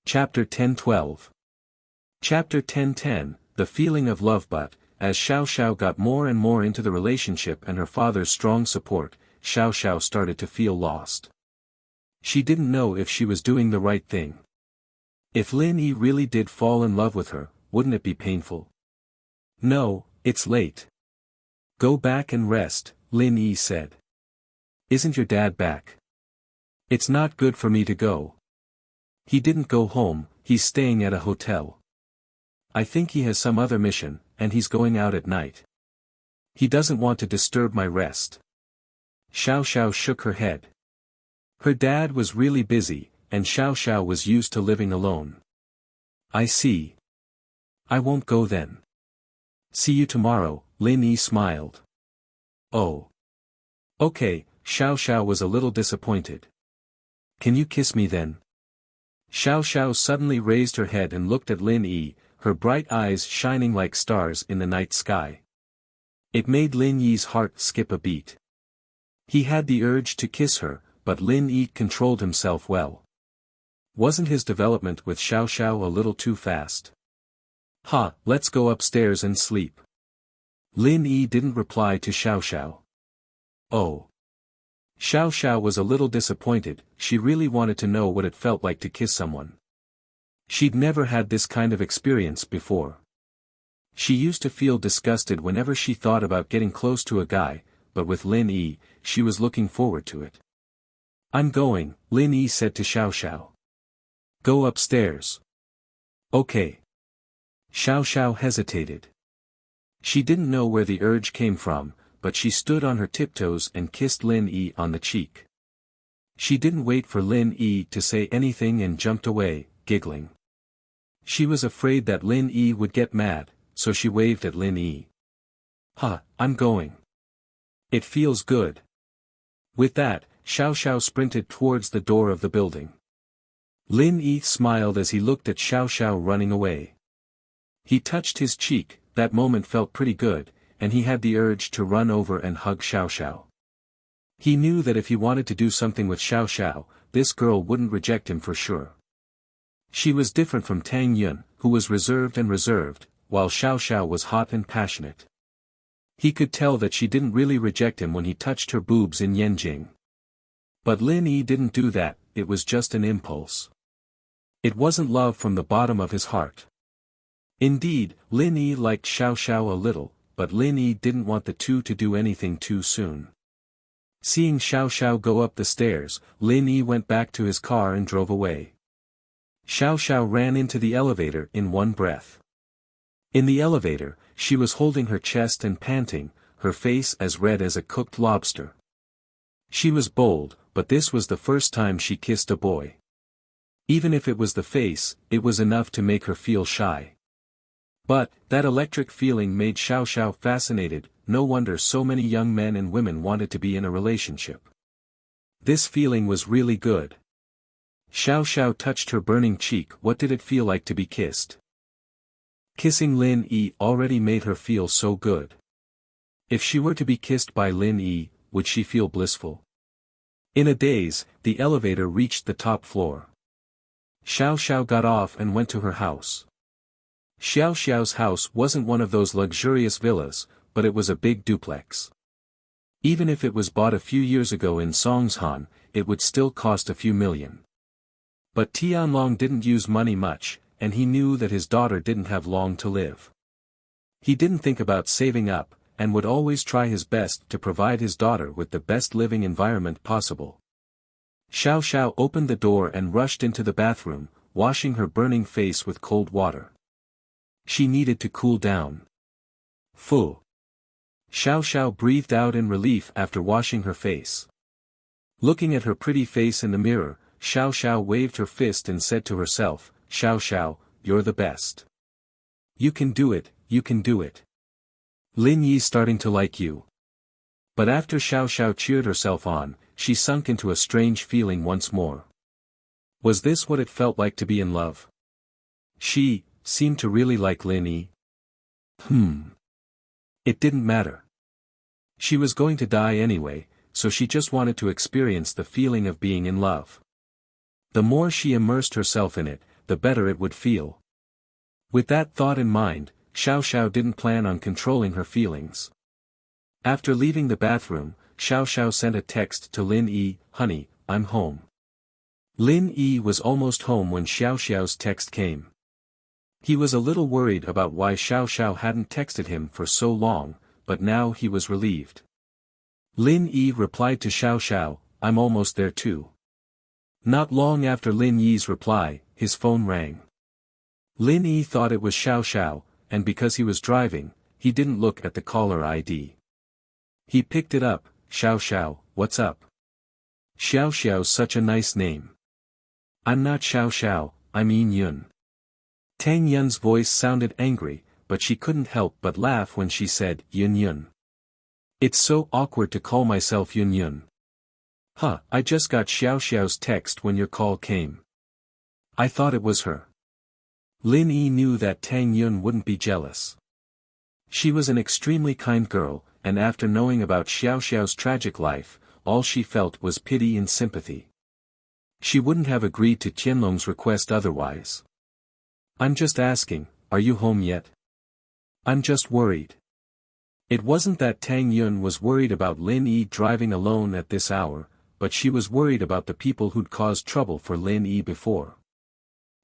Chapter 10:12. Chapter 10:10, The Feeling of Love. But, as Xiao Xiao got more and more into the relationship and her father's strong support, Xiao Xiao started to feel lost. She didn't know if she was doing the right thing. If Lin Yi really did fall in love with her, wouldn't it be painful? No, it's late. Go back and rest, Lin Yi said. Isn't your dad back? It's not good for me to go. He didn't go home, he's staying at a hotel. I think he has some other mission, and he's going out at night. He doesn't want to disturb my rest. Xiao Xiao shook her head. Her dad was really busy, and Xiao Xiao was used to living alone. I see. I won't go then. See you tomorrow, Lin Yi smiled. Oh. Okay, Xiao Xiao was a little disappointed. Can you kiss me then? Xiao Xiao suddenly raised her head and looked at Lin Yi, her bright eyes shining like stars in the night sky. It made Lin Yi's heart skip a beat. He had the urge to kiss her, but Lin Yi controlled himself well. Wasn't his development with Xiao Xiao a little too fast? Let's go upstairs and sleep. Lin Yi didn't reply to Xiao Xiao. Oh. Xiao Xiao was a little disappointed, she really wanted to know what it felt like to kiss someone. She'd never had this kind of experience before. She used to feel disgusted whenever she thought about getting close to a guy, but with Lin Yi, she was looking forward to it. I'm going, Lin Yi said to Xiao Xiao. Go upstairs. Okay. Xiao Xiao hesitated. She didn't know where the urge came from, but she stood on her tiptoes and kissed Lin Yi on the cheek. She didn't wait for Lin Yi to say anything and jumped away, giggling. She was afraid that Lin Yi would get mad, so she waved at Lin Yi. I'm going. It feels good. With that, Xiao Xiao sprinted towards the door of the building. Lin Yi smiled as he looked at Xiao Xiao running away. He touched his cheek, that moment felt pretty good, and he had the urge to run over and hug Xiao Xiao. He knew that if he wanted to do something with Xiao Xiao, this girl wouldn't reject him for sure. She was different from Tang Yun, who was reserved, while Xiao Xiao was hot and passionate. He could tell that she didn't really reject him when he touched her boobs in Yanjing. But Lin Yi didn't do that, it was just an impulse. It wasn't love from the bottom of his heart. Indeed, Lin Yi liked Xiao Xiao a little, but Lin Yi didn't want the two to do anything too soon. Seeing Xiao Xiao go up the stairs, Lin Yi went back to his car and drove away. Xiao Xiao ran into the elevator in one breath. In the elevator, she was holding her chest and panting, her face as red as a cooked lobster. She was bold, but this was the first time she kissed a boy. Even if it was the face, it was enough to make her feel shy. But, that electric feeling made Xiao Xiao fascinated, no wonder so many young men and women wanted to be in a relationship. This feeling was really good. Xiao Xiao touched her burning cheek. What did it feel like to be kissed? Kissing Lin Yi already made her feel so good. If she were to be kissed by Lin Yi, would she feel blissful? In a daze, the elevator reached the top floor. Xiao Xiao got off and went to her house. Xiao Xiao's house wasn't one of those luxurious villas, but it was a big duplex. Even if it was bought a few years ago in Songshan, it would still cost a few million. But Tianlong didn't use money much, and he knew that his daughter didn't have long to live. He didn't think about saving up, and would always try his best to provide his daughter with the best living environment possible. Xiao Xiao opened the door and rushed into the bathroom, washing her burning face with cold water. She needed to cool down. Phew. Xiao Xiao breathed out in relief after washing her face. Looking at her pretty face in the mirror, Xiao Xiao waved her fist and said to herself, Xiao Xiao, you're the best. You can do it, you can do it. Lin Yi's starting to like you. But after Xiao Xiao cheered herself on, she sunk into a strange feeling once more. Was this what it felt like to be in love? She seemed to really like Lin Yi. It didn't matter. She was going to die anyway, so she just wanted to experience the feeling of being in love. The more she immersed herself in it, the better it would feel. With that thought in mind, Xiao Xiao didn't plan on controlling her feelings. After leaving the bathroom, Xiao Xiao sent a text to Lin Yi, "Honey, I'm home." Lin Yi was almost home when Xiao Xiao's text came. He was a little worried about why Xiao Xiao hadn't texted him for so long, but now he was relieved. Lin Yi replied to Xiao Xiao, "I'm almost there too." Not long after Lin Yi's reply, his phone rang. Lin Yi thought it was Xiao Xiao, and because he was driving, he didn't look at the caller ID. He picked it up. "Xiao Xiao, what's up?" "Xiao Xiao's such a nice name." "I'm not Xiao Xiao, I mean Yun." Tang Yun's voice sounded angry, but she couldn't help but laugh when she said, "Yun Yun. It's so awkward to call myself Yun Yun." "Huh, I just got Xiao Xiao's text when your call came. I thought it was her." Lin Yi knew that Tang Yun wouldn't be jealous. She was an extremely kind girl, and after knowing about Xiao Xiao's tragic life, all she felt was pity and sympathy. She wouldn't have agreed to Qianlong's request otherwise. "I'm just asking, are you home yet? I'm just worried." It wasn't that Tang Yun was worried about Lin Yi driving alone at this hour, but she was worried about the people who'd caused trouble for Lin Yi before.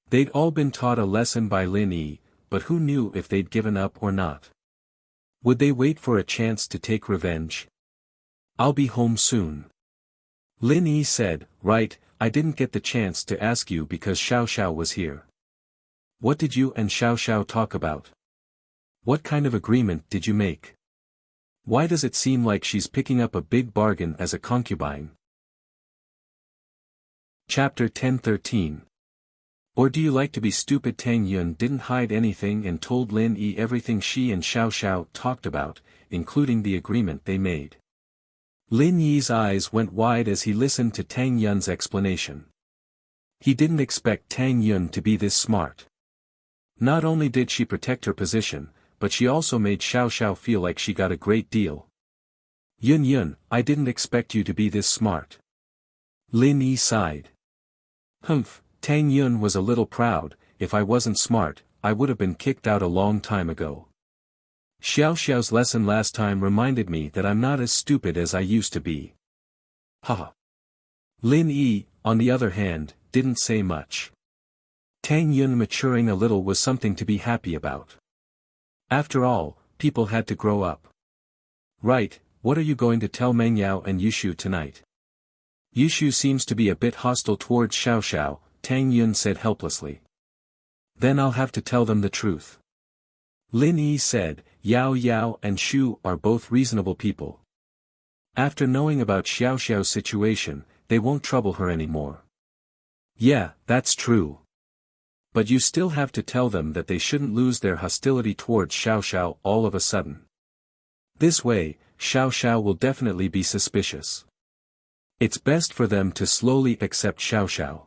They'd all been taught a lesson by Lin Yi, but who knew if they'd given up or not? Would they wait for a chance to take revenge? "I'll be home soon." Lin Yi said, "Right, I didn't get the chance to ask you because Xiao Xiao was here." "What did you and Xiao Xiao talk about? What kind of agreement did you make? Why does it seem like she's picking up a big bargain as a concubine?" Chapter 10:13. Or do you like to be stupid? Tang Yun didn't hide anything and told Lin Yi everything she and Xiao Xiao talked about, including the agreement they made. Lin Yi's eyes went wide as he listened to Tang Yun's explanation. He didn't expect Tang Yun to be this smart. Not only did she protect her position, but she also made Xiao Xiao feel like she got a great deal. "Yun Yun, I didn't expect you to be this smart." Lin Yi sighed. "Humph." Tang Yun was a little proud. "If I wasn't smart, I would have been kicked out a long time ago. Xiao Xiao's lesson last time reminded me that I'm not as stupid as I used to be." Haha. Lin Yi, on the other hand, didn't say much. Tang Yun maturing a little was something to be happy about. After all, people had to grow up. "Right, what are you going to tell Mengyao and Yushu tonight?" "Yushu seems to be a bit hostile towards Xiao Xiao," Tang Yun said helplessly. "Then I'll have to tell them the truth." Lin Yi said, "Yao Yao and Shu are both reasonable people. After knowing about Xiao Xiao's situation, they won't trouble her anymore." "Yeah, that's true. But you still have to tell them that they shouldn't lose their hostility towards Xiao Xiao all of a sudden. This way, Xiao Xiao will definitely be suspicious. It's best for them to slowly accept Xiao Xiao.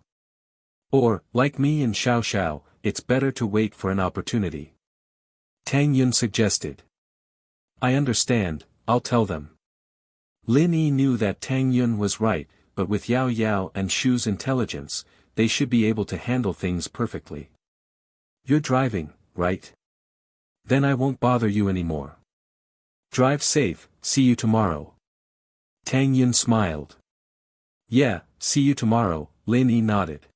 Or, like me and Xiao Xiao, it's better to wait for an opportunity." Tang Yun suggested. "I understand, I'll tell them." Lin Yi knew that Tang Yun was right, but with Yao Yao and Shu's intelligence, they should be able to handle things perfectly. "You're driving, right? Then I won't bother you anymore. Drive safe, see you tomorrow." Tang Yun smiled. "Yeah, see you tomorrow," Lin Yi nodded.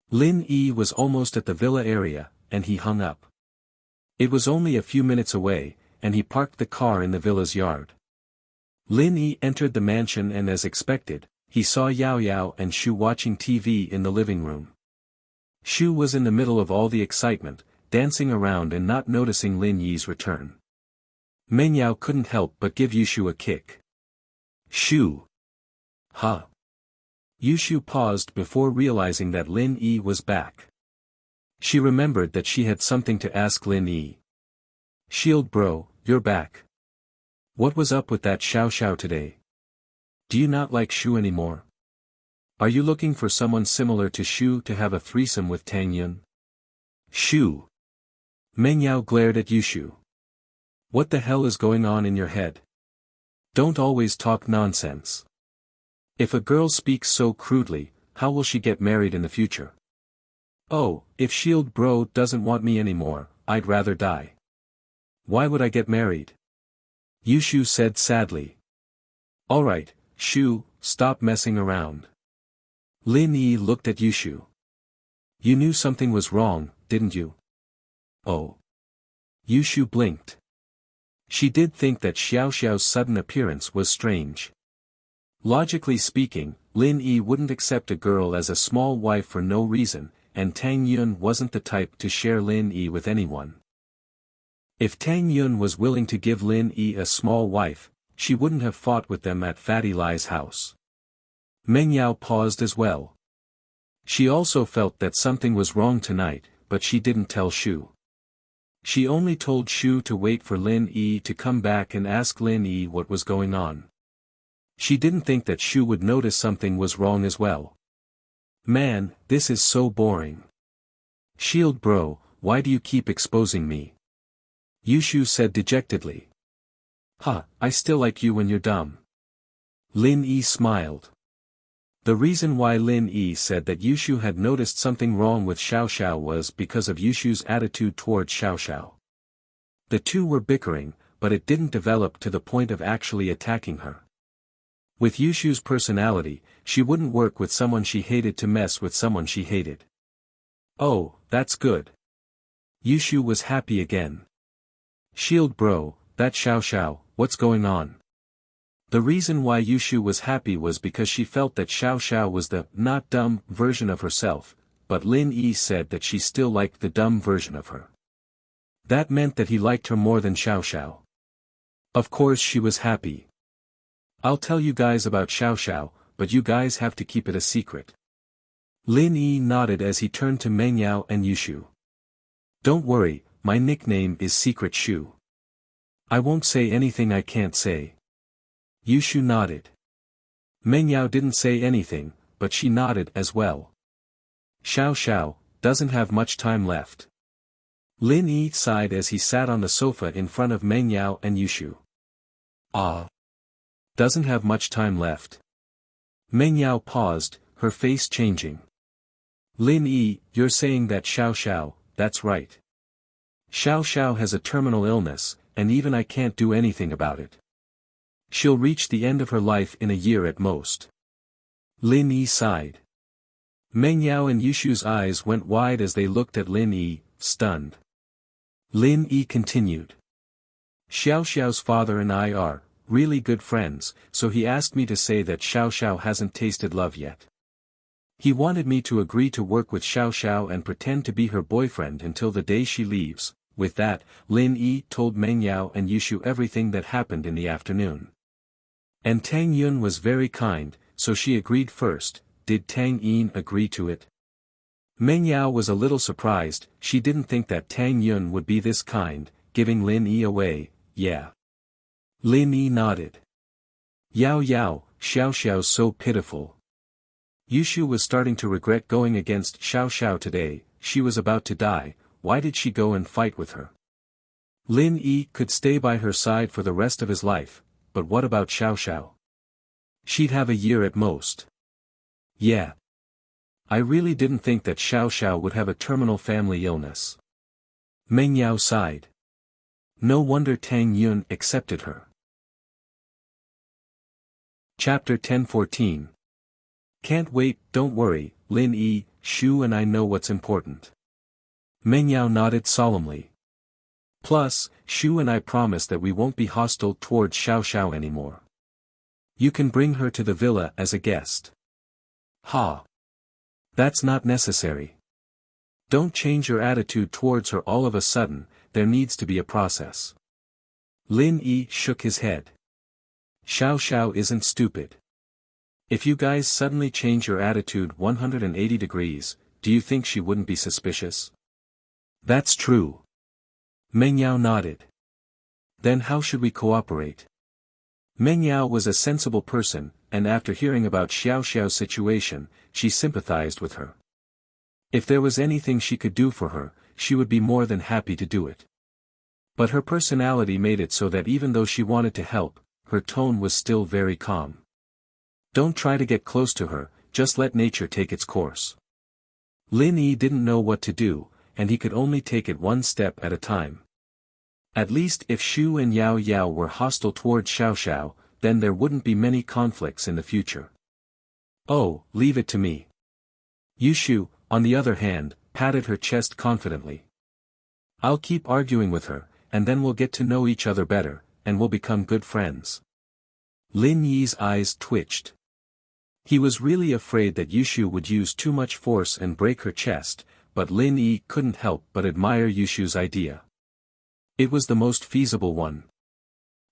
Lin Yi was almost at the villa area, and he hung up. It was only a few minutes away, and he parked the car in the villa's yard. Lin Yi entered the mansion and as expected, he saw Yao Yao and Shu watching TV in the living room. Shu was in the middle of all the excitement, dancing around and not noticing Lin Yi's return. Mengyao couldn't help but give Yushu a kick. "Shu! Huh?" Yushu paused before realizing that Lin Yi was back. She remembered that she had something to ask Lin Yi. "Shield bro, you're back. What was up with that Xiao Xiao today? Do you not like Shu anymore? Are you looking for someone similar to Shu to have a threesome with Tang Yun?" "Shu!" Mengyao glared at Yushu. "What the hell is going on in your head? Don't always talk nonsense. If a girl speaks so crudely, how will she get married in the future?" Oh, if Shield Bro doesn't want me anymore, I'd rather die. Why would I get married? Yushu said sadly. Alright, Shu, stop messing around. Lin Yi looked at Yushu. You knew something was wrong, didn't you? Oh. Yushu blinked. She did think that Xiao Xiao's sudden appearance was strange. Logically speaking, Lin Yi wouldn't accept a girl as a small wife for no reason, and Tang Yun wasn't the type to share Lin Yi with anyone. If Tang Yun was willing to give Lin Yi a small wife, she wouldn't have fought with them at Fatty Lai's house. Meng Yao paused as well. She also felt that something was wrong tonight, but she didn't tell Shu. She only told Shu to wait for Lin Yi to come back and ask Lin Yi what was going on. She didn't think that Shu would notice something was wrong as well. Man, this is so boring. Shield Bro, why do you keep exposing me? Yushu said dejectedly. Huh, I still like you when you're dumb. Lin Yi smiled. The reason why Lin Yi said that Yushu had noticed something wrong with Xiao Xiao was because of Yushu's attitude toward Xiao Xiao. The two were bickering, but it didn't develop to the point of actually attacking her. With Yushu's personality, she wouldn't work with someone she hated to mess with someone she hated. Oh, that's good. Yushu was happy again. Shield Bro, that Xiao Xiao, what's going on? The reason why Yushu was happy was because she felt that Xiao Xiao was the not dumb version of herself, but Lin Yi said that she still liked the dumb version of her. That meant that he liked her more than Xiao Xiao. Of course she was happy. I'll tell you guys about Xiao Xiao, but you guys have to keep it a secret. Lin Yi nodded as he turned to Meng Yao and Yushu. Don't worry, my nickname is Secret Shu. I won't say anything I can't say. Yushu nodded. Meng Yao didn't say anything, but she nodded as well. Xiao Xiao doesn't have much time left. Lin Yi sighed as he sat on the sofa in front of Meng Yao and Yushu. Ah. Doesn't have much time left. Meng Yao paused, her face changing. Lin Yi, you're saying that Xiao Xiao, that's right. Xiao Xiao has a terminal illness, and even I can't do anything about it. She'll reach the end of her life in a year at most. Lin Yi sighed. Meng Yao and Yushu's eyes went wide as they looked at Lin Yi, stunned. Lin Yi continued. Xiao Xiao's father and I are really good friends, so he asked me to say that Xiao Xiao hasn't tasted love yet. He wanted me to agree to work with Xiao Xiao and pretend to be her boyfriend until the day she leaves. With that, Lin Yi told Meng Yao and Yushu everything that happened in the afternoon. And Tang Yun was very kind, so she agreed first. Did Tang Yin agree to it? Meng Yao was a little surprised, she didn't think that Tang Yun would be this kind, giving Lin Yi away. Yeah. Lin Yi nodded. Yao Yao, Xiao Xiao's so pitiful. Yushu was starting to regret going against Xiao Xiao today. She was about to die. Why did she go and fight with her? Lin Yi could stay by her side for the rest of his life, but what about Xiao Xiao? She'd have a year at most. Yeah. I really didn't think that Xiao Xiao would have a terminal family illness. Meng Yao sighed. No wonder Tang Yun accepted her. Chapter 10:14. Can't wait, don't worry, Lin Yi, Shu and I know what's important. Meng Yao nodded solemnly. Plus, Shu and I promise that we won't be hostile towards Xiao Xiao anymore. You can bring her to the villa as a guest. Ha! That's not necessary. Don't change your attitude towards her all of a sudden, there needs to be a process. Lin Yi shook his head. Xiao Xiao isn't stupid. If you guys suddenly change your attitude 180 degrees, do you think she wouldn't be suspicious? That's true. Meng Yao nodded. Then how should we cooperate? Meng Yao was a sensible person, and after hearing about Xiao Xiao's situation, she sympathized with her. If there was anything she could do for her, she would be more than happy to do it. But her personality made it so that even though she wanted to help, her tone was still very calm. Don't try to get close to her, just let nature take its course. Lin Yi didn't know what to do, and he could only take it one step at a time. At least if Shu and Yao Yao were hostile towards Xiao Xiao, then there wouldn't be many conflicts in the future. Oh, leave it to me. Yushu, on the other hand, patted her chest confidently. I'll keep arguing with her, and then we'll get to know each other better, and we'll become good friends. Lin Yi's eyes twitched. He was really afraid that Yushu would use too much force and break her chest, but Lin Yi couldn't help but admire Yushu's idea. It was the most feasible one.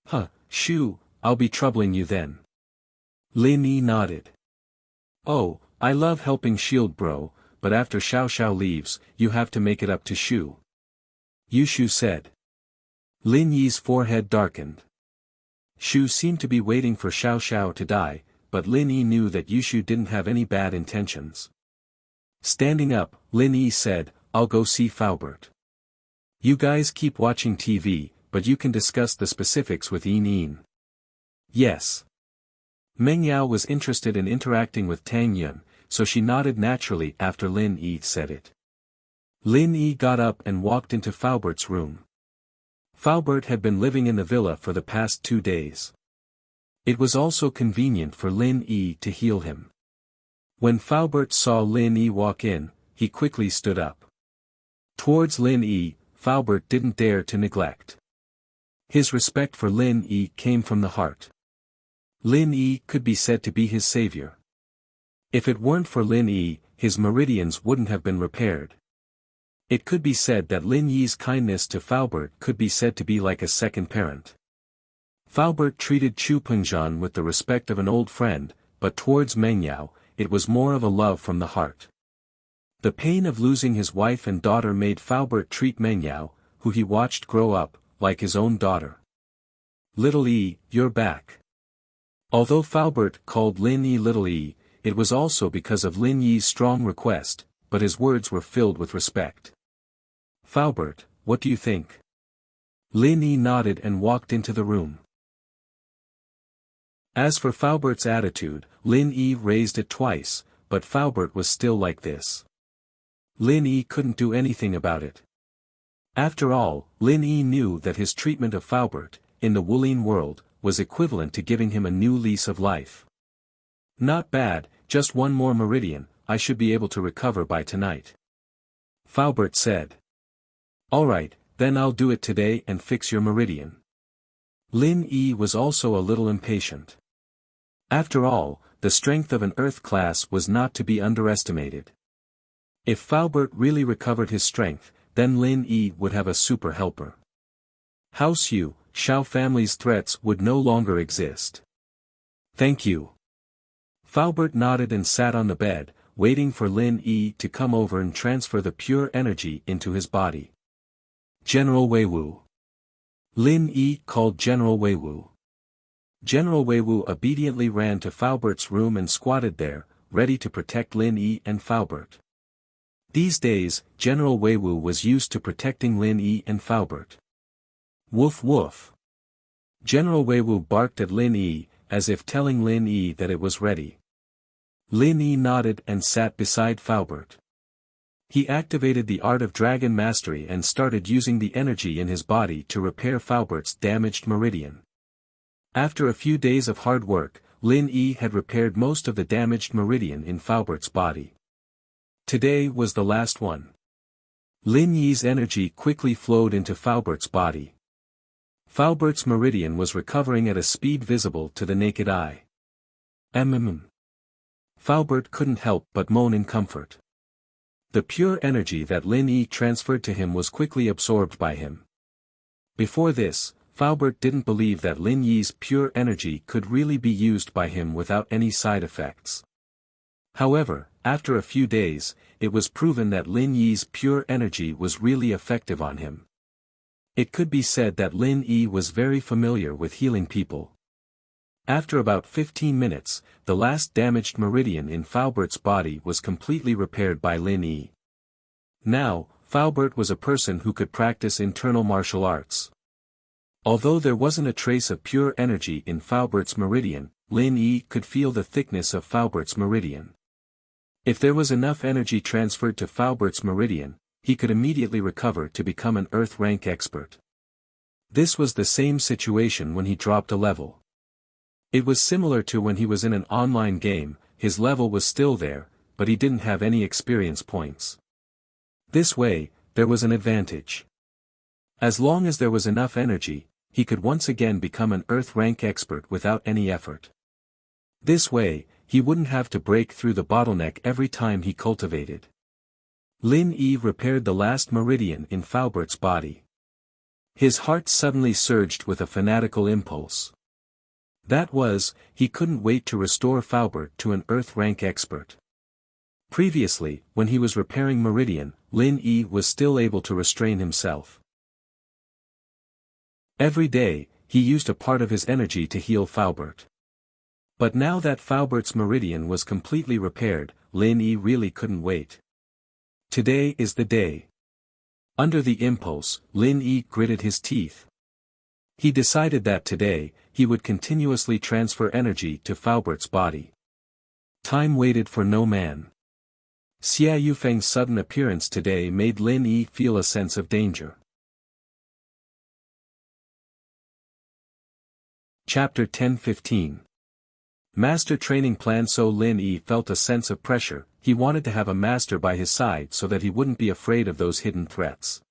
Huh, Shu, I'll be troubling you then. Lin Yi nodded. Oh, I love helping Shield Bro, but after Xiao Xiao leaves, you have to make it up to Shu. Yushu said. Lin Yi's forehead darkened. Shu seemed to be waiting for Xiao Xiao to die, but Lin Yi knew that Yushu didn't have any bad intentions. Standing up, Lin Yi said, I'll go see Faubert. You guys keep watching TV, but you can discuss the specifics with Yin. Yes. Meng Yao was interested in interacting with Tang Yun, so she nodded naturally after Lin Yi said it. Lin Yi got up and walked into Faubert's room. Faubert had been living in the villa for the past 2 days. It was also convenient for Lin Yi to heal him. When Faubert saw Lin Yi walk in, he quickly stood up. Towards Lin Yi, Faubert didn't dare to neglect. His respect for Lin Yi came from the heart. Lin Yi could be said to be his savior. If it weren't for Lin Yi, his meridians wouldn't have been repaired. It could be said that Lin Yi's kindness to Faubert could be said to be like a second parent. Faubert treated Chu Pengzhan with the respect of an old friend, but towards Meng Yao, it was more of a love from the heart. The pain of losing his wife and daughter made Faubert treat Meng Yao, who he watched grow up, like his own daughter. Little Yi, you're back. Although Faubert called Lin Yi Little Yi, it was also because of Lin Yi's strong request, but his words were filled with respect. Faubert, what do you think? Lin Yi nodded and walked into the room. As for Faubert's attitude, Lin Yi raised it twice, but Faubert was still like this. Lin Yi couldn't do anything about it. After all, Lin Yi knew that his treatment of Faubert, in the Wulin world, was equivalent to giving him a new lease of life. Not bad, just one more meridian, I should be able to recover by tonight. Faubert said. Alright, then I'll do it today and fix your meridian. Lin Yi was also a little impatient. After all, the strength of an Earth class was not to be underestimated. If Faubert really recovered his strength, then Lin Yi would have a super helper. House Yu, Xiao family's threats would no longer exist. Thank you. Faubert nodded and sat on the bed, waiting for Lin Yi to come over and transfer the pure energy into his body. General Weiwu. Lin Yi called General Weiwu. General Weiwu obediently ran to Faubert's room and squatted there, ready to protect Lin Yi and Faubert. These days, General Weiwu was used to protecting Lin Yi and Faubert. Woof woof. General Weiwu barked at Lin Yi, as if telling Lin Yi that it was ready. Lin Yi nodded and sat beside Faubert. He activated the art of dragon mastery and started using the energy in his body to repair Faubert's damaged meridian. After a few days of hard work, Lin Yi had repaired most of the damaged meridian in Faubert's body. Today was the last one. Lin Yi's energy quickly flowed into Faubert's body. Faubert's meridian was recovering at a speed visible to the naked eye. Faubert couldn't help but moan in comfort. The pure energy that Lin Yi transferred to him was quickly absorbed by him. Before this, Faubert didn't believe that Lin Yi's pure energy could really be used by him without any side effects. However, after a few days, it was proven that Lin Yi's pure energy was really effective on him. It could be said that Lin Yi was very familiar with healing people. After about 15 minutes, the last damaged meridian in Faubert's body was completely repaired by Lin Yi. Now, Faubert was a person who could practice internal martial arts. Although there wasn't a trace of pure energy in Faubert's meridian, Lin Yi could feel the thickness of Faubert's meridian. If there was enough energy transferred to Falbert's meridian, he could immediately recover to become an Earth rank expert. This was the same situation when he dropped a level. It was similar to when he was in an online game, his level was still there, but he didn't have any experience points. This way, there was an advantage. As long as there was enough energy, he could once again become an Earth rank expert without any effort. This way, he wouldn't have to break through the bottleneck every time he cultivated. Lin Yi repaired the last meridian in Falbert's body. His heart suddenly surged with a fanatical impulse. That was, he couldn't wait to restore Falbert to an Earth rank expert. Previously, when he was repairing meridian, Lin Yi was still able to restrain himself. Every day, he used a part of his energy to heal Falbert. But now that Falbert's meridian was completely repaired, Lin Yi really couldn't wait. Today is the day. Under the impulse, Lin Yi gritted his teeth. He decided that today, he would continuously transfer energy to Falbert's body. Time waited for no man. Xia Yufeng's sudden appearance today made Lin Yi feel a sense of danger. Chapter 10-15. Master Training Plan. So Lin Yi felt a sense of pressure. He wanted to have a master by his side so that he wouldn't be afraid of those hidden threats.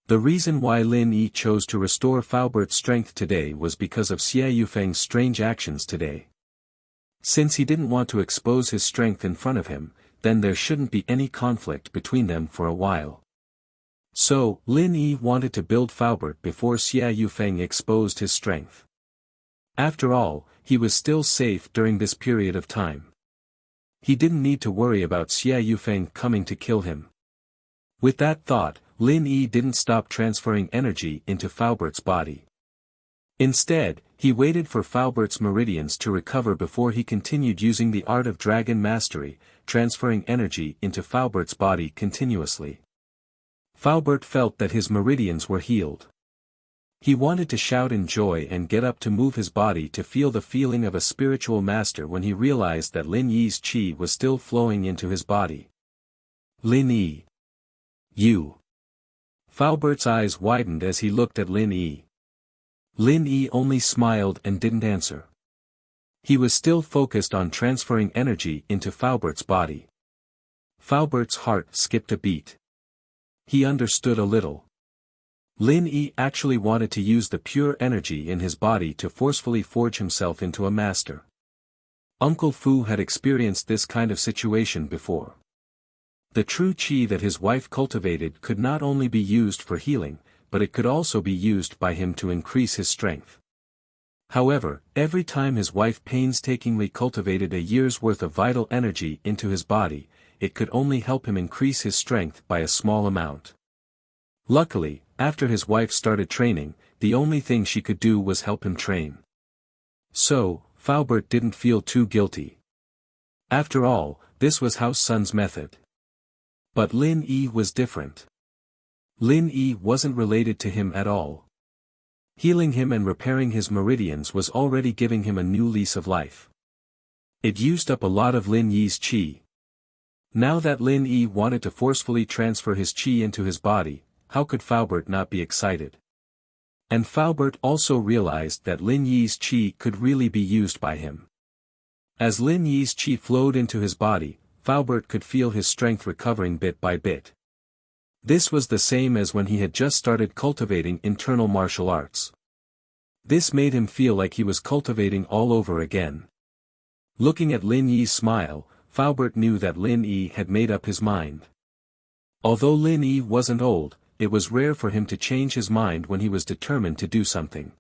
The reason why Lin Yi chose to restore Falbert's strength today was because of Xia Yufeng's strange actions today. Since he didn't want to expose his strength in front of him, then there shouldn't be any conflict between them for a while. So, Lin Yi wanted to build Falbert before Xia Yufeng exposed his strength. After all, he was still safe during this period of time. He didn't need to worry about Xia Yufeng coming to kill him. With that thought, Lin Yi didn't stop transferring energy into Falbert's body. Instead, he waited for Falbert's meridians to recover before he continued using the art of dragon mastery, transferring energy into Falbert's body continuously. Falbert felt that his meridians were healed. He wanted to shout in joy and get up to move his body to feel the feeling of a spiritual master when he realized that Lin Yi's qi was still flowing into his body. Lin Yi. You. Falbert's eyes widened as he looked at Lin Yi. Lin Yi only smiled and didn't answer. He was still focused on transferring energy into Falbert's body. Falbert's heart skipped a beat. He understood a little. Lin Yi actually wanted to use the pure energy in his body to forcefully forge himself into a master. Uncle Fu had experienced this kind of situation before. The true qi that his wife cultivated could not only be used for healing, but it could also be used by him to increase his strength. However, every time his wife painstakingly cultivated a year's worth of vital energy into his body, it could only help him increase his strength by a small amount. Luckily, after his wife started training, the only thing she could do was help him train. So, Falbert didn't feel too guilty. After all, this was House Sun's method. But Lin Yi was different. Lin Yi wasn't related to him at all. Healing him and repairing his meridians was already giving him a new lease of life. It used up a lot of Lin Yi's qi. Now that Lin Yi wanted to forcefully transfer his qi into his body, how could Falbert not be excited? And Falbert also realized that Lin Yi's qi could really be used by him. As Lin Yi's qi flowed into his body, Falbert could feel his strength recovering bit by bit. This was the same as when he had just started cultivating internal martial arts. This made him feel like he was cultivating all over again. Looking at Lin Yi's smile, Falbert knew that Lin Yi had made up his mind. Although Lin Yi wasn't old, it was rare for him to change his mind when he was determined to do something.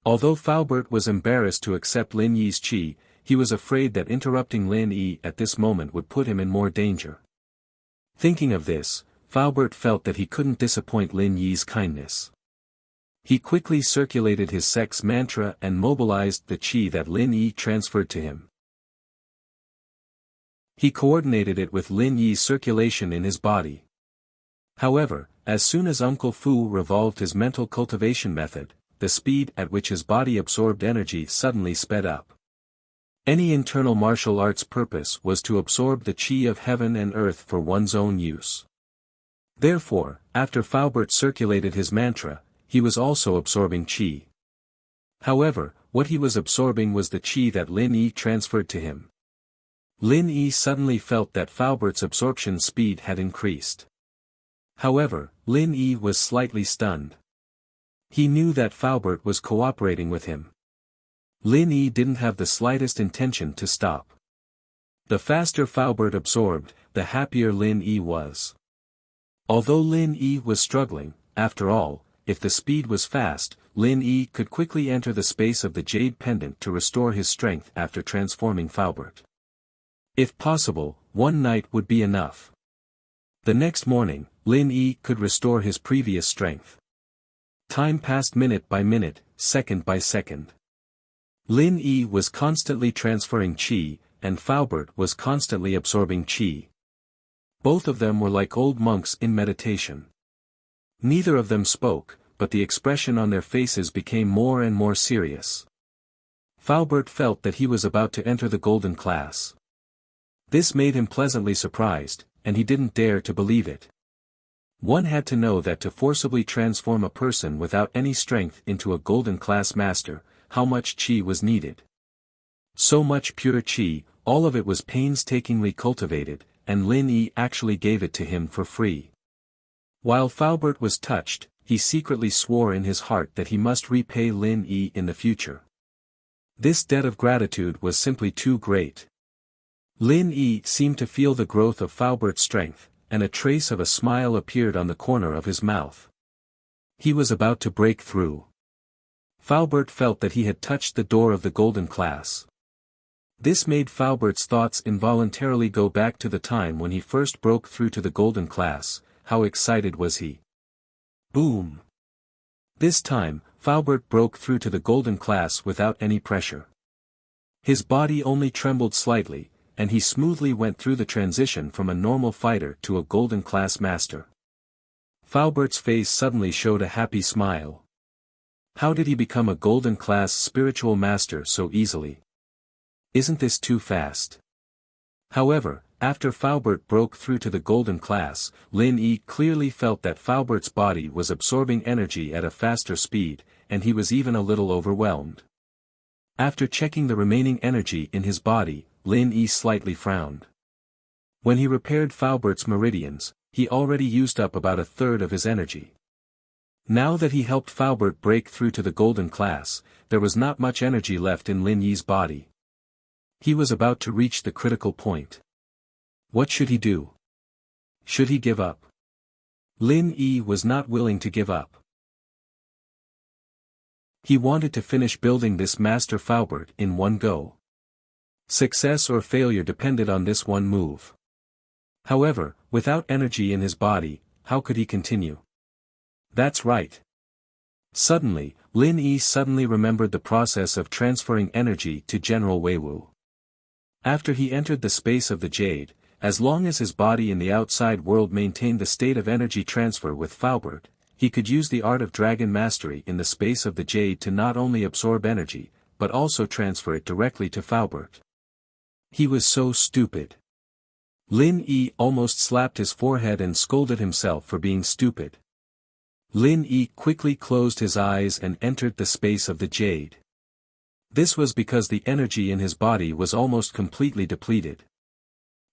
Although Falbert was embarrassed to accept Lin Yi's qi, he was afraid that interrupting Lin Yi at this moment would put him in more danger. Thinking of this, Falbert felt that he couldn't disappoint Lin Yi's kindness. He quickly circulated his sex mantra and mobilized the qi that Lin Yi transferred to him. He coordinated it with Lin Yi's circulation in his body. However, as soon as Uncle Fu revolved his mental cultivation method, the speed at which his body absorbed energy suddenly sped up. Any internal martial arts purpose was to absorb the chi of heaven and earth for one's own use. Therefore, after Faubert circulated his mantra, he was also absorbing chi. However, what he was absorbing was the chi that Lin Yi transferred to him. Lin Yi suddenly felt that Faubert's absorption speed had increased. However, Lin Yi was slightly stunned. He knew that Faubert was cooperating with him. Lin Yi didn't have the slightest intention to stop. The faster Faubert absorbed, the happier Lin Yi was. Although Lin Yi was struggling, after all, if the speed was fast, Lin Yi could quickly enter the space of the jade pendant to restore his strength after transforming Faubert. If possible, one night would be enough. The next morning, Lin Yi could restore his previous strength. Time passed minute by minute, second by second. Lin Yi was constantly transferring qi, and Faubert was constantly absorbing qi. Both of them were like old monks in meditation. Neither of them spoke, but the expression on their faces became more and more serious. Faubert felt that he was about to enter the golden class. This made him pleasantly surprised, and he didn't dare to believe it. One had to know that to forcibly transform a person without any strength into a golden class master, how much qi was needed. So much pure qi, all of it was painstakingly cultivated, and Lin Yi actually gave it to him for free. While Faubert was touched, he secretly swore in his heart that he must repay Lin Yi in the future. This debt of gratitude was simply too great. Lin Yi seemed to feel the growth of Faubert's strength, and a trace of a smile appeared on the corner of his mouth. He was about to break through. Faubert felt that he had touched the door of the golden class. This made Faubert's thoughts involuntarily go back to the time when he first broke through to the golden class. How excited was he? Boom! This time, Faubert broke through to the golden class without any pressure. His body only trembled slightly, and he smoothly went through the transition from a normal fighter to a golden class master. Faubert's face suddenly showed a happy smile. How did he become a golden class spiritual master so easily? Isn't this too fast? However, after Faubert broke through to the golden class, Lin Yi clearly felt that Faubert's body was absorbing energy at a faster speed, and he was even a little overwhelmed. After checking the remaining energy in his body, Lin Yi slightly frowned. When he repaired Faubert's meridians, he already used up about a third of his energy. Now that he helped Faubert break through to the golden class, there was not much energy left in Lin Yi's body. He was about to reach the critical point. What should he do? Should he give up? Lin Yi was not willing to give up. He wanted to finish building this master Faubert in one go. Success or failure depended on this one move. However, without energy in his body, how could he continue? That's right. Suddenly, Lin Yi suddenly remembered the process of transferring energy to General Weiwu. After he entered the space of the jade, as long as his body in the outside world maintained the state of energy transfer with Faubert, he could use the art of dragon mastery in the space of the jade to not only absorb energy, but also transfer it directly to Faubert. He was so stupid. Lin Yi almost slapped his forehead and scolded himself for being stupid. Lin Yi quickly closed his eyes and entered the space of the jade. This was because the energy in his body was almost completely depleted.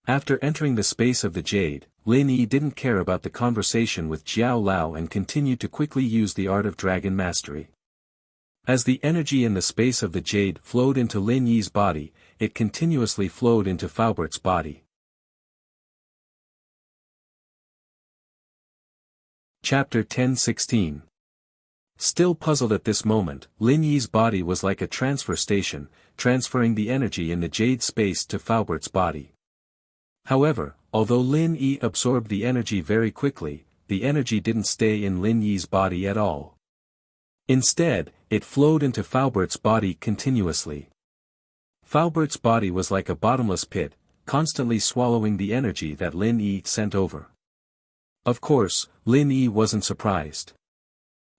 After entering the space of the jade, Lin Yi didn't care about the conversation with Jiao Lao and continued to quickly use the art of dragon mastery. As the energy in the space of the jade flowed into Lin Yi's body, it continuously flowed into Faubert's body. Chapter 10:16. Still puzzled at this moment, Lin Yi's body was like a transfer station, transferring the energy in the jade space to Faubert's body. However, although Lin Yi absorbed the energy very quickly, the energy didn't stay in Lin Yi's body at all. Instead, it flowed into Faubert's body continuously. Faubert's body was like a bottomless pit, constantly swallowing the energy that Lin Yi sent over. Of course, Lin Yi wasn't surprised.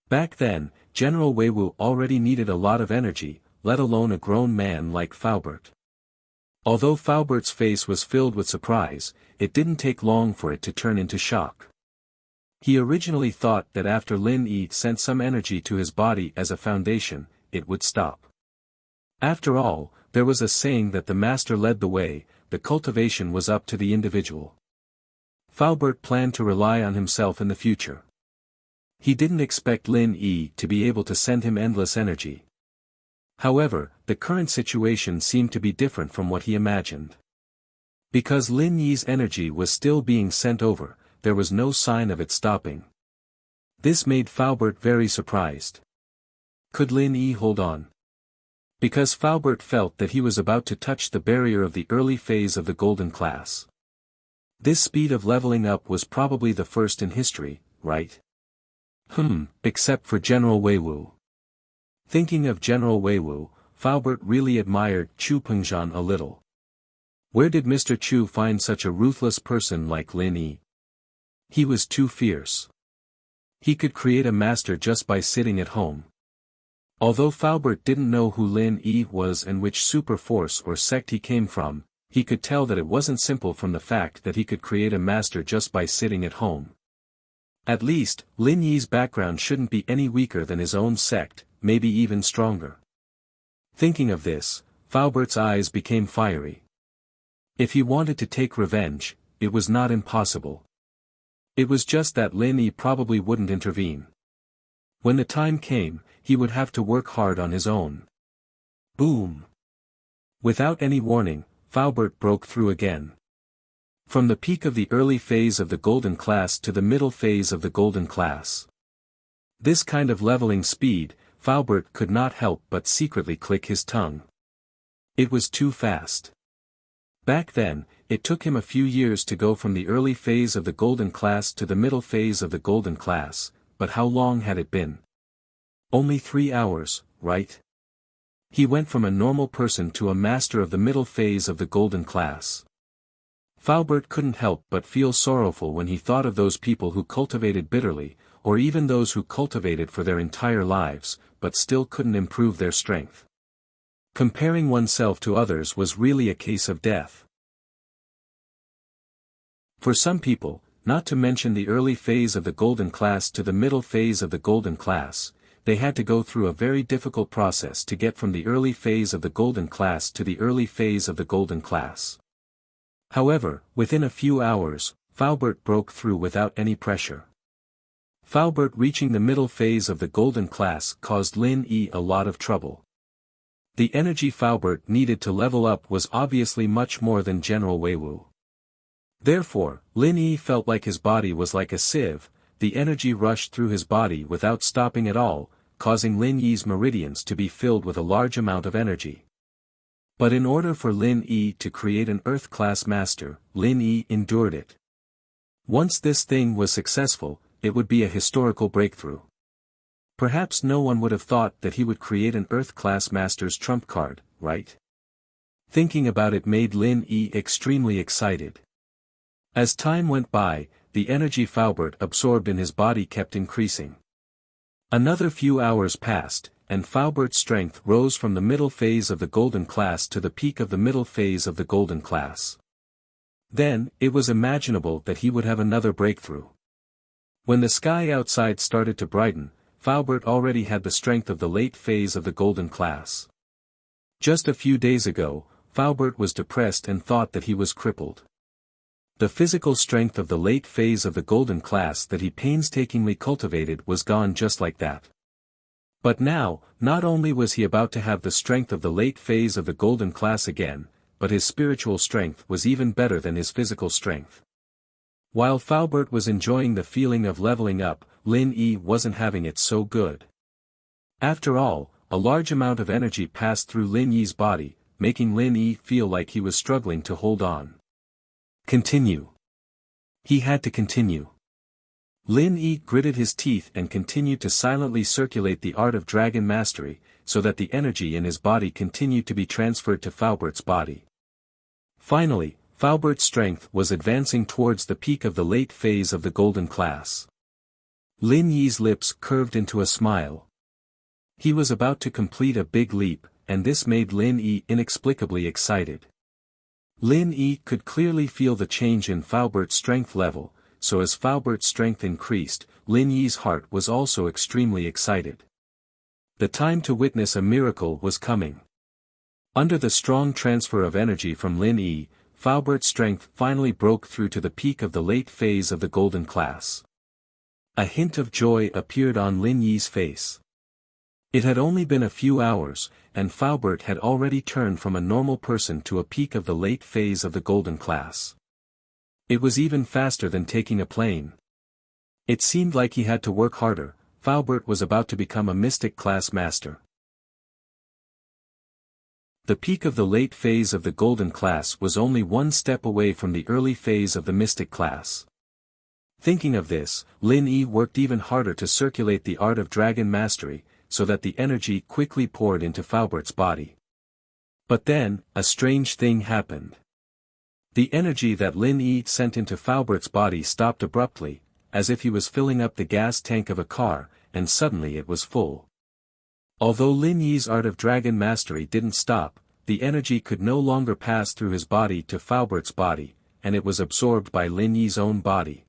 Back then, General Weiwu already needed a lot of energy, let alone a grown man like Faubert. Although Falbert's face was filled with surprise, it didn't take long for it to turn into shock. He originally thought that after Lin Yi sent some energy to his body as a foundation, it would stop. After all, there was a saying that the master led the way, the cultivation was up to the individual. Falbert planned to rely on himself in the future. He didn't expect Lin Yi to be able to send him endless energy. However, the current situation seemed to be different from what he imagined. Because Lin Yi's energy was still being sent over, there was no sign of it stopping. This made Falbert very surprised. Could Lin Yi hold on? Because Falbert felt that he was about to touch the barrier of the early phase of the golden class. This speed of leveling up was probably the first in history, right? Except for General Weiwu. Thinking of General Weiwu, Falbert really admired Chu Pengzhan a little. Where did Mr. Chu find such a ruthless person like Lin Yi? He was too fierce. He could create a master just by sitting at home. Although Falbert didn't know who Lin Yi was and which super force or sect he came from, he could tell that it wasn't simple from the fact that he could create a master just by sitting at home. At least, Lin Yi's background shouldn't be any weaker than his own sect, maybe even stronger. Thinking of this, Falbert's eyes became fiery. If he wanted to take revenge, it was not impossible. It was just that Lin Yi probably wouldn't intervene. When the time came, he would have to work hard on his own. Boom! Without any warning, Falbert broke through again. From the peak of the early phase of the golden class to the middle phase of the golden class. This kind of leveling speed, Falbert could not help but secretly click his tongue. It was too fast. Back then, it took him a few years to go from the early phase of the golden class to the middle phase of the golden class, but how long had it been? Only 3 hours, right? He went from a normal person to a master of the middle phase of the golden class. Falbert couldn't help but feel sorrowful when he thought of those people who cultivated bitterly, or even those who cultivated for their entire lives, but still couldn't improve their strength. Comparing oneself to others was really a case of death. For some people, not to mention the early phase of the golden class to the middle phase of the golden class, they had to go through a very difficult process to get from the early phase of the golden class to the early phase of the golden class. However, within a few hours, Falbert broke through without any pressure. Falbert reaching the middle phase of the golden class caused Lin Yi a lot of trouble. The energy Falbert needed to level up was obviously much more than General Weiwu. Therefore, Lin Yi felt like his body was like a sieve, the energy rushed through his body without stopping at all, causing Lin Yi's meridians to be filled with a large amount of energy. But in order for Lin Yi to create an Earth-class master, Lin Yi endured it. Once this thing was successful, it would be a historical breakthrough. Perhaps no one would have thought that he would create an Earth-class master's trump card, right? Thinking about it made Lin Yi extremely excited. As time went by, the energy Falbert absorbed in his body kept increasing. Another few hours passed, and Falbert's strength rose from the middle phase of the golden class to the peak of the middle phase of the golden class. Then, it was imaginable that he would have another breakthrough. When the sky outside started to brighten, Falbert already had the strength of the late phase of the golden class. Just a few days ago, Falbert was depressed and thought that he was crippled. The physical strength of the late phase of the golden class that he painstakingly cultivated was gone just like that. But now, not only was he about to have the strength of the late phase of the golden class again, but his spiritual strength was even better than his physical strength. While Falbert was enjoying the feeling of leveling up, Lin Yi wasn't having it so good. After all, a large amount of energy passed through Lin Yi's body, making Lin Yi feel like he was struggling to hold on. Continue. He had to continue. Lin Yi gritted his teeth and continued to silently circulate the art of dragon mastery, so that the energy in his body continued to be transferred to Falbert's body. Finally, Falbert's strength was advancing towards the peak of the late phase of the golden class. Lin Yi's lips curved into a smile. He was about to complete a big leap, and this made Lin Yi inexplicably excited. Lin Yi could clearly feel the change in Falbert's strength level, so as Falbert's strength increased, Lin Yi's heart was also extremely excited. The time to witness a miracle was coming. Under the strong transfer of energy from Lin Yi, Falbert's strength finally broke through to the peak of the late phase of the golden class. A hint of joy appeared on Lin Yi's face. It had only been a few hours, and Falbert had already turned from a normal person to a peak of the late phase of the golden class. It was even faster than taking a plane. It seemed like he had to work harder. Falbert was about to become a mystic class master. The peak of the late phase of the golden class was only one step away from the early phase of the mystic class. Thinking of this, Lin Yi worked even harder to circulate the art of dragon mastery, so that the energy quickly poured into Falbert's body. But then, a strange thing happened. The energy that Lin Yi sent into Falbert's body stopped abruptly, as if he was filling up the gas tank of a car, and suddenly it was full. Although Lin Yi's art of dragon mastery didn't stop, the energy could no longer pass through his body to Falbert's body, and it was absorbed by Lin Yi's own body.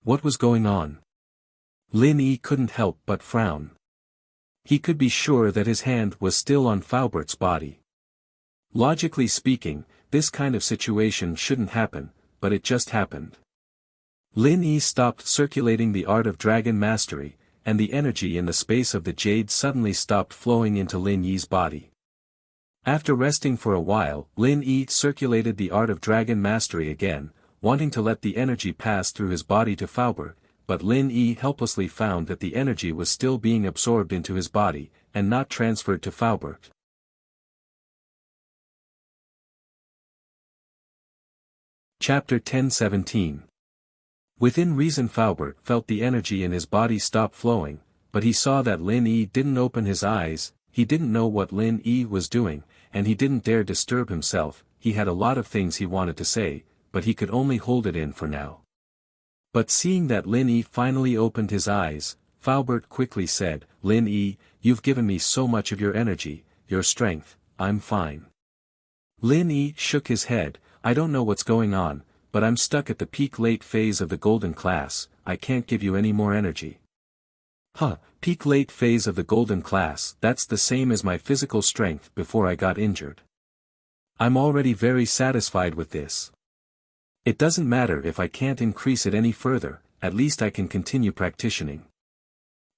What was going on? Lin Yi couldn't help but frown. He could be sure that his hand was still on Falbert's body. Logically speaking, this kind of situation shouldn't happen, but it just happened. Lin Yi stopped circulating the art of dragon mastery, and the energy in the space of the jade suddenly stopped flowing into Lin Yi's body. After resting for a while, Lin Yi circulated the art of dragon mastery again, wanting to let the energy pass through his body to Falbert, but Lin Yi helplessly found that the energy was still being absorbed into his body, and not transferred to Falbert. Chapter 10:17. Within reason Falbert felt the energy in his body stop flowing, but he saw that Lin Yi didn't open his eyes, he didn't know what Lin Yi was doing, and he didn't dare disturb himself. He had a lot of things he wanted to say, but he could only hold it in for now. But seeing that Lin Yi finally opened his eyes, Falbert quickly said, "Lin Yi, you've given me so much of your energy, your strength, I'm fine." Lin Yi shook his head, "I don't know what's going on, but I'm stuck at the peak late phase of the golden class, I can't give you any more energy." "Huh, peak late phase of the golden class, that's the same as my physical strength before I got injured. I'm already very satisfied with this. It doesn't matter if I can't increase it any further, at least I can continue practicing.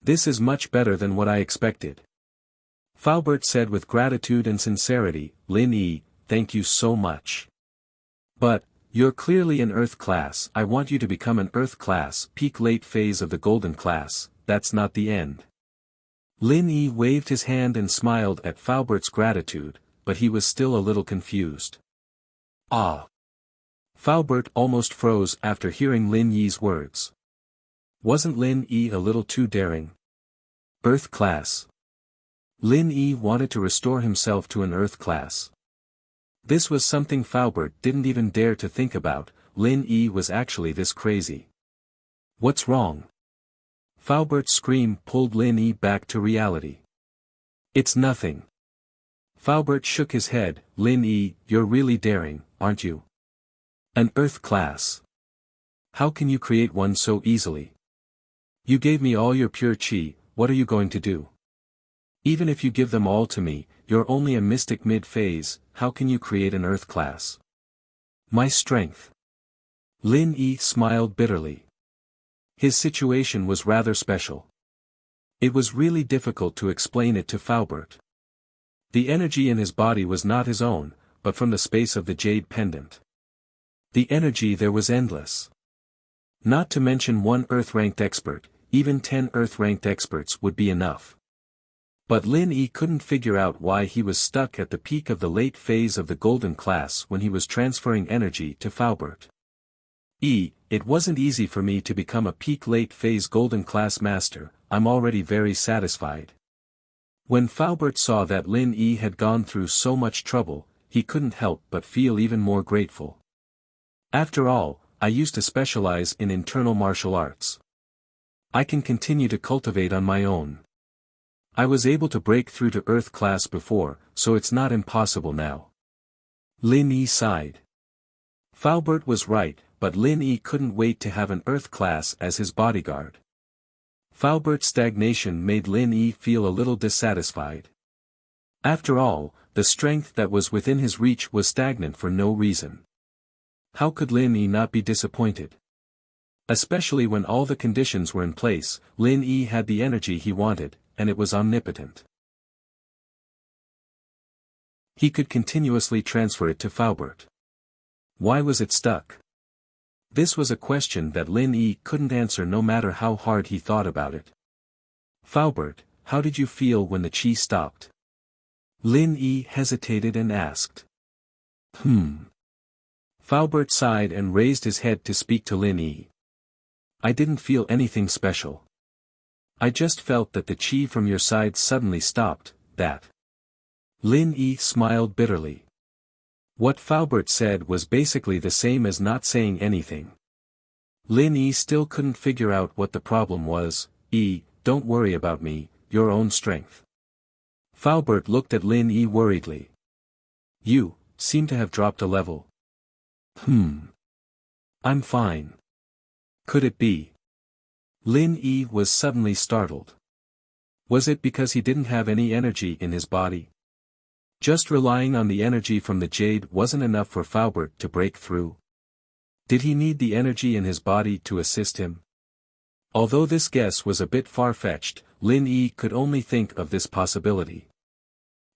This is much better than what I expected." Falbert said with gratitude and sincerity, "Lin Yi, thank you so much. But, you're clearly an Earth class. I want you to become an Earth class, peak late phase of the golden class, that's not the end." Lin Yi waved his hand and smiled at Falbert's gratitude, but he was still a little confused. "Ah!" Falbert almost froze after hearing Lin Yi's words. Wasn't Lin Yi a little too daring? Earth class. Lin Yi wanted to restore himself to an Earth class. This was something Falbert didn't even dare to think about. Lin Yi was actually this crazy. "What's wrong?" Falbert's scream pulled Lin Yi back to reality. "It's nothing." Falbert shook his head, "Lin Yi, you're really daring, aren't you? An Earth class. How can you create one so easily? You gave me all your pure chi, what are you going to do? Even if you give them all to me, you're only a mystic mid-phase, how can you create an Earth class?" "My strength." Lin Yi smiled bitterly. His situation was rather special. It was really difficult to explain it to Falbert. The energy in his body was not his own, but from the space of the jade pendant. The energy there was endless. Not to mention one Earth-ranked expert, even 10 Earth-ranked experts would be enough. But Lin Yi couldn't figure out why he was stuck at the peak of the late phase of the golden class when he was transferring energy to Falbert. It wasn't easy for me to become a peak late phase golden class master, I'm already very satisfied." When Falbert saw that Lin Yi had gone through so much trouble, he couldn't help but feel even more grateful. "After all, I used to specialize in internal martial arts. I can continue to cultivate on my own. I was able to break through to Earth class before, so it's not impossible now. Lin Yi sighed. Faubert was right, but Lin Yi couldn't wait to have an Earth class as his bodyguard. Faubert's stagnation made Lin Yi feel a little dissatisfied. After all, the strength that was within his reach was stagnant for no reason. How could Lin Yi not be disappointed? Especially when all the conditions were in place, Lin Yi had the energy he wanted, and it was omnipotent. He could continuously transfer it to Faubert. Why was it stuck? This was a question that Lin Yi couldn't answer no matter how hard he thought about it. Faubert, how did you feel when the chi stopped? Lin Yi hesitated and asked. Faubert sighed and raised his head to speak to Lin Yi. I didn't feel anything special. I just felt that the chi from your side suddenly stopped, that. Lin Yi smiled bitterly. What Faubert said was basically the same as not saying anything. Lin Yi still couldn't figure out what the problem was. Don't worry about me, your own strength. Faubert looked at Lin Yi worriedly. You seem to have dropped a level. I'm fine. Could it be? Lin Yi was suddenly startled. Was it because he didn't have any energy in his body? Just relying on the energy from the jade wasn't enough for Faubert to break through. Did he need the energy in his body to assist him? Although this guess was a bit far-fetched, Lin Yi could only think of this possibility.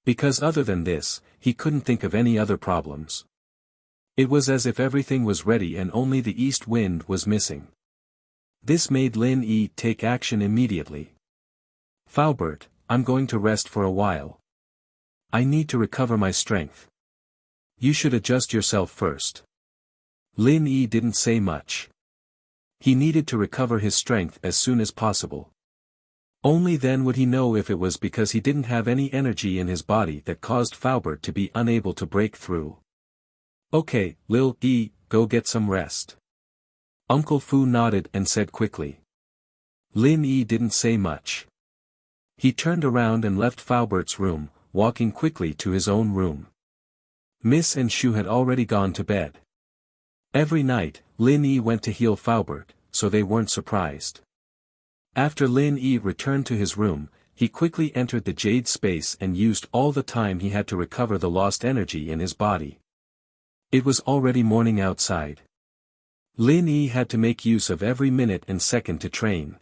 Because other than this, he couldn't think of any other problems. It was as if everything was ready and only the east wind was missing. This made Lin Yi take action immediately. Faubert, I'm going to rest for a while. I need to recover my strength. You should adjust yourself first. Lin Yi didn't say much. He needed to recover his strength as soon as possible. Only then would he know if it was because he didn't have any energy in his body that caused Faubert to be unable to break through. Okay, Lil Yi, go get some rest. Uncle Fu nodded and said quickly. Lin Yi didn't say much. He turned around and left Faubert's room, walking quickly to his own room. Miss and Shu had already gone to bed. Every night, Lin Yi went to heal Faubert, so they weren't surprised. After Lin Yi returned to his room, he quickly entered the jade space and used all the time he had to recover the lost energy in his body. It was already morning outside. Lin Yi had to make use of every minute and second to train.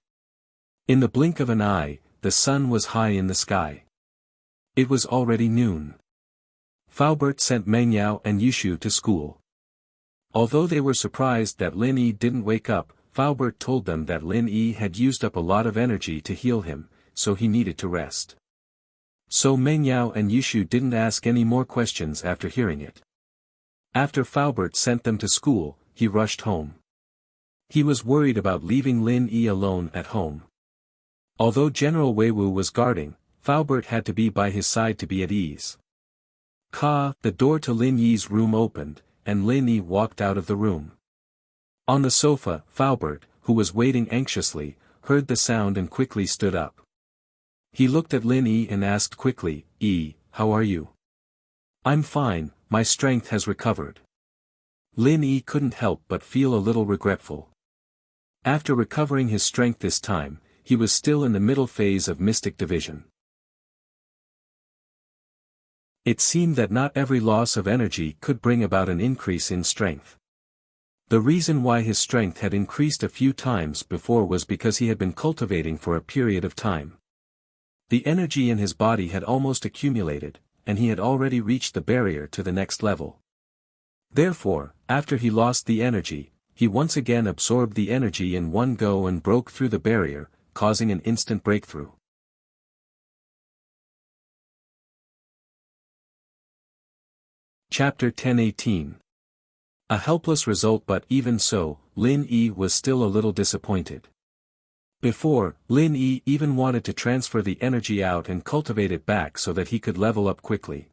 In the blink of an eye, the sun was high in the sky. It was already noon. Faubert sent Mengyao and Yushu to school. Although they were surprised that Lin Yi didn't wake up, Faubert told them that Lin Yi had used up a lot of energy to heal him, so he needed to rest. So Mengyao and Yushu didn't ask any more questions after hearing it. After Faubert sent them to school, he rushed home. He was worried about leaving Lin Yi alone at home. Although General Weiwu was guarding, Faubert had to be by his side to be at ease. The door to Lin Yi's room opened, and Lin Yi walked out of the room. On the sofa, Faubert, who was waiting anxiously, heard the sound and quickly stood up. He looked at Lin Yi and asked quickly, how are you? I'm fine, my strength has recovered. Lin Yi couldn't help but feel a little regretful. After recovering his strength this time, he was still in the middle phase of mystic division. It seemed that not every loss of energy could bring about an increase in strength. The reason why his strength had increased a few times before was because he had been cultivating for a period of time. The energy in his body had almost accumulated, and he had already reached the barrier to the next level. Therefore, after he lost the energy, he once again absorbed the energy in one go and broke through the barrier, causing an instant breakthrough. Chapter 10:18. A helpless result, but even so, Lin Yi was still a little disappointed. Before, Lin Yi even wanted to transfer the energy out and cultivate it back so that he could level up quickly.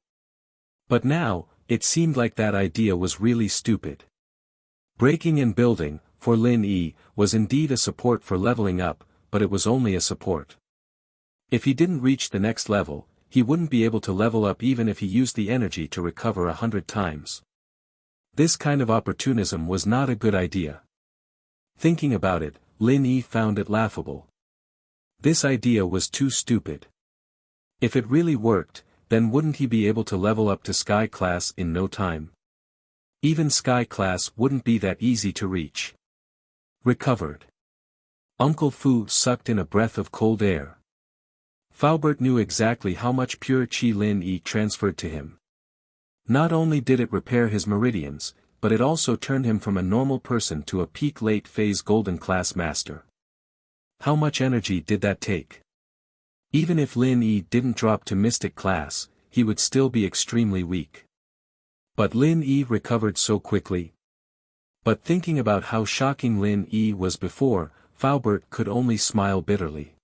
But now, it seemed like that idea was really stupid. Breaking and building, for Lin Yi, was indeed a support for leveling up, but it was only a support. If he didn't reach the next level, he wouldn't be able to level up even if he used the energy to recover 100 times. This kind of opportunism was not a good idea. Thinking about it, Lin Yi found it laughable. This idea was too stupid. If it really worked, then wouldn't he be able to level up to Sky Class in no time? Even Sky Class wouldn't be that easy to reach. Recovered. Uncle Fu sucked in a breath of cold air. Faubert knew exactly how much pure Qi Lin Yi transferred to him. Not only did it repair his meridians, but it also turned him from a normal person to a peak late phase golden class master. How much energy did that take? Even if Lin Yi didn't drop to mystic class, he would still be extremely weak. But Lin Yi recovered so quickly. But thinking about how shocking Lin Yi was before, Faubert could only smile bitterly.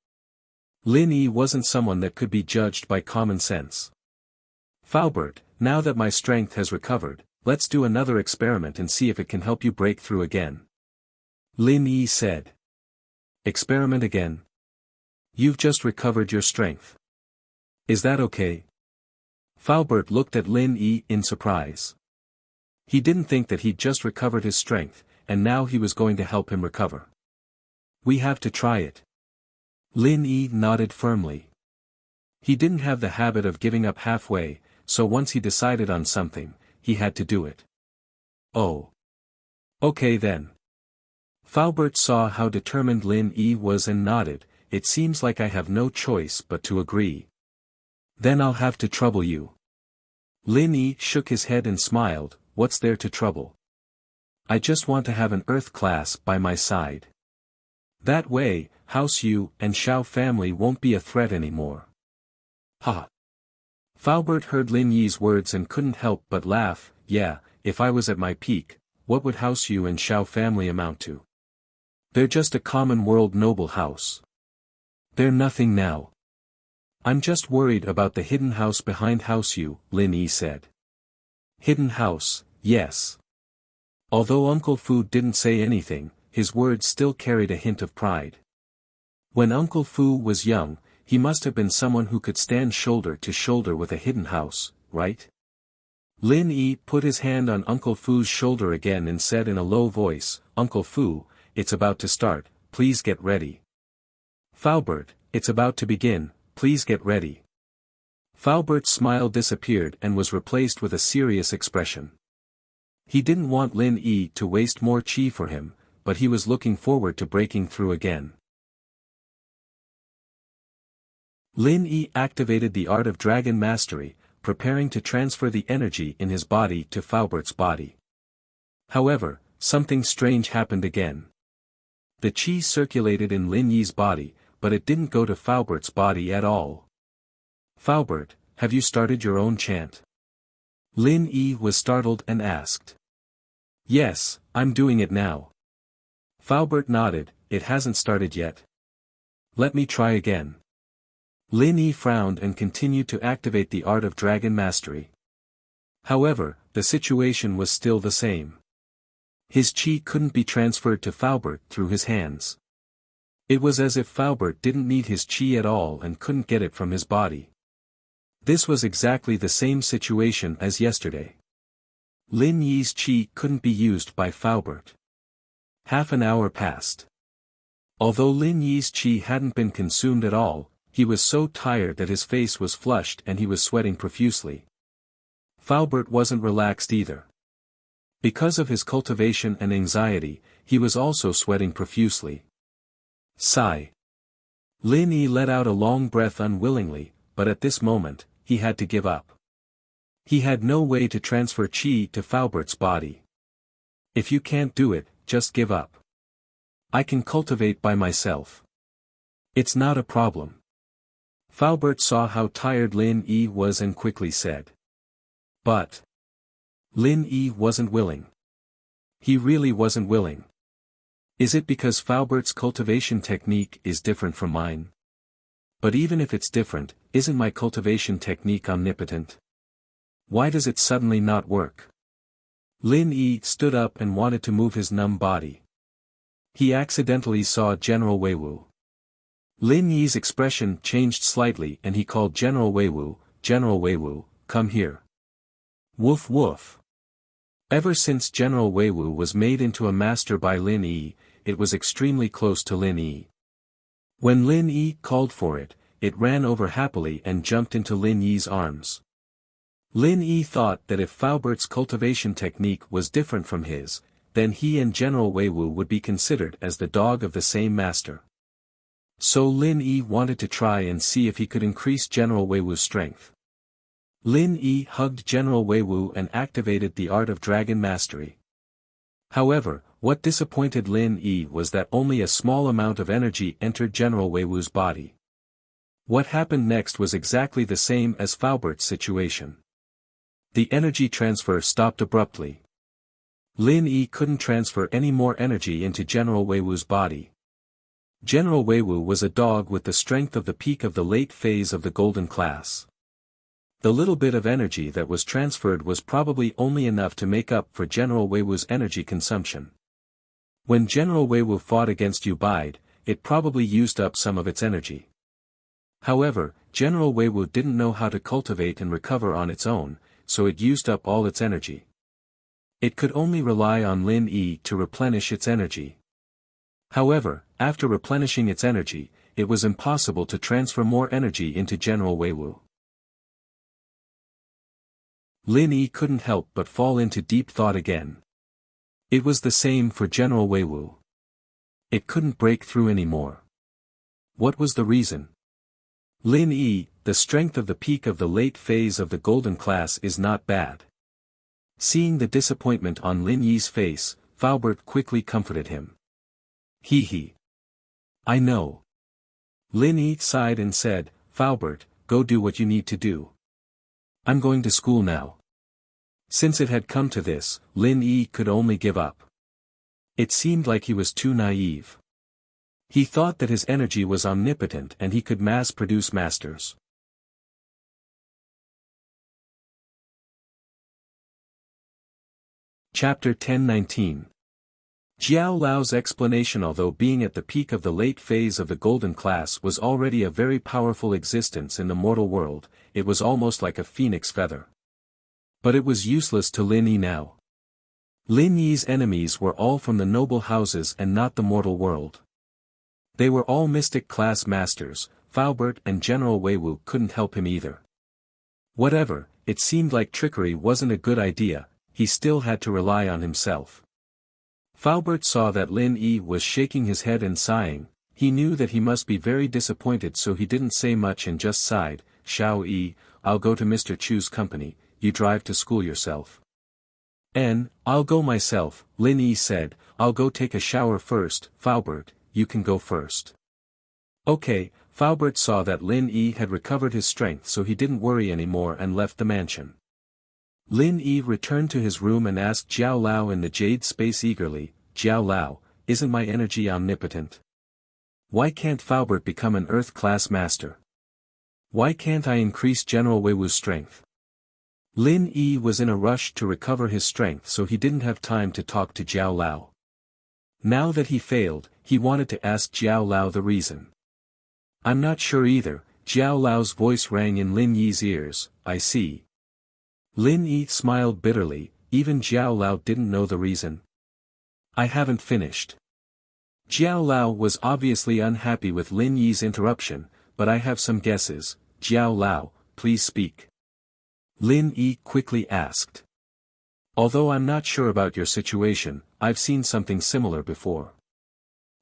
Lin Yi wasn't someone that could be judged by common sense. Faubert, now that my strength has recovered, let's do another experiment and see if it can help you break through again. Lin Yi said. Experiment again? You've just recovered your strength. Is that okay? Faubert looked at Lin Yi in surprise. He didn't think that he'd just recovered his strength, and now he was going to help him recover. We have to try it. Lin Yi nodded firmly. He didn't have the habit of giving up halfway, so once he decided on something, he had to do it. Oh. Okay then. Faubert saw how determined Lin Yi was and nodded. It seems like I have no choice but to agree. Then I'll have to trouble you. Lin Yi shook his head and smiled. What's there to trouble? I just want to have an Earth class by my side. That way, House Yu and Xiao family won't be a threat anymore. Ha! Faubert heard Lin Yi's words and couldn't help but laugh. Yeah, if I was at my peak, what would House Yu and Xiao family amount to? They're just a common world noble house. They're nothing now. I'm just worried about the hidden house behind House Yu, Lin Yi said. Hidden house, yes. Although Uncle Fu didn't say anything, his words still carried a hint of pride. When Uncle Fu was young, he must have been someone who could stand shoulder to shoulder with a hidden house, right? Lin Yi put his hand on Uncle Fu's shoulder again and said in a low voice, Uncle Fu, it's about to start, please get ready. Faubert, it's about to begin, please get ready. Faubert's smile disappeared and was replaced with a serious expression. He didn't want Lin Yi to waste more qi for him, but he was looking forward to breaking through again. Lin Yi activated the art of dragon mastery, preparing to transfer the energy in his body to Faubert's body. However, something strange happened again. The qi circulated in Lin Yi's body, but it didn't go to Faubert's body at all. Faubert, have you started your own chant? Lin Yi was startled and asked. Yes, I'm doing it now. Faubert nodded, it hasn't started yet. Let me try again. Lin Yi frowned and continued to activate the art of dragon mastery. However, the situation was still the same. His qi couldn't be transferred to Faubert through his hands. It was as if Faubert didn't need his qi at all and couldn't get it from his body. This was exactly the same situation as yesterday. Lin Yi's qi couldn't be used by Faubert. Half an hour passed. Although Lin Yi's qi hadn't been consumed at all, he was so tired that his face was flushed and he was sweating profusely. Faubert wasn't relaxed either. Because of his cultivation and anxiety, he was also sweating profusely. Sigh. Lin Yi let out a long breath unwillingly, but at this moment, he had to give up. He had no way to transfer qi to Faubert's body. If you can't do it, just give up. I can cultivate by myself. It's not a problem. Faubert saw how tired Lin Yi was and quickly said. But Lin Yi wasn't willing. He really wasn't willing. Is it because Faubert's cultivation technique is different from mine? But even if it's different, isn't my cultivation technique omnipotent? Why does it suddenly not work? Lin Yi stood up and wanted to move his numb body. He accidentally saw General Weiwu. Lin Yi's expression changed slightly and he called General Weiwu, come here. Woof woof. Ever since General Weiwu was made into a master by Lin Yi, it was extremely close to Lin Yi. When Lin Yi called for it, it ran over happily and jumped into Lin Yi's arms. Lin Yi thought that if Faubert's cultivation technique was different from his, then he and General Weiwu would be considered as the dog of the same master. So Lin Yi wanted to try and see if he could increase General Weiwu's strength. Lin Yi hugged General Weiwu and activated the art of dragon mastery. However, what disappointed Lin Yi was that only a small amount of energy entered General Weiwu's body. What happened next was exactly the same as Faubert's situation. The energy transfer stopped abruptly. Lin Yi couldn't transfer any more energy into General Weiwu's body. General Weiwu was a dog with the strength of the peak of the late phase of the golden class. The little bit of energy that was transferred was probably only enough to make up for General Weiwu's energy consumption. When General Weiwu fought against Ubaid, it probably used up some of its energy. However, General Weiwu didn't know how to cultivate and recover on its own, so it used up all its energy. It could only rely on Lin Yi to replenish its energy. However, after replenishing its energy, it was impossible to transfer more energy into General Weiwu. Lin Yi couldn't help but fall into deep thought again. It was the same for General Weiwu. It couldn't break through anymore. What was the reason? Lin Yi, the strength of the peak of the late phase of the golden class is not bad. Seeing the disappointment on Lin Yi's face, Faubert quickly comforted him. He. I know. Lin Yi sighed and said, Faubert, go do what you need to do. I'm going to school now. Since it had come to this, Lin Yi could only give up. It seemed like he was too naive. He thought that his energy was omnipotent and he could mass-produce masters. Chapter 10-19. Jiao Lao's explanation. Although being at the peak of the late phase of the golden class was already a very powerful existence in the mortal world, it was almost like a phoenix feather. But it was useless to Lin Yi now. Lin Yi's enemies were all from the noble houses and not the mortal world. They were all mystic class masters. Faubert and General Weiwu couldn't help him either. Whatever, it seemed like trickery wasn't a good idea, he still had to rely on himself. Faubert saw that Lin Yi was shaking his head and sighing. He knew that he must be very disappointed, so he didn't say much and just sighed. Xiao Yi, I'll go to Mr. Chu's company, you drive to school yourself. I'll go myself, Lin Yi said. I'll go take a shower first. Faubert, you can go first. Okay. Faubert saw that Lin Yi had recovered his strength, so he didn't worry anymore and left the mansion. Lin Yi returned to his room and asked Jiao Lao in the jade space eagerly, Jiao Lao, isn't my energy omnipotent? Why can't Faubert become an Earth-class master? Why can't I increase General Weiwu's strength? Lin Yi was in a rush to recover his strength, so he didn't have time to talk to Jiao Lao. Now that he failed, he wanted to ask Jiao Lao the reason. I'm not sure either. Jiao Lao's voice rang in Lin Yi's ears. I see. Lin Yi smiled bitterly. Even Jiao Lao didn't know the reason. I haven't finished. Jiao Lao was obviously unhappy with Lin Yi's interruption, but I have some guesses. Jiao Lao, please speak. Lin Yi quickly asked. Although I'm not sure about your situation, I've seen something similar before.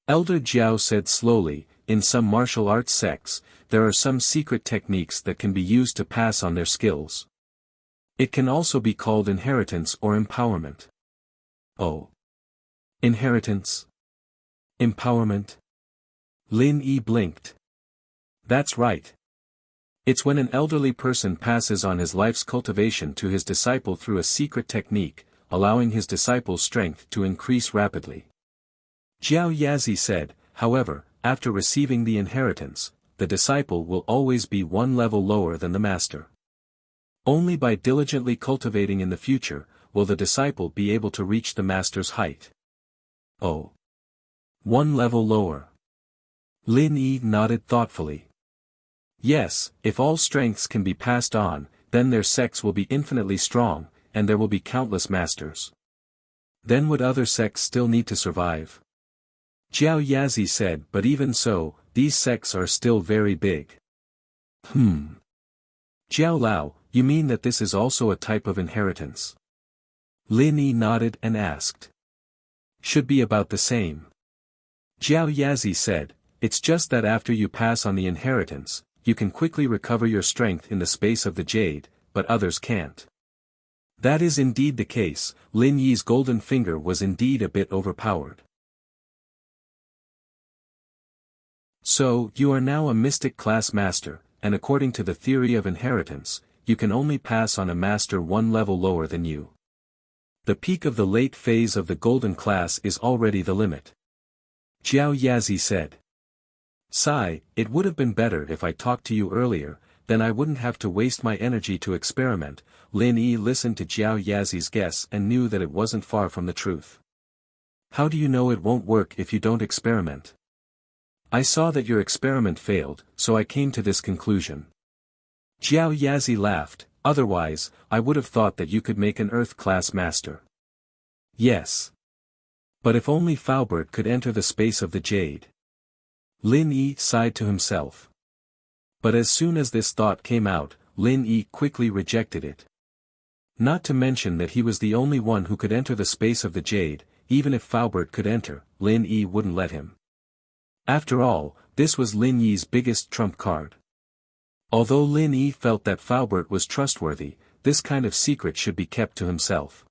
Elder Jiao said slowly, in some martial arts sects, there are some secret techniques that can be used to pass on their skills. It can also be called inheritance or empowerment. Oh. Inheritance? Empowerment? Lin Yi blinked. That's right. It's when an elderly person passes on his life's cultivation to his disciple through a secret technique, allowing his disciple's strength to increase rapidly. Jiao Yazi said, however, after receiving the inheritance, the disciple will always be one level lower than the master. Only by diligently cultivating in the future, will the disciple be able to reach the master's height. Oh. One level lower. Lin Yi nodded thoughtfully. Yes, if all strengths can be passed on, then their sects will be infinitely strong, and there will be countless masters. Then would other sects still need to survive? Jiao Yazi said, but even so, these sects are still very big. Jiao Lao, you mean that this is also a type of inheritance? Lin Yi nodded and asked. Should be about the same. Jiao Yazi said, it's just that after you pass on the inheritance, you can quickly recover your strength in the space of the jade, but others can't. That is indeed the case. Lin Yi's golden finger was indeed a bit overpowered. So, you are now a mystic class master, and according to the theory of inheritance, you can only pass on a master one level lower than you. The peak of the late phase of the golden class is already the limit. Jiao Yazi said. Sigh, it would have been better if I talked to you earlier, then I wouldn't have to waste my energy to experiment. Lin Yi listened to Jiao Yazi's guess and knew that it wasn't far from the truth. How do you know it won't work if you don't experiment? I saw that your experiment failed, so I came to this conclusion. Jiao Yazi laughed, otherwise, I would have thought that you could make an Earth-class master. Yes. But if only Faubert could enter the space of the jade. Lin Yi sighed to himself. But as soon as this thought came out, Lin Yi quickly rejected it. Not to mention that he was the only one who could enter the space of the jade, even if Faubert could enter, Lin Yi wouldn't let him. After all, this was Lin Yi's biggest trump card. Although Lin Yi felt that Faubert was trustworthy, this kind of secret should be kept to himself.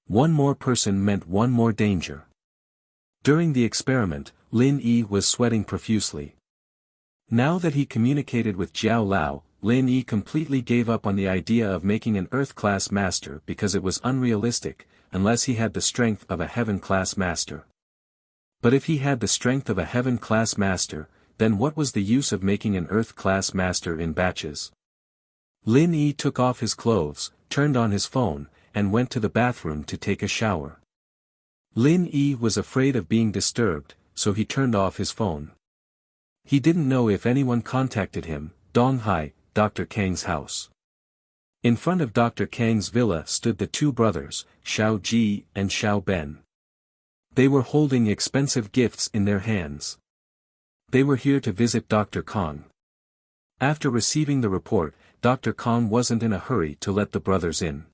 One more person meant one more danger. During the experiment, Lin Yi was sweating profusely. Now that he communicated with Jiao Lao, Lin Yi completely gave up on the idea of making an Earth-class master because it was unrealistic, unless he had the strength of a Heaven-class master. But if he had the strength of a Heaven-class master, then what was the use of making an Earth-class master in batches? Lin Yi took off his clothes, turned on his phone, and went to the bathroom to take a shower. Lin Yi was afraid of being disturbed, so he turned off his phone. He didn't know if anyone contacted him. Donghai, Dr. Kang's house. In front of Dr. Kang's villa stood the two brothers, Xiao Ji and Xiao Ben. They were holding expensive gifts in their hands. They were here to visit Dr. Kang. After receiving the report, Dr. Kang wasn't in a hurry to let the brothers in.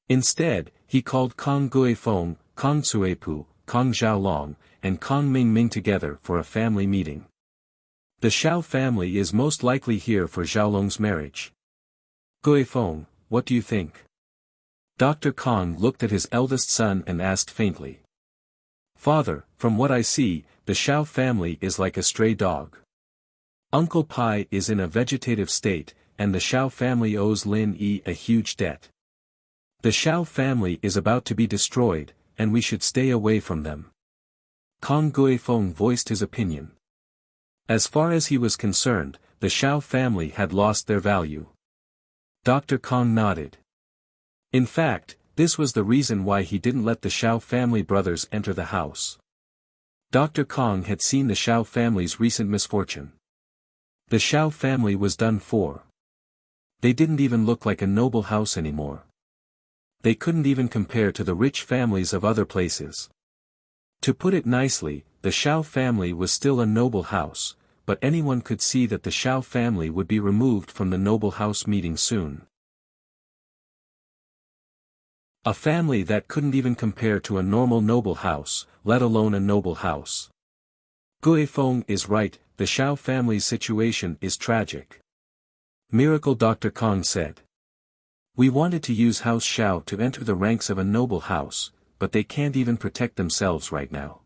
Instead, he called Kang Guifeng, Kang Cuepu, Kang Xiaolong, and Kang Mingming together for a family meeting. The Xiao family is most likely here for Xiaolong's marriage. Guifeng, what do you think? Dr. Kang looked at his eldest son and asked faintly. Father, from what I see, the Xiao family is like a stray dog. Uncle Pai is in a vegetative state, and the Xiao family owes Lin Yi a huge debt. The Xiao family is about to be destroyed, and we should stay away from them. Kang Guifeng voiced his opinion. As far as he was concerned, the Xiao family had lost their value. Dr. Kang nodded. In fact, this was the reason why he didn't let the Xiao family brothers enter the house. Dr. Kang had seen the Xiao family's recent misfortune. The Xiao family was done for. They didn't even look like a noble house anymore. They couldn't even compare to the rich families of other places. To put it nicely, the Xiao family was still a noble house, but anyone could see that the Xiao family would be removed from the noble house meeting soon. A family that couldn't even compare to a normal noble house, let alone a noble house. Guifeng is right, the Xiao family's situation is tragic. Miracle Dr. Kang said. We wanted to use House Xiao to enter the ranks of a noble house, but they can't even protect themselves right now.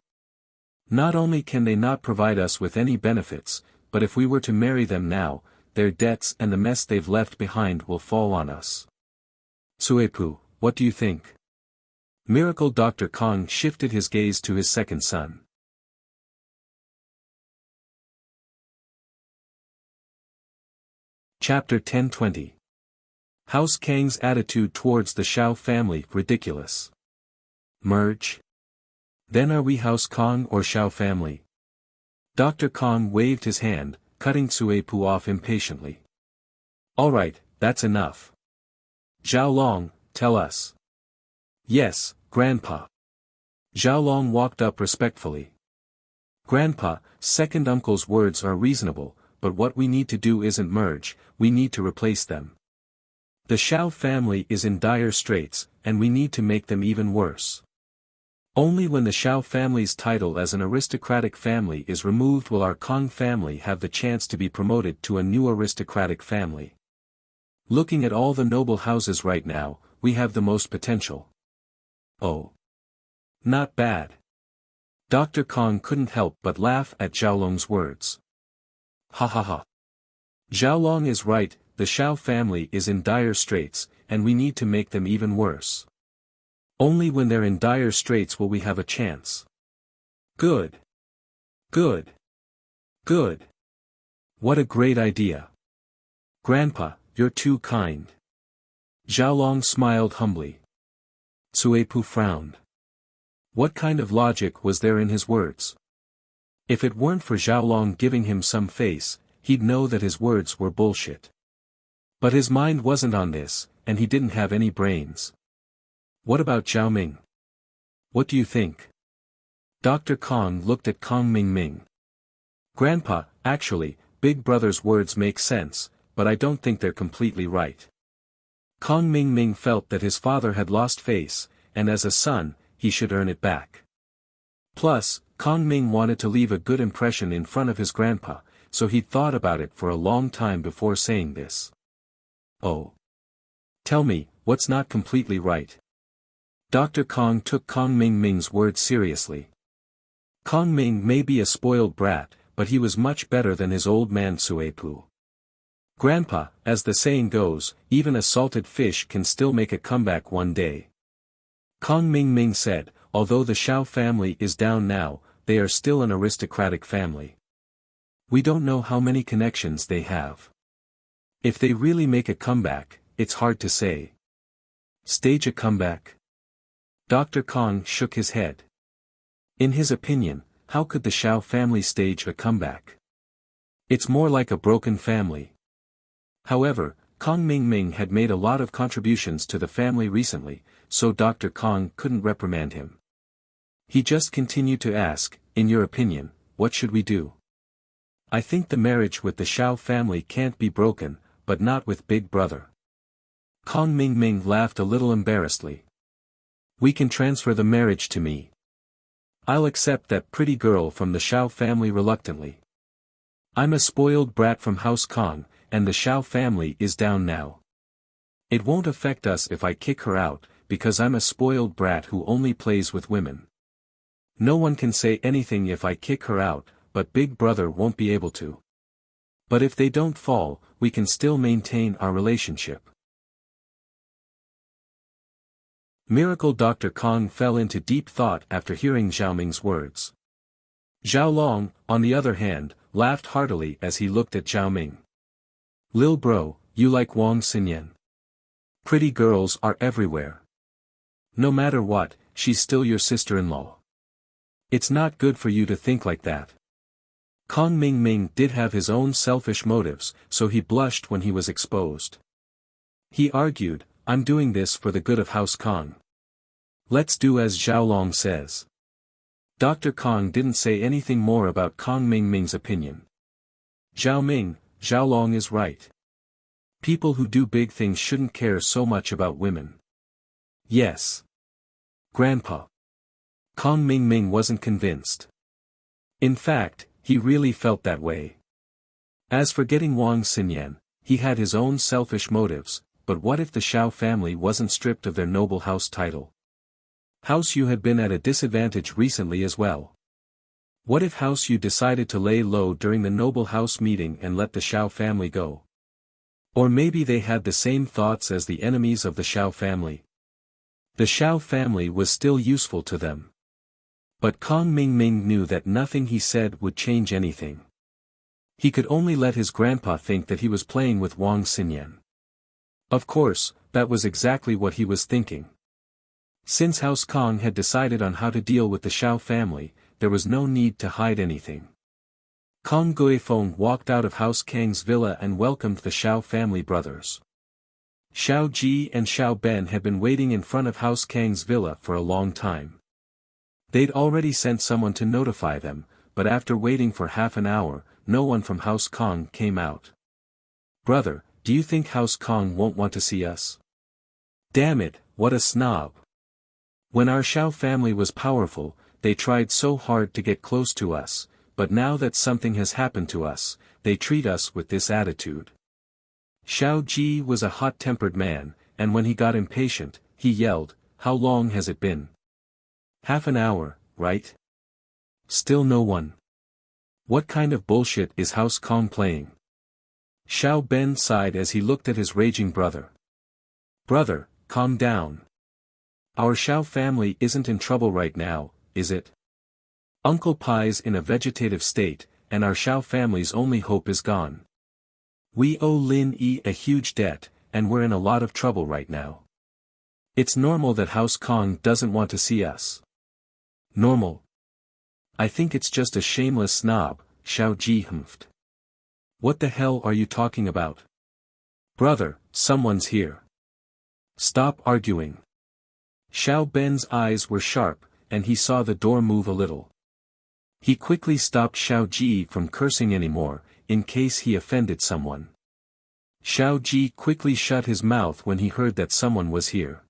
Not only can they not provide us with any benefits, but if we were to marry them now, their debts and the mess they've left behind will fall on us. Suepu, what do you think? Miracle Dr. Kang shifted his gaze to his second son. Chapter 10:20. House Kang's attitude towards the Xiao family ridiculous. Merge? Then are we House Kang or Xiao family? Dr. Kong waved his hand, cutting Suepu off impatiently. All right, that's enough. Zhao Long, tell us. Yes, Grandpa. Zhao Long walked up respectfully. Grandpa, second uncle's words are reasonable, but what we need to do isn't merge, we need to replace them. The Xiao family is in dire straits, and we need to make them even worse. Only when the Xiao family's title as an aristocratic family is removed will our Kong family have the chance to be promoted to a new aristocratic family. Looking at all the noble houses right now, we have the most potential. Oh. Not bad. Dr. Kong couldn't help but laugh at Xiaolong's words. Ha ha ha. Xiaolong is right, the Xiao family is in dire straits, and we need to make them even worse. Only when they're in dire straits will we have a chance. Good. Good. Good. What a great idea. Grandpa, you're too kind. Xiaolong smiled humbly. Suepu frowned. What kind of logic was there in his words? If it weren't for Xiaolong giving him some face, he'd know that his words were bullshit. But his mind wasn't on this, and he didn't have any brains. What about Zhao Ming? What do you think? Dr. Kong looked at Kong Ming Ming. Grandpa, actually, Big Brother's words make sense, but I don't think they're completely right. Kong Ming Ming felt that his father had lost face, and as a son, he should earn it back. Plus, Kong Ming wanted to leave a good impression in front of his grandpa, so he'd thought about it for a long time before saying this. Oh. Tell me, what's not completely right? Dr. Kong took Kong Ming Ming's words seriously. Kong Ming may be a spoiled brat, but he was much better than his old man Suepu. Grandpa, as the saying goes, even a salted fish can still make a comeback one day. Kong Ming Ming said, although the Xiao family is down now, they are still an aristocratic family. We don't know how many connections they have. If they really make a comeback, it's hard to say. Stage a comeback? Dr. Kong shook his head. In his opinion, how could the Xiao family stage a comeback? It's more like a broken family. However, Kong Ming Ming had made a lot of contributions to the family recently, so Dr. Kong couldn't reprimand him. He just continued to ask, in your opinion, what should we do? I think the marriage with the Xiao family can't be broken, but not with Big Brother. Kong Ming Ming laughed a little embarrassedly. We can transfer the marriage to me. I'll accept that pretty girl from the Xiao family reluctantly. I'm a spoiled brat from House Kong, and the Xiao family is down now. It won't affect us if I kick her out, because I'm a spoiled brat who only plays with women. No one can say anything if I kick her out, but Big Brother won't be able to. But if they don't fall, we can still maintain our relationship. Miracle Dr. Kong fell into deep thought after hearing Zhao Ming's words. Zhao Long, on the other hand, laughed heartily as he looked at Zhao Ming. Lil bro, you like Wang Xinyan. Pretty girls are everywhere. No matter what, she's still your sister-in-law. It's not good for you to think like that. Kong Ming Ming did have his own selfish motives, so he blushed when he was exposed. He argued, I'm doing this for the good of House Kong. Let's do as Zhao Long says. Dr. Kong didn't say anything more about Kong Ming Ming's opinion. Zhao Ming, Zhao Long is right. People who do big things shouldn't care so much about women. Yes. Grandpa. Kong Ming Ming wasn't convinced. In fact, he really felt that way. As for getting Wang Xinyan, he had his own selfish motives, but what if the Xiao family wasn't stripped of their noble house title? House Yu had been at a disadvantage recently as well. What if House Yu decided to lay low during the noble house meeting and let the Xiao family go? Or maybe they had the same thoughts as the enemies of the Xiao family. The Xiao family was still useful to them. But Kong Ming Ming knew that nothing he said would change anything. He could only let his grandpa think that he was playing with Wang Xinyan. Of course, that was exactly what he was thinking. Since House Kong had decided on how to deal with the Xiao family, there was no need to hide anything. Kong Guifeng walked out of House Kang's villa and welcomed the Xiao family brothers. Xiao Ji and Xiao Ben had been waiting in front of House Kang's villa for a long time. They'd already sent someone to notify them, but after waiting for half an hour, no one from House Kong came out. "Brother, do you think House Kong won't want to see us? Damn it, what a snob. When our Xiao family was powerful, they tried so hard to get close to us, but now that something has happened to us, they treat us with this attitude." Xiao Ji was a hot-tempered man, and when he got impatient, he yelled, "How long has it been? Half an hour, right? Still no one. What kind of bullshit is House Kong playing?" Xiao Ben sighed as he looked at his raging brother. "Brother, calm down. Our Xiao family isn't in trouble right now, is it? Uncle Pai's in a vegetative state, and our Xiao family's only hope is gone. We owe Lin Yi a huge debt, and we're in a lot of trouble right now. It's normal that House Kong doesn't want to see us." "Normal? I think it's just a shameless snob," Xiao Ji humphed. "What the hell are you talking about? Brother, someone's here. Stop arguing." Xiao Ben's eyes were sharp, and he saw the door move a little. He quickly stopped Xiao Ji from cursing anymore, in case he offended someone. Xiao Ji quickly shut his mouth when he heard that someone was here.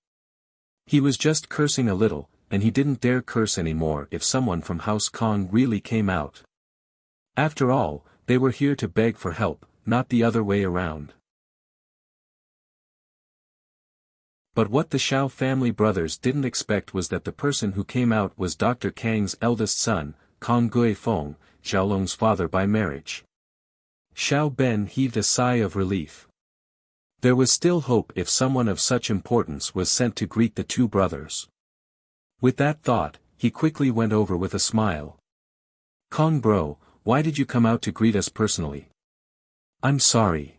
He was just cursing a little, and he didn't dare curse anymore if someone from House Kong really came out. After all, they were here to beg for help, not the other way around. But what the Xiao family brothers didn't expect was that the person who came out was Dr. Kang's eldest son, Kong Guifeng, Xiaolong's father by marriage. Xiao Ben heaved a sigh of relief. There was still hope if someone of such importance was sent to greet the two brothers. With that thought, he quickly went over with a smile. "Kong bro, why did you come out to greet us personally?" "I'm sorry."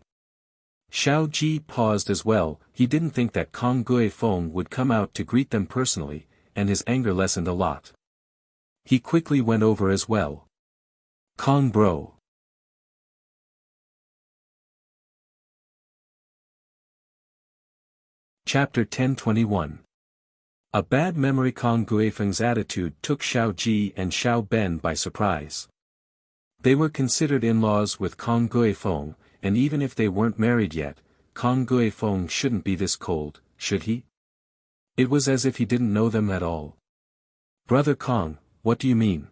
Xiao Ji paused as well. He didn't think that Kong Guifeng would come out to greet them personally, and his anger lessened a lot. He quickly went over as well. "Kong bro." Chapter 10:21. A bad memory. Kong Guifeng's attitude took Xiao Ji and Xiao Ben by surprise. They were considered in-laws with Kong Guifeng, and even if they weren't married yet, Kong Guifeng shouldn't be this cold, should he? It was as if he didn't know them at all. "Brother Kong, what do you mean?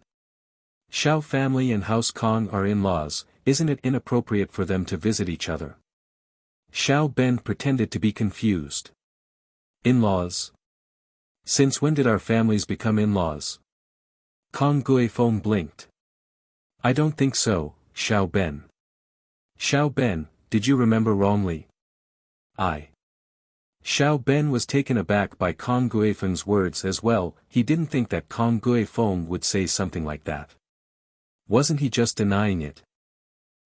Xiao family and House Kong are in-laws, isn't it inappropriate for them to visit each other?" Xiao Ben pretended to be confused. "In-laws? Since when did our families become in-laws?" Kong Guifeng blinked. "I don't think so, Xiao Ben." "Xiao Ben, did you remember wrongly?" Xiao Ben was taken aback by Kong Guifeng's words as well. He didn't think that Kong Guifeng would say something like that. Wasn't he just denying it?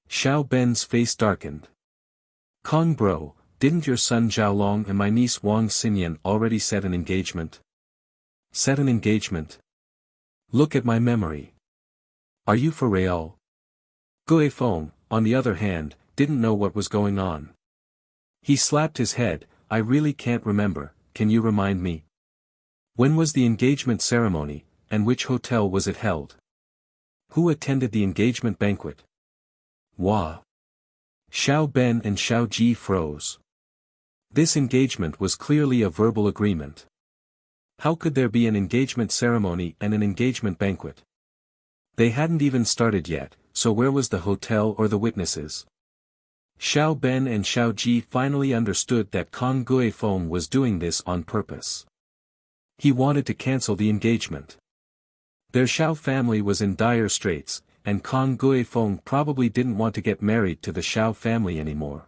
Xiao Ben's face darkened. "Kong bro, didn't your son Xiaolong and my niece Wang Xinyan already set an engagement?" "Set an engagement? Look at my memory. Are you for real?" Guifeng, on the other hand, didn't know what was going on. He slapped his head. "I really can't remember, can you remind me? When was the engagement ceremony, and which hotel was it held? Who attended the engagement banquet?" "Wah." Xiao Ben and Xiao Ji froze. This engagement was clearly a verbal agreement. How could there be an engagement ceremony and an engagement banquet? They hadn't even started yet, so where was the hotel or the witnesses? Xiao Ben and Xiao Ji finally understood that Kong Guifeng was doing this on purpose. He wanted to cancel the engagement. Their Xiao family was in dire straits, and Kong Guifeng probably didn't want to get married to the Xiao family anymore.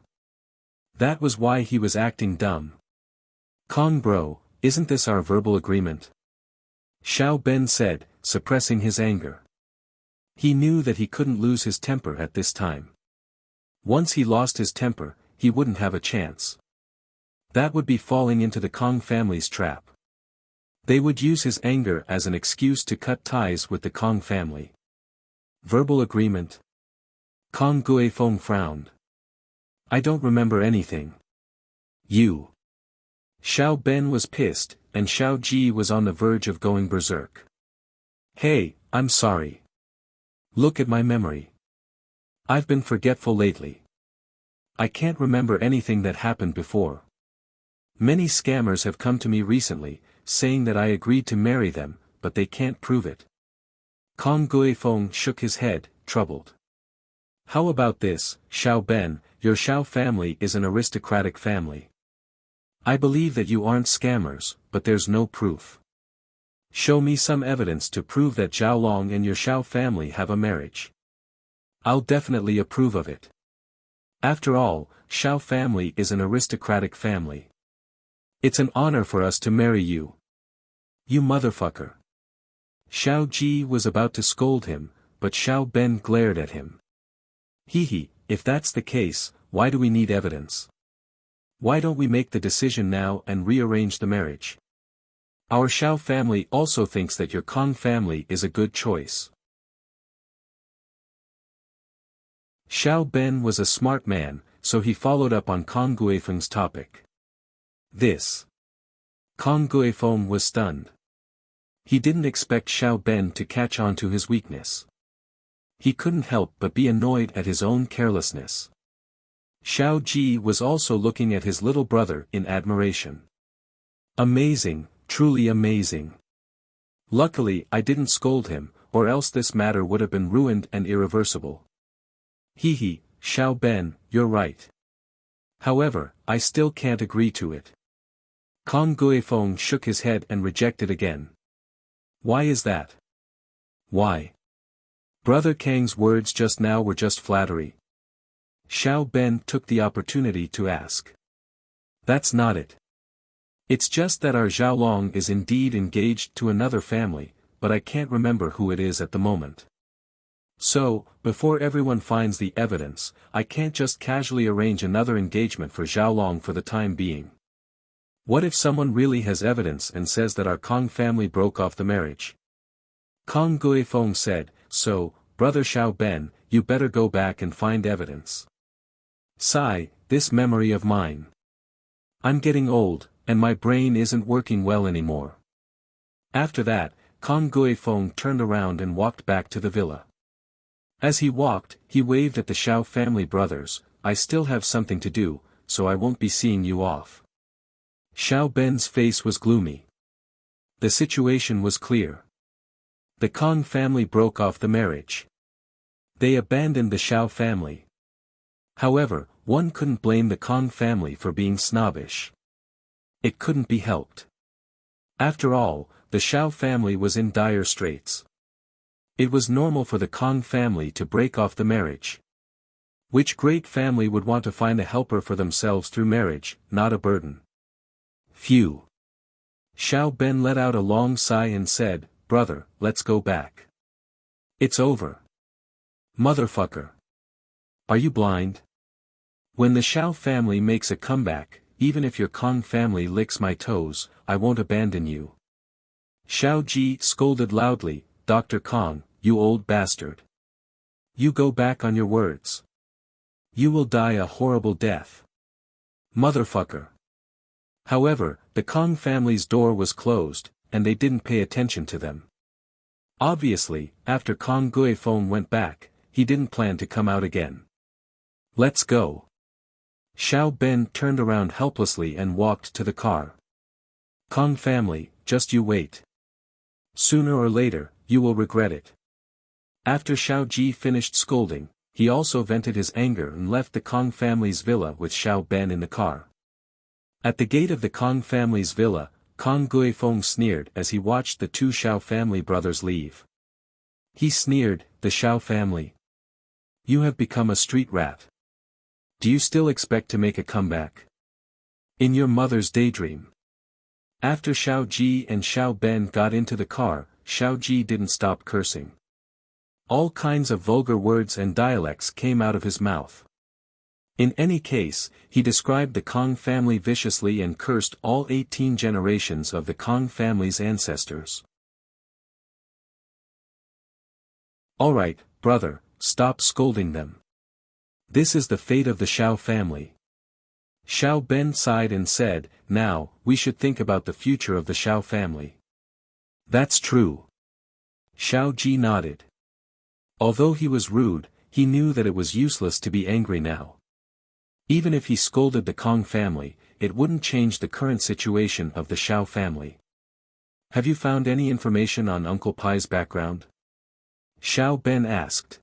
That was why he was acting dumb. "Kong bro, isn't this our verbal agreement?" Xiao Ben said, suppressing his anger. He knew that he couldn't lose his temper at this time. Once he lost his temper, he wouldn't have a chance. That would be falling into the Kong family's trap. They would use his anger as an excuse to cut ties with the Kong family. Verbal agreement? Kong Guifeng frowned. I don't remember anything. You. Xiao Ben was pissed, and Xiao Ji was on the verge of going berserk. Hey, I'm sorry. Look at my memory. I've been forgetful lately. I can't remember anything that happened before. Many scammers have come to me recently, saying that I agreed to marry them, but they can't prove it. Kong Guifeng shook his head, troubled. How about this, Xiao Ben, your Xiao family is an aristocratic family. I believe that you aren't scammers, but there's no proof. Show me some evidence to prove that Zhao Long and your Xiao family have a marriage. I'll definitely approve of it. After all, Xiao family is an aristocratic family. It's an honor for us to marry you. You motherfucker. Xiao Ji was about to scold him, but Xiao Ben glared at him. Hee, if that's the case, why do we need evidence? Why don't we make the decision now and rearrange the marriage? Our Xiao family also thinks that your Kong family is a good choice. Xiao Ben was a smart man, so he followed up on Kong Guifeng's topic. This. Kong Guifeng was stunned. He didn't expect Xiao Ben to catch on to his weakness. He couldn't help but be annoyed at his own carelessness. Xiao Ji was also looking at his little brother in admiration. Amazing, truly amazing. Luckily I didn't scold him, or else this matter would have been ruined and irreversible. Hee, Xiao Ben, you're right. However, I still can't agree to it. Kong Guifeng shook his head and rejected again. Why is that? Why? Brother Kang's words just now were just flattery. Xiao Ben took the opportunity to ask. That's not it. It's just that our Zhao Long is indeed engaged to another family, but I can't remember who it is at the moment. So, before everyone finds the evidence, I can't just casually arrange another engagement for Zhao Long for the time being. What if someone really has evidence and says that our Kong family broke off the marriage? Kong Guifeng said, so, Brother Xiao Ben, you better go back and find evidence. Sigh, this memory of mine. I'm getting old, and my brain isn't working well anymore. After that, Kong Guifeng turned around and walked back to the villa. As he walked, he waved at the Xiao family brothers, I still have something to do, so I won't be seeing you off. Xiao Ben's face was gloomy. The situation was clear. The Kong family broke off the marriage. They abandoned the Xiao family. However, one couldn't blame the Kong family for being snobbish. It couldn't be helped. After all, the Xiao family was in dire straits. It was normal for the Kong family to break off the marriage. Which great family would want to find a helper for themselves through marriage, not a burden? Phew. Xiao Ben let out a long sigh and said, Brother, let's go back. It's over. Motherfucker. Are you blind? When the Xiao family makes a comeback, even if your Kong family licks my toes, I won't abandon you. Xiao Ji scolded loudly, Dr. Kong, you old bastard. You go back on your words. You will die a horrible death. Motherfucker. However, the Kong family's door was closed, and they didn't pay attention to them. Obviously, after Kong Guifeng went back, he didn't plan to come out again. Let's go. Xiao Ben turned around helplessly and walked to the car. Kong family, just you wait. Sooner or later, you will regret it. After Xiao Ji finished scolding, he also vented his anger and left the Kong family's villa with Xiao Ben in the car. At the gate of the Kong family's villa, Kong Guifeng sneered as he watched the two Xiao family brothers leave. He sneered, the Xiao family. You have become a street rat. Do you still expect to make a comeback? In your mother's daydream. After Xiao Ji and Xiao Ben got into the car, Xiao Ji didn't stop cursing. All kinds of vulgar words and dialects came out of his mouth. In any case, he described the Kong family viciously and cursed all 18 generations of the Kong family's ancestors. Alright, brother, stop scolding them. This is the fate of the Xiao family. Xiao Ben sighed and said, now, we should think about the future of the Xiao family. That's true. Xiao Ji nodded. Although he was rude, he knew that it was useless to be angry now. Even if he scolded the Kong family, it wouldn't change the current situation of the Xiao family. Have you found any information on Uncle Pai's background? Xiao Ben asked.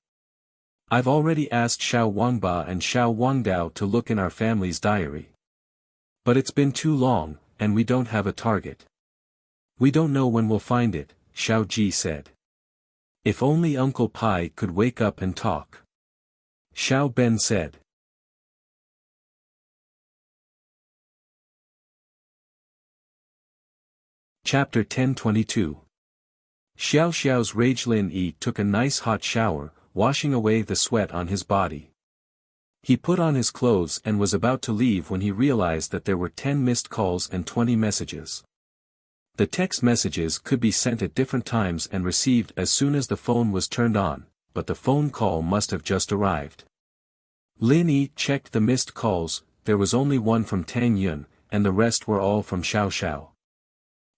I've already asked Xiao Wangba and Xiao Wangdao to look in our family's diary. But it's been too long, and we don't have a target. We don't know when we'll find it, Xiao Ji said. If only Uncle Pai could wake up and talk. Xiao Ben said. Chapter 10:22. Xiao Xiao's rage. Lin Yi took a nice hot shower, washing away the sweat on his body. He put on his clothes and was about to leave when he realized that there were 10 missed calls and 20 messages. The text messages could be sent at different times and received as soon as the phone was turned on, but the phone call must have just arrived. Lin Yi checked the missed calls, there was only one from Tang Yun, and the rest were all from Xiao Xiao.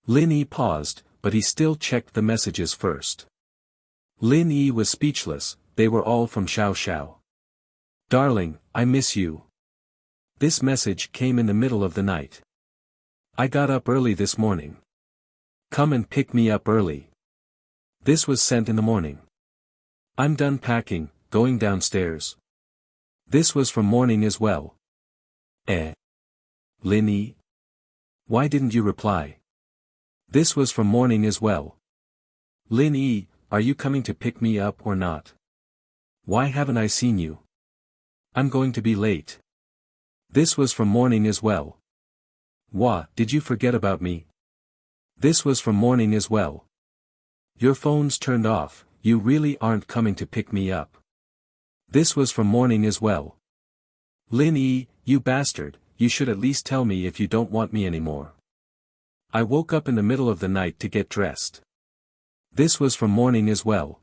Lin Yi paused, but he still checked the messages first. Lin Yi was speechless, they were all from Xiao Xiao. Darling, I miss you. This message came in the middle of the night. I got up early this morning. Come and pick me up early. This was sent in the morning. I'm done packing, going downstairs. This was from morning as well. Lin Yi? Why didn't you reply? This was from morning as well. Lin Yi, are you coming to pick me up or not? Why haven't I seen you? I'm going to be late. This was from morning as well. Wah, did you forget about me? This was from morning as well. Your phone's turned off, you really aren't coming to pick me up. This was from morning as well. Lin Yi, you bastard, you should at least tell me if you don't want me anymore. I woke up in the middle of the night to get dressed. This was from morning as well.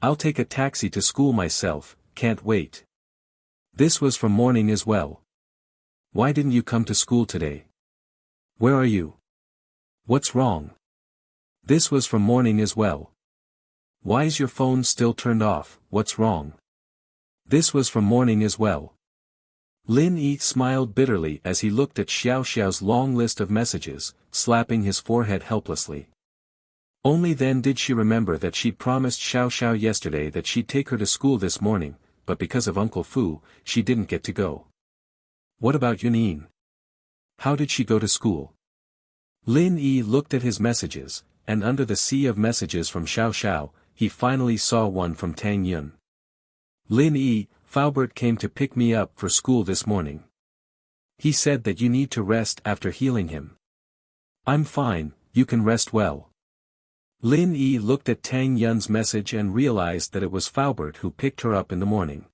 I'll take a taxi to school myself, can't wait. This was from morning as well. Why didn't you come to school today? Where are you? What's wrong? This was from morning as well. Why is your phone still turned off, what's wrong? This was from morning as well. Lin Yi smiled bitterly as he looked at Xiao Xiao's long list of messages, slapping his forehead helplessly. Only then did she remember that she'd promised Xiao Xiao yesterday that she'd take her to school this morning, but because of Uncle Fu, she didn't get to go. What about Yunin? How did she go to school? Lin Yi looked at his messages, and under the sea of messages from Xiao Xiao, he finally saw one from Tang Yun. Lin Yi, Faubert came to pick me up for school this morning. He said that you need to rest after healing him. I'm fine, you can rest well. Lin Yi looked at Tang Yun's message and realized that it was Faubert who picked her up in the morning.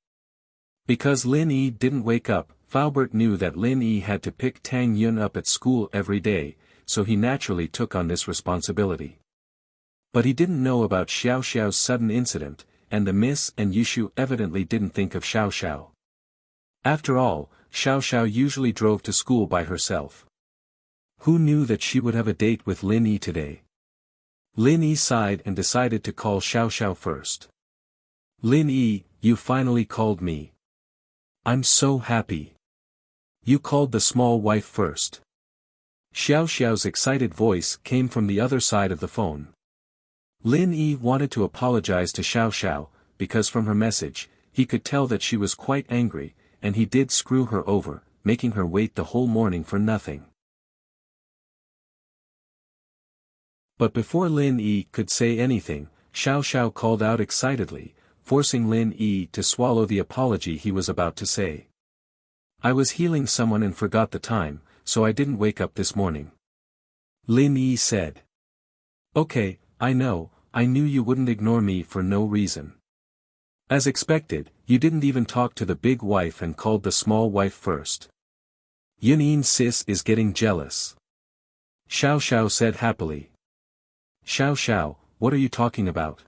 Because Lin Yi didn't wake up, Faubert knew that Lin Yi had to pick Tang Yun up at school every day, so he naturally took on this responsibility. But he didn't know about Xiao Xiao's sudden incident, and the Miss and Yushu evidently didn't think of Xiao Xiao. After all, Xiao Xiao usually drove to school by herself. Who knew that she would have a date with Lin Yi today? Lin Yi sighed and decided to call Xiao Xiao first. Lin Yi, you finally called me. I'm so happy. You called the small wife first. Xiao Xiao's excited voice came from the other side of the phone. Lin Yi wanted to apologize to Xiao Xiao, because from her message, he could tell that she was quite angry, and he did screw her over, making her wait the whole morning for nothing. But before Lin Yi could say anything, Xiao Xiao called out excitedly, forcing Lin Yi to swallow the apology he was about to say. I was healing someone and forgot the time, so I didn't wake up this morning. Lin Yi said. Okay, I know, I knew you wouldn't ignore me for no reason. As expected, you didn't even talk to the big wife and called the small wife first. Yunin sis is getting jealous. Xiao Xiao said happily. Xiao Xiao, what are you talking about?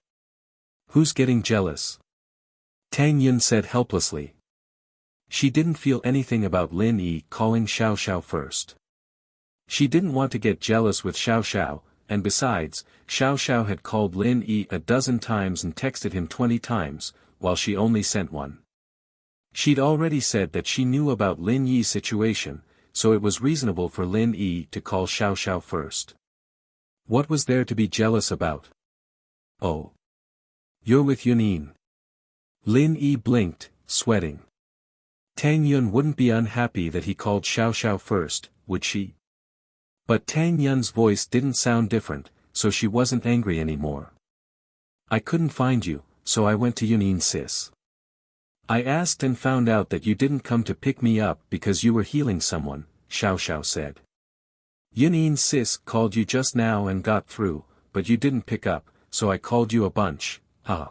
Who's getting jealous? Tang Yun said helplessly. She didn't feel anything about Lin Yi calling Xiao Xiao first. She didn't want to get jealous with Xiao Xiao, and besides, Xiao Xiao had called Lin Yi a dozen times and texted him 20 times, while she only sent one. She'd already said that she knew about Lin Yi's situation, so it was reasonable for Lin Yi to call Xiao Xiao first. What was there to be jealous about? Oh. You're with Yunin. Lin Yi blinked, sweating. Tang Yun wouldn't be unhappy that he called Xiao Xiao first, would she? But Tang Yun's voice didn't sound different, so she wasn't angry anymore. I couldn't find you, so I went to Yunin sis. I asked and found out that you didn't come to pick me up because you were healing someone, Xiao Xiao said. Yunin sis called you just now and got through, but you didn't pick up, so I called you a bunch, haha.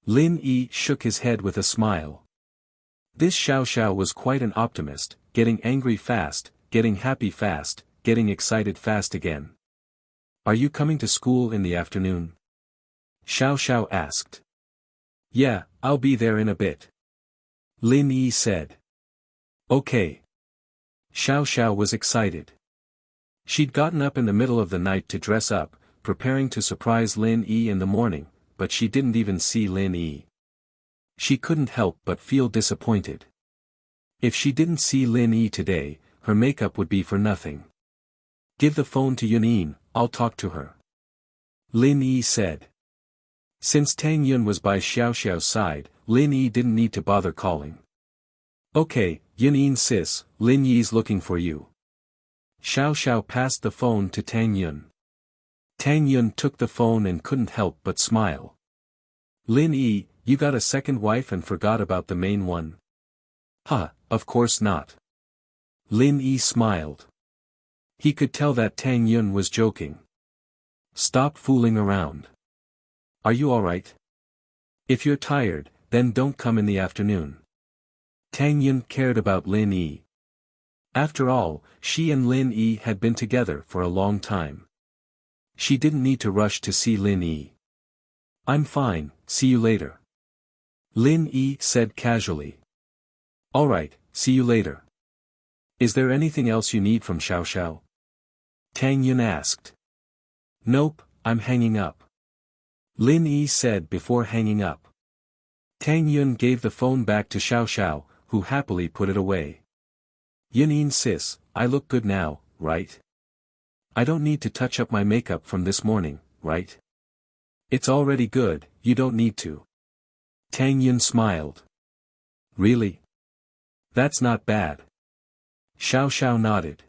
Lin Yi shook his head with a smile. This Xiao Xiao was quite an optimist, getting angry fast, getting happy fast, getting excited fast again. Are you coming to school in the afternoon? Xiao Xiao asked. Yeah, I'll be there in a bit. Lin Yi said. Okay. Xiao Xiao was excited. She'd gotten up in the middle of the night to dress up, preparing to surprise Lin Yi in the morning, but she didn't even see Lin Yi. She couldn't help but feel disappointed. If she didn't see Lin Yi today, her makeup would be for nothing. Give the phone to Yunin, I'll talk to her. Lin Yi said. Since Tang Yun was by Xiao Xiao's side, Lin Yi didn't need to bother calling. Okay, Yunin sis, Lin Yi's looking for you. Xiao Xiao passed the phone to Tang Yun. Tang Yun took the phone and couldn't help but smile. Lin Yi, you got a second wife and forgot about the main one? Huh, of course not. Lin Yi smiled. He could tell that Tang Yun was joking. Stop fooling around. Are you alright? If you're tired, then don't come in the afternoon. Tang Yun cared about Lin Yi. After all, she and Lin Yi had been together for a long time. She didn't need to rush to see Lin Yi. I'm fine, see you later. Lin Yi said casually. Alright, see you later. Is there anything else you need from Xiao Xiao? Tang Yun asked. Nope, I'm hanging up. Lin Yi said before hanging up. Tang Yun gave the phone back to Xiao Xiao, who happily put it away. Yunin sis, I look good now, right? I don't need to touch up my makeup from this morning, right? It's already good, you don't need to. Tang Yun smiled. Really? That's not bad. Xiao Xiao nodded.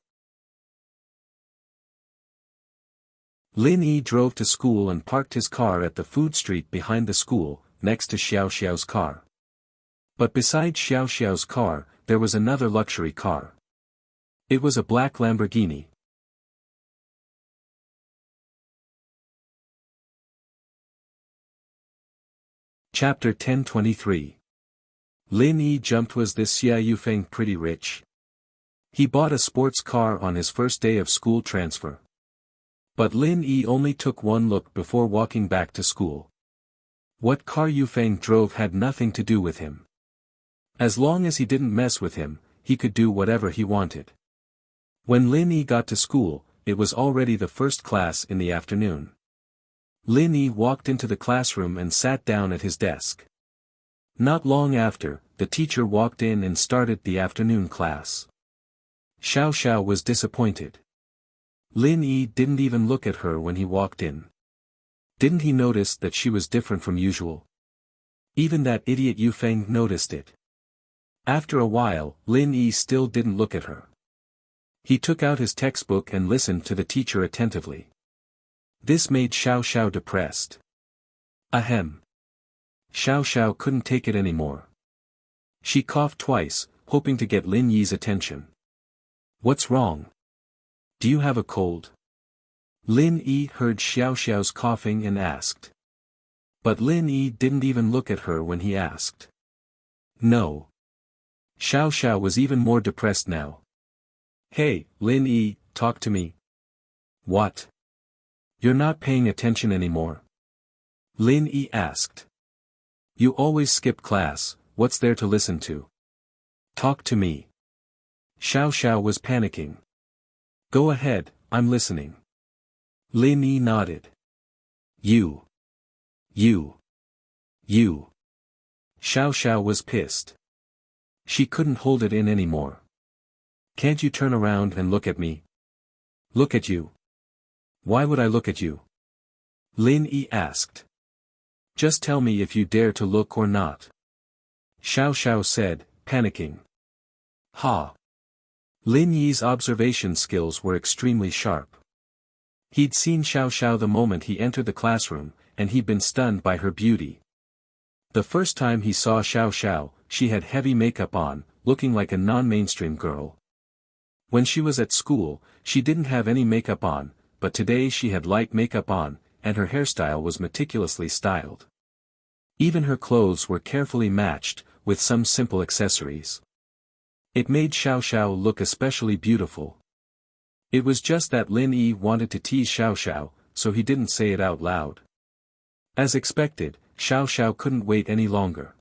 Lin Yi drove to school and parked his car at the food street behind the school, next to Xiao Xiao's car. But beside Xiao Xiao's car, there was another luxury car. It was a black Lamborghini. Chapter 1023. Lin Yi jumped. Was this Xia Yufeng pretty rich? He bought a sports car on his first day of school transfer. But Lin Yi only took one look before walking back to school. What car Yufeng drove had nothing to do with him. As long as he didn't mess with him, he could do whatever he wanted. When Lin Yi got to school, it was already the first class in the afternoon. Lin Yi walked into the classroom and sat down at his desk. Not long after, the teacher walked in and started the afternoon class. Xiao Xiao was disappointed. Lin Yi didn't even look at her when he walked in. Didn't he notice that she was different from usual? Even that idiot Yufeng noticed it. After a while, Lin Yi still didn't look at her. He took out his textbook and listened to the teacher attentively. This made Xiao Xiao depressed. Ahem. Xiao Xiao couldn't take it anymore. She coughed twice, hoping to get Lin Yi's attention. What's wrong? Do you have a cold? Lin Yi heard Xiao Xiao's coughing and asked. But Lin Yi didn't even look at her when he asked. No. Xiao Xiao was even more depressed now. Hey, Lin Yi, talk to me. What? You're not paying attention anymore? Lin Yi asked. You always skip class, what's there to listen to? Talk to me. Xiao Xiao was panicking. Go ahead, I'm listening. Lin Yi nodded. You. Xiao Xiao was pissed. She couldn't hold it in anymore. Can't you turn around and look at me? Look at you. Why would I look at you? Lin Yi asked. Just tell me if you dare to look or not. Xiao Xiao said, panicking. Ha. Lin Yi's observation skills were extremely sharp. He'd seen Xiao Xiao the moment he entered the classroom, and he'd been stunned by her beauty. The first time he saw Xiao Xiao, she had heavy makeup on, looking like a non-mainstream girl. When she was at school, she didn't have any makeup on, but today she had light makeup on, and her hairstyle was meticulously styled. Even her clothes were carefully matched, with some simple accessories. It made Xiao Xiao look especially beautiful. It was just that Lin Yi wanted to tease Xiao Xiao, so he didn't say it out loud. As expected, Xiao Xiao couldn't wait any longer.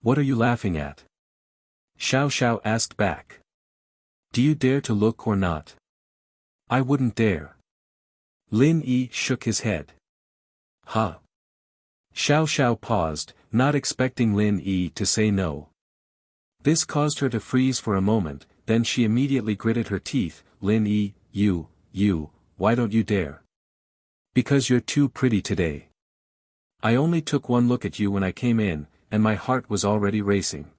What are you laughing at? Xiao Xiao asked back. Do you dare to look or not? I wouldn't dare. Lin Yi shook his head. Huh. Xiao Xiao paused, not expecting Lin Yi to say no. This caused her to freeze for a moment, then she immediately gritted her teeth. Lin Yi, why don't you dare? Because you're too pretty today. I only took one look at you when I came in, and my heart was already racing.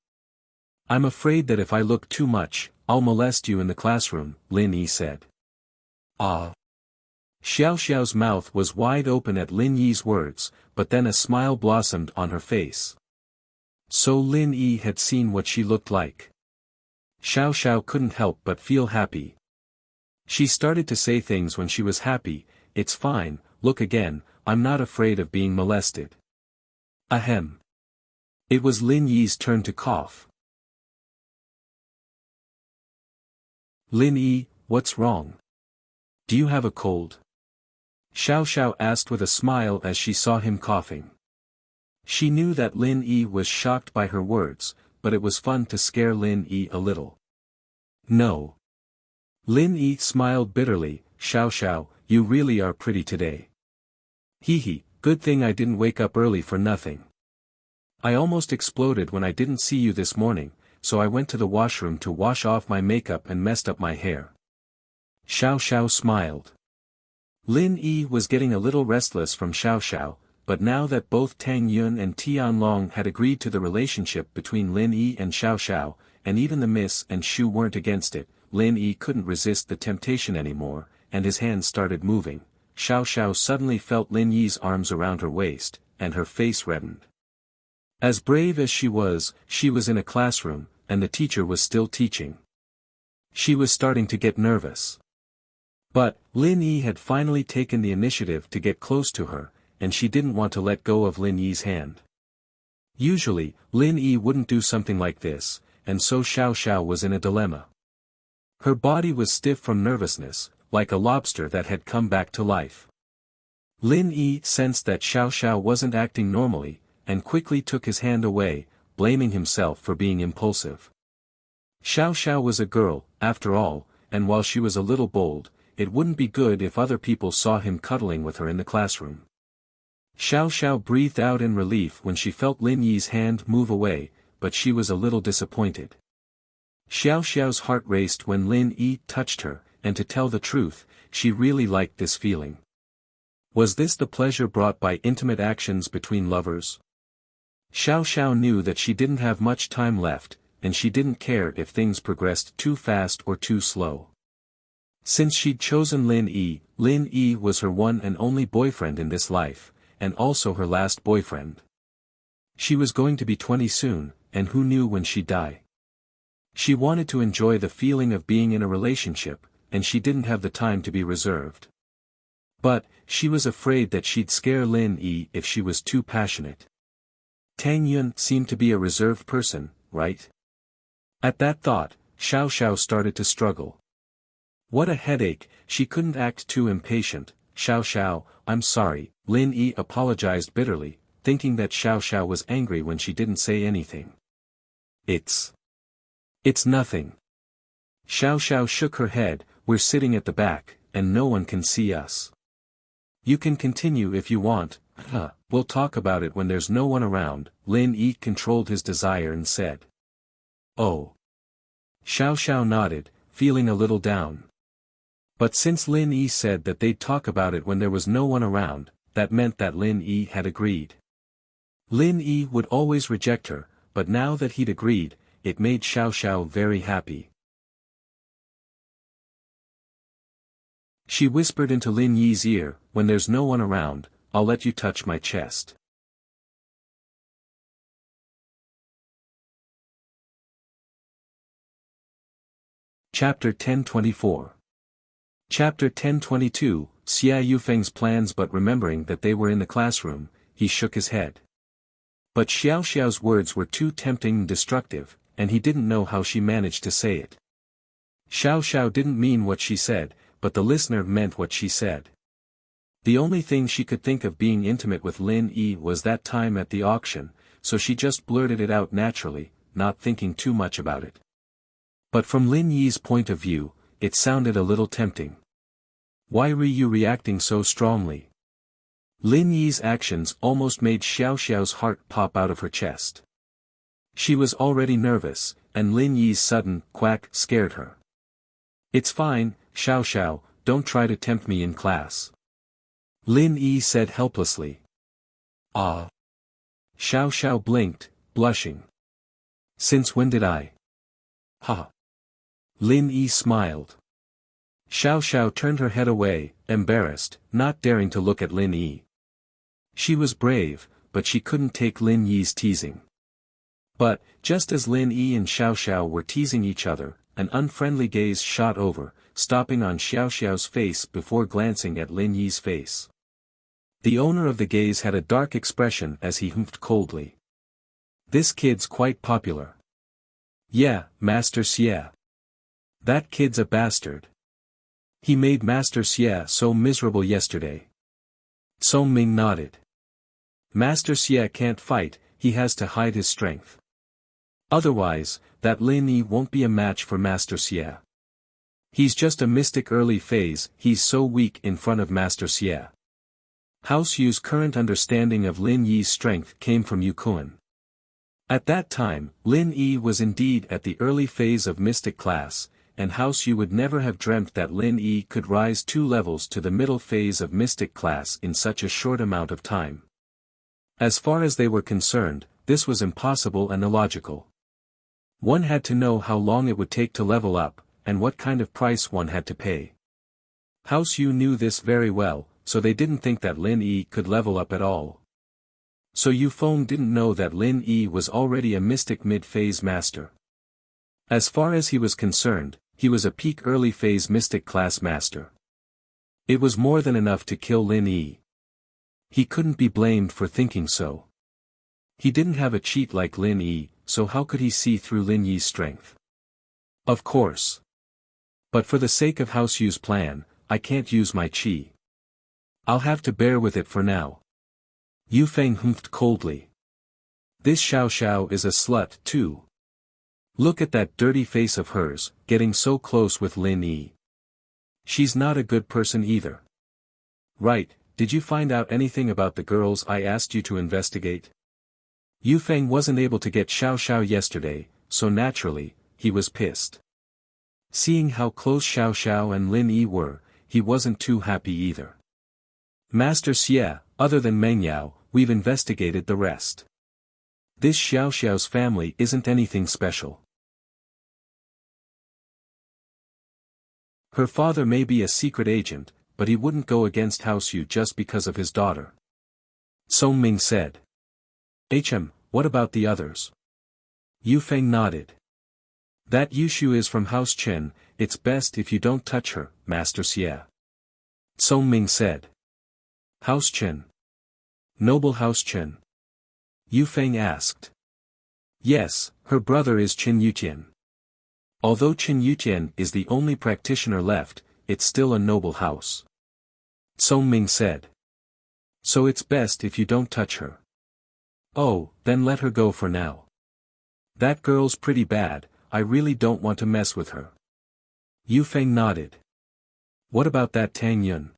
I'm afraid that if I look too much, I'll molest you in the classroom, Lin Yi said. Ah. Xiao Xiao's mouth was wide open at Lin Yi's words, but then a smile blossomed on her face. So Lin Yi had seen what she looked like. Xiao Xiao couldn't help but feel happy. She started to say things when she was happy. It's fine, look again, I'm not afraid of being molested. Ahem. It was Lin Yi's turn to cough. Lin Yi, what's wrong? Do you have a cold? Xiao Xiao asked with a smile as she saw him coughing. She knew that Lin Yi was shocked by her words, but it was fun to scare Lin Yi a little. No. Lin Yi smiled bitterly. Xiao Xiao, you really are pretty today. Hee, good thing I didn't wake up early for nothing. I almost exploded when I didn't see you this morning, so I went to the washroom to wash off my makeup and messed up my hair. Xiao Xiao smiled. Lin Yi was getting a little restless from Xiao Xiao, but now that both Tang Yun and Tianlong had agreed to the relationship between Lin Yi and Xiao Xiao, and even the Miss and Shu weren't against it, Lin Yi couldn't resist the temptation anymore, and his hands started moving. Xiao Xiao suddenly felt Lin Yi's arms around her waist, and her face reddened. As brave as she was in a classroom, and the teacher was still teaching. She was starting to get nervous. But, Lin Yi had finally taken the initiative to get close to her, and she didn't want to let go of Lin Yi's hand. Usually, Lin Yi wouldn't do something like this, and so Xiao Xiao was in a dilemma. Her body was stiff from nervousness, like a lobster that had come back to life. Lin Yi sensed that Xiao Xiao wasn't acting normally, and quickly took his hand away, blaming himself for being impulsive. Xiao Xiao was a girl, after all, and while she was a little bold, it wouldn't be good if other people saw him cuddling with her in the classroom. Xiao Xiao breathed out in relief when she felt Lin Yi's hand move away, but she was a little disappointed. Xiao Xiao's heart raced when Lin Yi touched her, and to tell the truth, she really liked this feeling. Was this the pleasure brought by intimate actions between lovers? Xiao Xiao knew that she didn't have much time left, and she didn't care if things progressed too fast or too slow. Since she'd chosen Lin Yi was her one and only boyfriend in this life, and also her last boyfriend. She was going to be 20 soon, and who knew when she'd die. She wanted to enjoy the feeling of being in a relationship, and she didn't have the time to be reserved. But, she was afraid that she'd scare Lin Yi if she was too passionate. Tang Yun seemed to be a reserved person, right? At that thought, Xiao Xiao started to struggle. What a headache, she couldn't act too impatient. Xiao Xiao, I'm sorry, Lin Yi apologized bitterly, thinking that Xiao Xiao was angry when she didn't say anything. It's It's nothing. Xiao Xiao shook her head, we're sitting at the back, and no one can see us. You can continue if you want, we'll talk about it when there's no one around. Lin Yi controlled his desire and said. Oh. Xiao Xiao nodded, feeling a little down. But since Lin Yi said that they'd talk about it when there was no one around, that meant that Lin Yi had agreed. Lin Yi would always reject her, but now that he'd agreed, it made Xiao Xiao very happy. She whispered into Lin Yi's ear, when there's no one around, I'll let you touch my chest. Chapter 1024. Chapter 1022, Xia Yufeng's plans. But remembering that they were in the classroom, he shook his head. But Xiao Xiao's words were too tempting and destructive, and he didn't know how she managed to say it. Xiao Xiao didn't mean what she said, but the listener meant what she said. The only thing she could think of being intimate with Lin Yi was that time at the auction, so she just blurted it out naturally, not thinking too much about it. But from Lin Yi's point of view, it sounded a little tempting. Why were you reacting so strongly? Lin Yi's actions almost made Xiao Xiao's heart pop out of her chest. She was already nervous, and Lin Yi's sudden quack scared her. It's fine, Xiao Xiao, don't try to tempt me in class. Lin Yi said helplessly. Ah. Xiao Xiao blinked, blushing. Since when did I? Ha. Lin Yi smiled. Xiao Xiao turned her head away, embarrassed, not daring to look at Lin Yi. She was brave, but she couldn't take Lin Yi's teasing. But, just as Lin Yi and Xiao Xiao were teasing each other, an unfriendly gaze shot over, stopping on Xiao Xiao's face before glancing at Lin Yi's face. The owner of the gaze had a dark expression as he humphed coldly. This kid's quite popular. Yeah, Master Xie. That kid's a bastard. He made Master Xie so miserable yesterday. Song Ming nodded. Master Xie can't fight, he has to hide his strength. Otherwise, that Lin Yi won't be a match for Master Xie. He's just a mystic early phase, he's so weak in front of Master Xie. House Yu's current understanding of Lin Yi's strength came from Yu Kuan. At that time, Lin Yi was indeed at the early phase of mystic class, and House Yu would never have dreamt that Lin Yi could rise 2 levels to the middle phase of mystic class in such a short amount of time. As far as they were concerned, this was impossible and illogical. One had to know how long it would take to level up, and what kind of price one had to pay. House Yu knew this very well, so they didn't think that Lin Yi could level up at all. So Yu Feng didn't know that Lin Yi was already a mystic mid-phase master. As far as he was concerned, he was a peak early phase mystic class master. It was more than enough to kill Lin Yi. He couldn't be blamed for thinking so. He didn't have a cheat like Lin Yi, so how could he see through Lin Yi's strength? Of course. But for the sake of House Yu's plan, I can't use my chi. I'll have to bear with it for now. Yu Feng humphed coldly. This Xiao Xiao is a slut too. Look at that dirty face of hers, getting so close with Lin Yi. She's not a good person either. Right, did you find out anything about the girls I asked you to investigate? Yu Feng wasn't able to get Xiao Xiao yesterday, so naturally, he was pissed. Seeing how close Xiao Xiao and Lin Yi were, he wasn't too happy either. Master Xie, other than Meng Yao, we've investigated the rest. This Xiao Xiao's family isn't anything special. Her father may be a secret agent, but he wouldn't go against House Yu just because of his daughter. Song Ming said. What about the others? Yu Feng nodded. That Yushu is from House Chen, it's best if you don't touch her, Master Xie. Song Ming said. House Chen. Noble House Chen. Yu Feng asked. Yes, her brother is Qin Yutian. Although Qin Yutian is the only practitioner left, it's still a noble house. Song Ming said. So it's best if you don't touch her. Oh, then let her go for now. That girl's pretty bad, I really don't want to mess with her. Yu Feng nodded. What about that Tang Yun?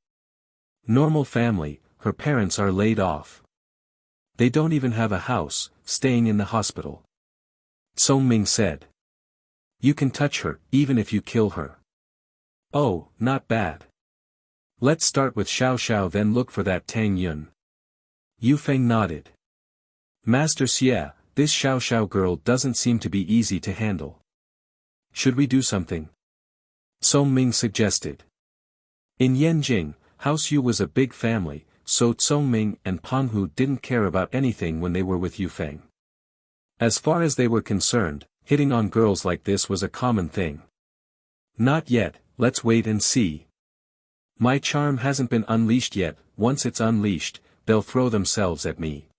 Normal family, her parents are laid off. They don't even have a house, staying in the hospital. Song Ming said. You can touch her, even if you kill her. Oh, not bad. Let's start with Xiao Xiao then look for that Tang Yun. Yu Feng nodded. Master Xie, this Xiao Xiao girl doesn't seem to be easy to handle. Should we do something? Song Ming suggested. In Yanjing, House Yu was a big family, so Song Ming and Pang Hu didn't care about anything when they were with Yu Feng. As far as they were concerned, hitting on girls like this was a common thing. Not yet, let's wait and see. My charm hasn't been unleashed yet, once it's unleashed, they'll throw themselves at me.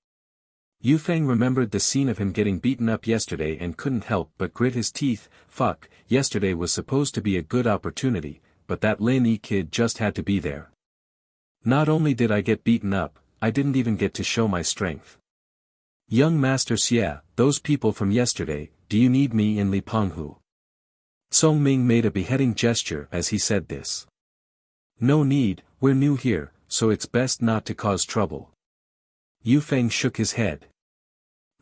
Yu Feng remembered the scene of him getting beaten up yesterday and couldn't help but grit his teeth. Fuck, yesterday was supposed to be a good opportunity, but that Lin Yi kid just had to be there. Not only did I get beaten up, I didn't even get to show my strength. Young Master Xie, those people from yesterday, do you need me in Li Penghu? Song Ming made a beheading gesture as he said this. No need, we're new here, so it's best not to cause trouble. Yu Feng shook his head.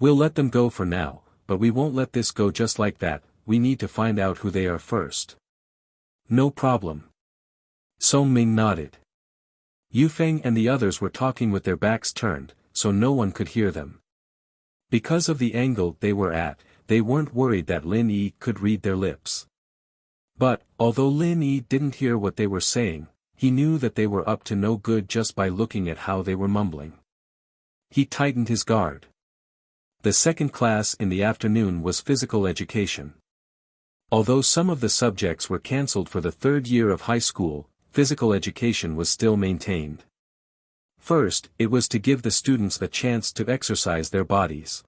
We'll let them go for now, but we won't let this go just like that, we need to find out who they are first. No problem. Song Ming nodded. Yu Feng and the others were talking with their backs turned, so no one could hear them. Because of the angle they were at, they weren't worried that Lin Yi could read their lips. But, although Lin Yi didn't hear what they were saying, he knew that they were up to no good just by looking at how they were mumbling. He tightened his guard. The second class in the afternoon was physical education. Although some of the subjects were cancelled for the third year of high school, physical education was still maintained. First, it was to give the students a chance to exercise their bodies.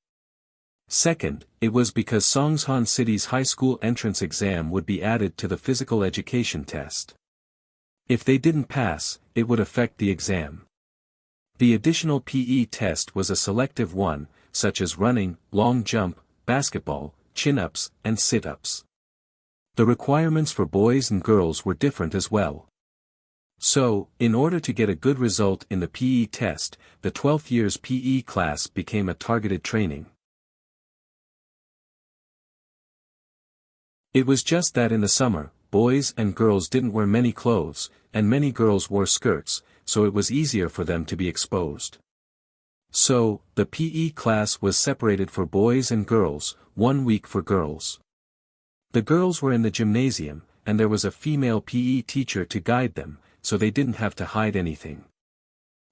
Second, it was because Songshan City's high school entrance exam would be added to the physical education test. If they didn't pass, it would affect the exam. The additional PE test was a selective one, such as running, long jump, basketball, chin-ups, and sit-ups. The requirements for boys and girls were different as well. So, in order to get a good result in the PE test, the 12th year's PE class became a targeted training. It was just that in the summer, boys and girls didn't wear many clothes, and many girls wore skirts, so it was easier for them to be exposed. So, the PE class was separated for boys and girls, 1 week for girls. The girls were in the gymnasium, and there was a female PE teacher to guide them, so they didn't have to hide anything.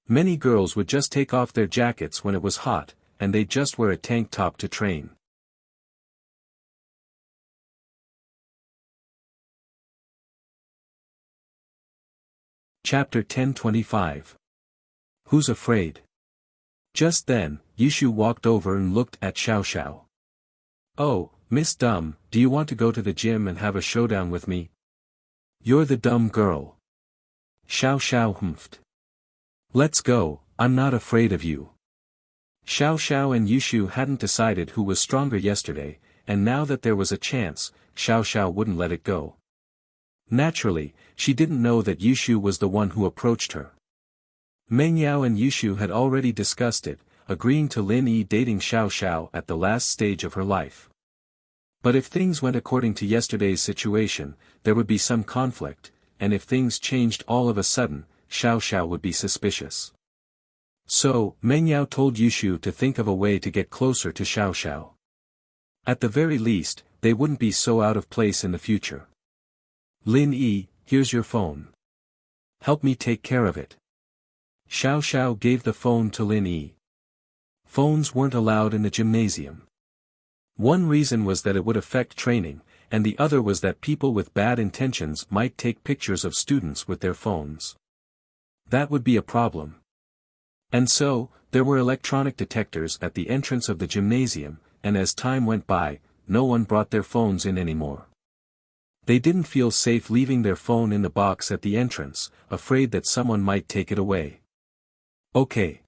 Many girls would just take off their jackets when it was hot, and they'd just wear a tank top to train. Chapter 10:25. Who's afraid? Just then, Yushu walked over and looked at Xiao Xiao. Oh, Miss Dumb, do you want to go to the gym and have a showdown with me? You're the dumb girl. Xiao Xiao humphed. Let's go, I'm not afraid of you. Xiao Xiao and Yushu hadn't decided who was stronger yesterday, and now that there was a chance, Xiao Xiao wouldn't let it go. Naturally, she didn't know that Yushu was the one who approached her. Meng Yao and Yushu had already discussed it, agreeing to Lin Yi dating Xiao Xiao at the last stage of her life. But if things went according to yesterday's situation, there would be some conflict, and if things changed all of a sudden, Xiao Xiao would be suspicious. So, Meng Yao told Yushu to think of a way to get closer to Xiao Xiao. At the very least, they wouldn't be so out of place in the future. Lin Yi, here's your phone. Help me take care of it. Xiao Xiao gave the phone to Lin Yi. Phones weren't allowed in the gymnasium. One reason was that it would affect training, and the other was that people with bad intentions might take pictures of students with their phones. That would be a problem. And so, there were electronic detectors at the entrance of the gymnasium, and as time went by, no one brought their phones in anymore. They didn't feel safe leaving their phone in the box at the entrance, afraid that someone might take it away. Okay.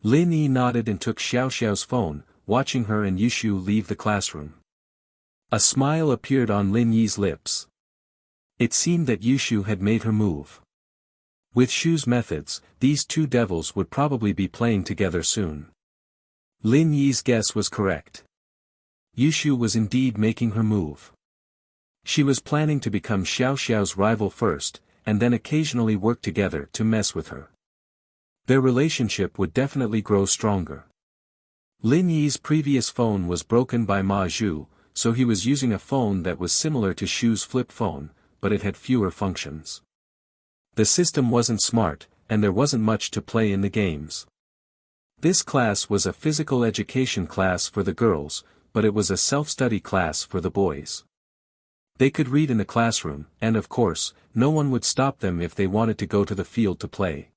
Lin Yi nodded and took Xiao Xiao's phone, watching her and Yushu leave the classroom. A smile appeared on Lin Yi's lips. It seemed that Yushu had made her move. With Shu's methods, these two devils would probably be playing together soon. Lin Yi's guess was correct. Yushu was indeed making her move. She was planning to become Xiao Xiao's rival first, and then occasionally work together to mess with her. Their relationship would definitely grow stronger. Lin Yi's previous phone was broken by Ma Zhu, so he was using a phone that was similar to Shu's flip phone, but it had fewer functions. The system wasn't smart, and there wasn't much to play in the games. This class was a physical education class for the girls, but it was a self-study class for the boys. They could read in the classroom, and of course, no one would stop them if they wanted to go to the field to play.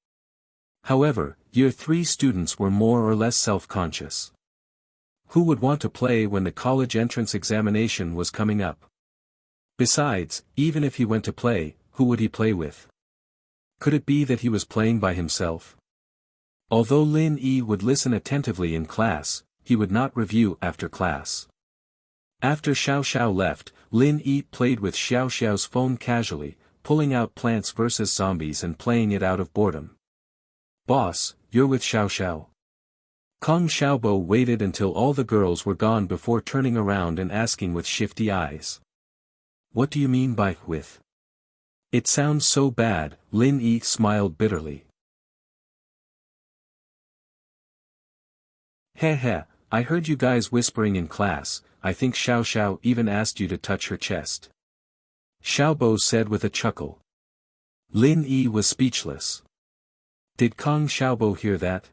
However, Year 3 students were more or less self-conscious. Who would want to play when the college entrance examination was coming up? Besides, even if he went to play, who would he play with? Could it be that he was playing by himself? Although Lin Yi would listen attentively in class, he would not review after class. After Xiao Xiao left, Lin Yi played with Xiao Xiao's phone casually, pulling out Plants vs. Zombies and playing it out of boredom. "Boss, you're with Xiao Xiao?" Kong Xiaobo waited until all the girls were gone before turning around and asking with shifty eyes. "What do you mean by with?" "It sounds so bad," Lin Yi smiled bitterly. Heh, I heard you guys whispering in class. I think Xiao Xiao even asked you to touch her chest. Xiaobo said with a chuckle. Lin Yi was speechless. Did Kong Xiaobo hear that?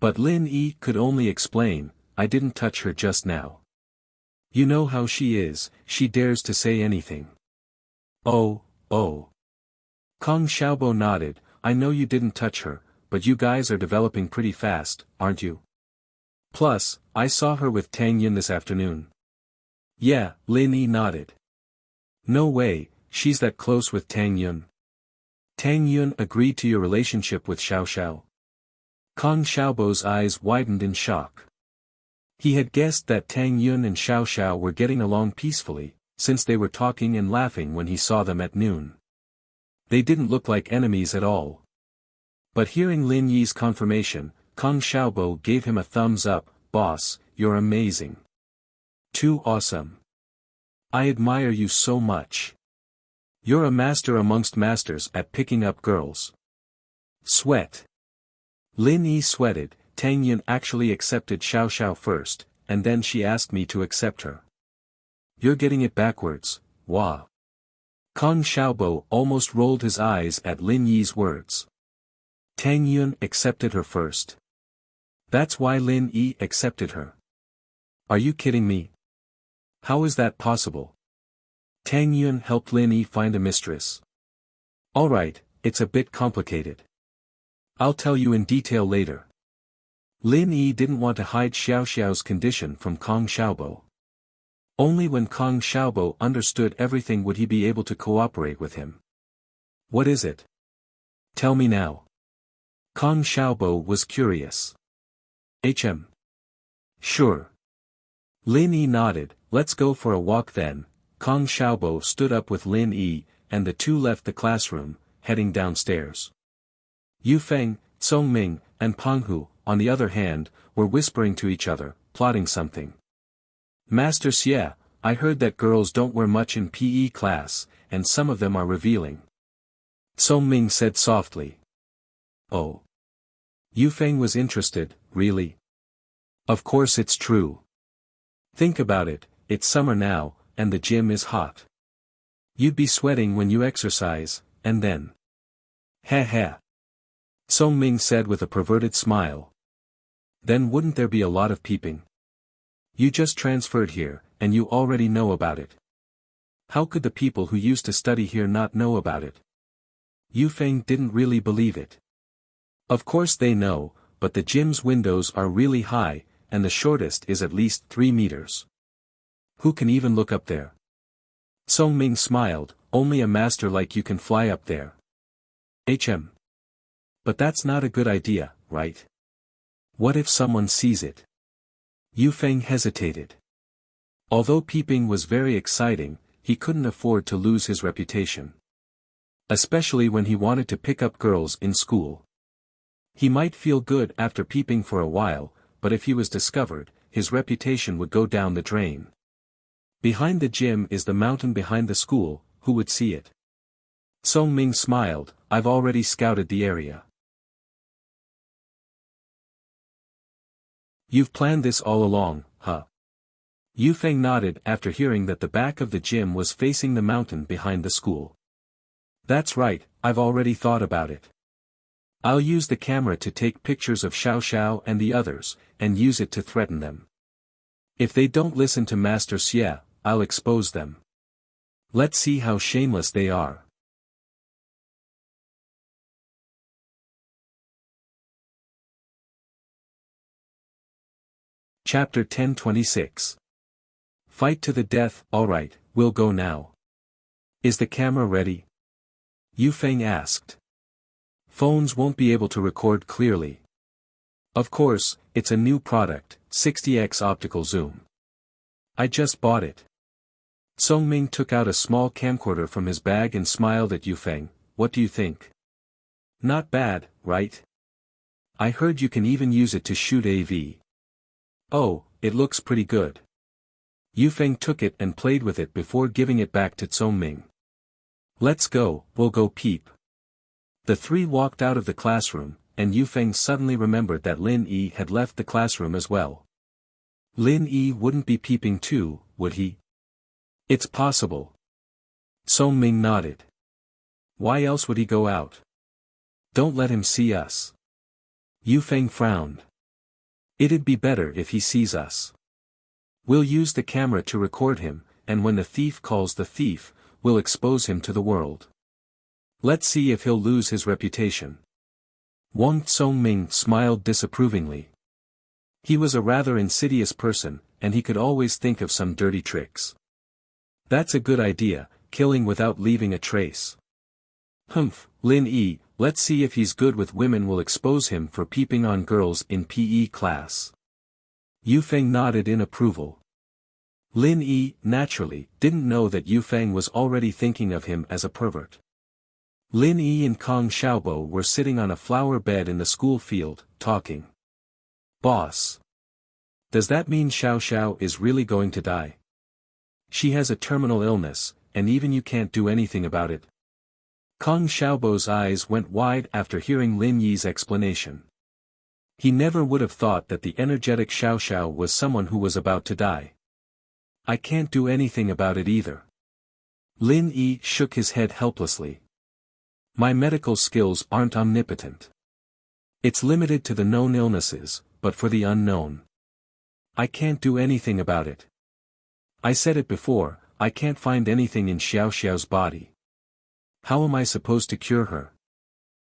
But Lin Yi could only explain, "I didn't touch her just now. You know how she is, she dares to say anything." Oh. Kong Xiaobo nodded, "I know you didn't touch her, but you guys are developing pretty fast, aren't you? Plus, I saw her with Tang Yun this afternoon." "Yeah," Lin Yi nodded. "No way, she's that close with Tang Yun." "Tang Yun agreed to your relationship with Xiao Xiao?" Kong Xiaobo's eyes widened in shock. He had guessed that Tang Yun and Xiao Xiao were getting along peacefully, since they were talking and laughing when he saw them at noon. They didn't look like enemies at all. But hearing Lin Yi's confirmation, Kong Xiaobo gave him a thumbs up. "Boss, you're amazing. Too awesome. I admire you so much. You're a master amongst masters at picking up girls." Sweat. Lin Yi sweated. Tang Yun actually accepted Xiao Xiao first, and then she asked me to accept her. "You're getting it backwards, wah." Kong Xiaobo almost rolled his eyes at Lin Yi's words. Tang Yun accepted her first. That's why Lin Yi accepted her. Are you kidding me? How is that possible? Tang Yun helped Lin Yi find a mistress. Alright, it's a bit complicated. I'll tell you in detail later. Lin Yi didn't want to hide Xiao Xiao's condition from Kong Xiaobo. Only when Kong Xiaobo understood everything would he be able to cooperate with him. What is it? Tell me now. Kong Xiaobo was curious. Sure. Lin Yi nodded. Let's go for a walk then. Kong Xiaobo stood up with Lin Yi, and the two left the classroom, heading downstairs. Yu Feng, Song Ming, and Peng Hu, on the other hand, were whispering to each other, plotting something. Master Xie, I heard that girls don't wear much in PE class, and some of them are revealing. Song Ming said softly. Oh. Yu Feng was interested. Really? Of course it's true. Think about it, it's summer now, and the gym is hot. You'd be sweating when you exercise, and then. Heh. Song Ming said with a perverted smile. Then wouldn't there be a lot of peeping? You just transferred here, and you already know about it. How could the people who used to study here not know about it? Yu Feng didn't really believe it. Of course they know, but the gym's windows are really high, and the shortest is at least 3 meters. Who can even look up there? Song Ming smiled, only a master like you can fly up there. But that's not a good idea, right? What if someone sees it? Yu Feng hesitated. Although peeping was very exciting, he couldn't afford to lose his reputation. Especially when he wanted to pick up girls in school. He might feel good after peeping for a while, but if he was discovered, his reputation would go down the drain. Behind the gym is the mountain behind the school, who would see it? Song Ming smiled, I've already scouted the area. You've planned this all along, huh? Yufeng nodded after hearing that the back of the gym was facing the mountain behind the school. That's right, I've already thought about it. I'll use the camera to take pictures of Xiao Xiao and the others, and use it to threaten them. If they don't listen to Master Xie, I'll expose them. Let's see how shameless they are. Chapter 10:26. Fight to the death. Alright, we'll go now. Is the camera ready? Yufeng asked. Phones won't be able to record clearly. Of course, it's a new product, 60x optical zoom. I just bought it. Song Ming took out a small camcorder from his bag and smiled at Yufeng. What do you think? Not bad, right? I heard you can even use it to shoot AV. Oh, it looks pretty good. Yufeng took it and played with it before giving it back to Song Ming. Let's go, we'll go peep. The three walked out of the classroom, and Yufeng suddenly remembered that Lin Yi had left the classroom as well. Lin Yi wouldn't be peeping too, would he? It's possible. Song Ming nodded. Why else would he go out? Don't let him see us. Yufeng frowned. It'd be better if he sees us. We'll use the camera to record him, and when the thief calls the thief, we'll expose him to the world. Let's see if he'll lose his reputation. Wang Song-ming smiled disapprovingly. He was a rather insidious person, and he could always think of some dirty tricks. That's a good idea, killing without leaving a trace. Humph, Lin Yi, let's see if he's good with women. Will expose him for peeping on girls in PE class. Yufeng nodded in approval. Lin Yi, naturally, didn't know that Yufeng was already thinking of him as a pervert. Lin Yi and Kong Xiaobo were sitting on a flower bed in the school field, talking. Boss. Does that mean Xiao Xiao is really going to die? She has a terminal illness, and even you can't do anything about it. Kong Xiaobo's eyes went wide after hearing Lin Yi's explanation. He never would have thought that the energetic Xiao Xiao was someone who was about to die. I can't do anything about it either. Lin Yi shook his head helplessly. My medical skills aren't omnipotent. It's limited to the known illnesses, but for the unknown. I can't do anything about it. I said it before, I can't find anything in Xiao Xiao's body. How am I supposed to cure her?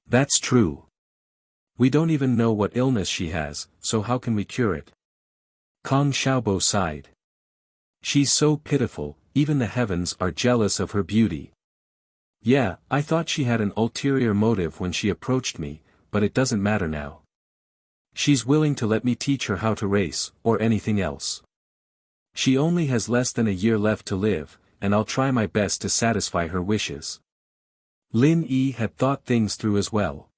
That's true. We don't even know what illness she has, so how can we cure it? Kong Xiaobo sighed. She's so pitiful, even the heavens are jealous of her beauty. Yeah, I thought she had an ulterior motive when she approached me, but it doesn't matter now. She's willing to let me teach her how to race, or anything else. She only has less than a year left to live, and I'll try my best to satisfy her wishes. Lin Yi had thought things through as well.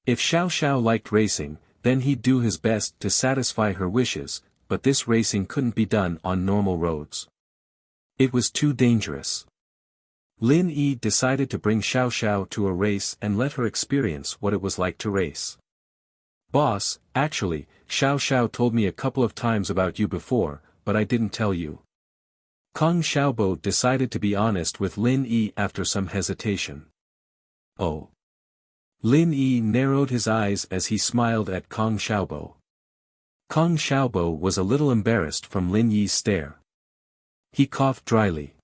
If Xiao Xiao liked racing, then he'd do his best to satisfy her wishes, but this racing couldn't be done on normal roads. It was too dangerous. Lin Yi decided to bring Xiao Xiao to a race and let her experience what it was like to race. Boss, actually, Xiao Xiao told me a couple of times about you before, but I didn't tell you. Kong Xiaobo decided to be honest with Lin Yi after some hesitation. Oh. Lin Yi narrowed his eyes as he smiled at Kong Xiaobo. Kong Xiaobo was a little embarrassed from Lin Yi's stare. He coughed dryly.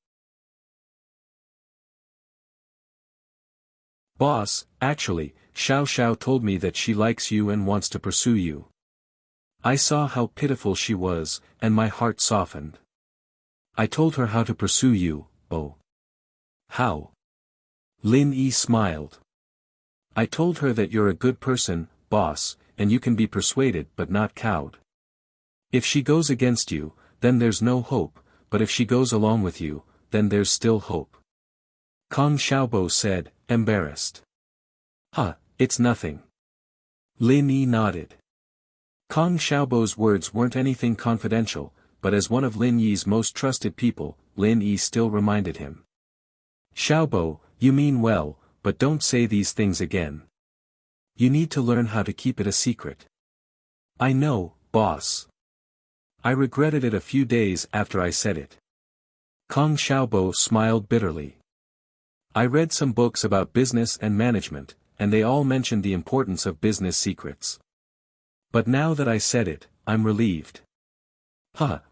Boss, actually, Xiao Xiao told me that she likes you and wants to pursue you. I saw how pitiful she was, and my heart softened. I told her how to pursue you. Oh. How? Lin Yi smiled. I told her that you're a good person, boss, and you can be persuaded but not cowed. If she goes against you, then there's no hope, but if she goes along with you, then there's still hope. Kong Xiaobo said, embarrassed. It's nothing. Lin Yi nodded. Kong Xiaobo's words weren't anything confidential, but as one of Lin Yi's most trusted people, Lin Yi still reminded him. Xiaobo, you mean well, but don't say these things again. You need to learn how to keep it a secret. I know, boss. I regretted it a few days after I said it. Kong Xiaobo smiled bitterly. I read some books about business and management, and they all mentioned the importance of business secrets. But now that I said it, I'm relieved.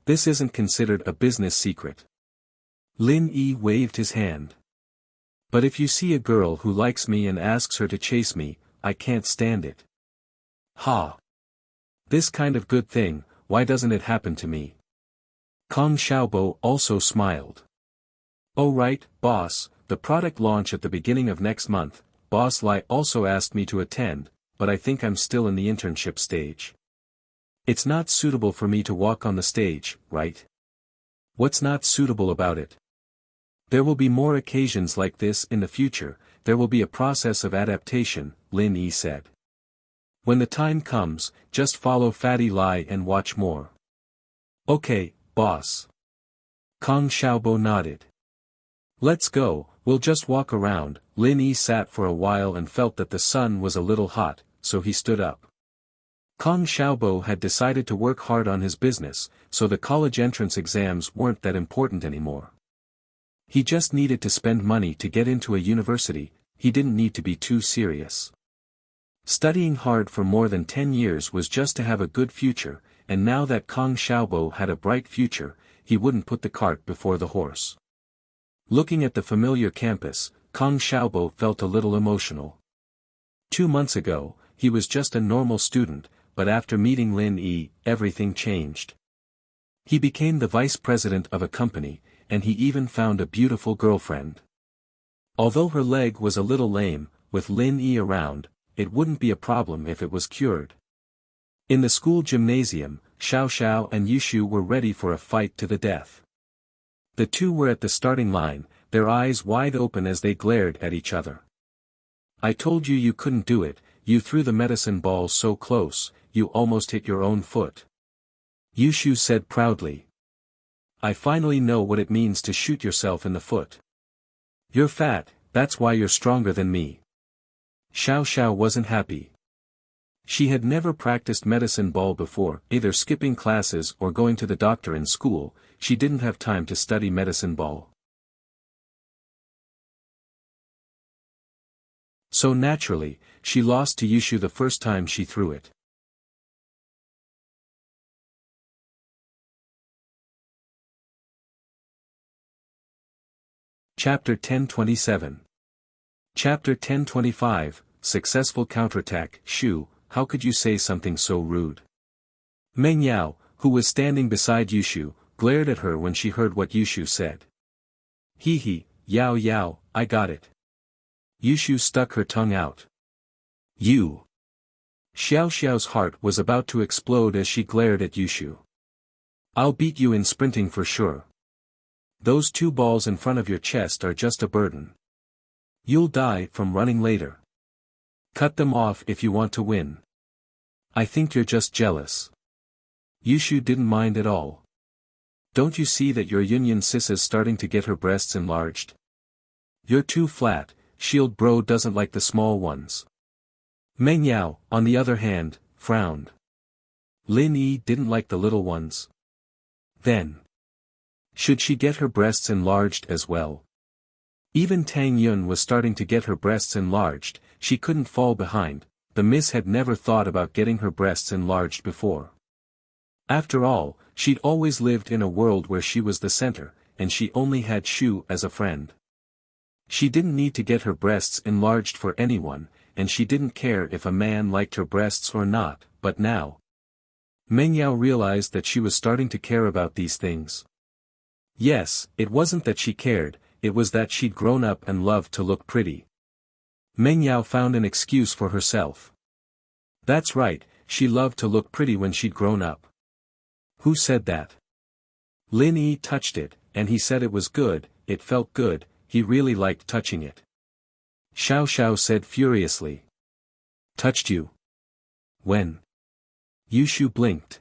This isn't considered a business secret. Lin Yi waved his hand. But if you see a girl who likes me and asks her to chase me, I can't stand it. This kind of good thing, why doesn't it happen to me? Kong Xiaobo also smiled. Oh right, boss, the product launch at the beginning of next month, Boss Lai also asked me to attend, but I think I'm still in the internship stage. It's not suitable for me to walk on the stage, right? What's not suitable about it? There will be more occasions like this in the future, there will be a process of adaptation, Lin Yi said. When the time comes, just follow Fatty Lai and watch more. Okay, boss. Kong Xiaobo nodded. Let's go, we'll just walk around. Lin Yi sat for a while and felt that the sun was a little hot, so he stood up. Kong Xiaobo had decided to work hard on his business, so the college entrance exams weren't that important anymore. He just needed to spend money to get into a university, he didn't need to be too serious. Studying hard for more than 10 years was just to have a good future, and now that Kong Xiaobo had a bright future, he wouldn't put the cart before the horse. Looking at the familiar campus, Kong Xiaobo felt a little emotional. 2 months ago, he was just a normal student, but after meeting Lin Yi, everything changed. He became the vice president of a company, and he even found a beautiful girlfriend. Although her leg was a little lame, with Lin Yi around, it wouldn't be a problem if it was cured. In the school gymnasium, Xiao Xiao and Yushu were ready for a fight to the death. The two were at the starting line, their eyes wide open as they glared at each other. I told you you couldn't do it, you threw the medicine ball so close, you almost hit your own foot. Yushu said proudly. I finally know what it means to shoot yourself in the foot. You're fat, that's why you're stronger than me. Xiao Xiao wasn't happy. She had never practiced medicine ball before, either skipping classes or going to the doctor in school, she didn't have time to study medicine ball. So naturally, she lost to Yushu the first time she threw it. Chapter 1027. Chapter 1025, Successful Counterattack. Shu, how could you say something so rude? Meng Yao, who was standing beside Yushu, glared at her when she heard what Yushu said. Yao Yao, I got it. Yushu stuck her tongue out. You. Xiao Xiao's heart was about to explode as she glared at Yushu. I'll beat you in sprinting for sure. Those 2 balls in front of your chest are just a burden. You'll die from running later. Cut them off if you want to win. I think you're just jealous. Yushu didn't mind at all. Don't you see that your Yunyan sis is starting to get her breasts enlarged? You're too flat, Shield Bro doesn't like the small ones. Meng Yao, on the other hand, frowned. Lin Yi didn't like the little ones. Then, should she get her breasts enlarged as well? Even Tang Yun was starting to get her breasts enlarged, she couldn't fall behind, the miss had never thought about getting her breasts enlarged before. After all, she'd always lived in a world where she was the center, and she only had Shu as a friend. She didn't need to get her breasts enlarged for anyone, and she didn't care if a man liked her breasts or not, but now. Meng Yao realized that she was starting to care about these things. Yes, it wasn't that she cared, it was that she'd grown up and loved to look pretty. Meng Yao found an excuse for herself. That's right, she loved to look pretty when she'd grown up. Who said that? Lin Yi touched it, and he said it was good, it felt good, he really liked touching it. Xiao Xiao said furiously. Touched you? When? Yushu blinked.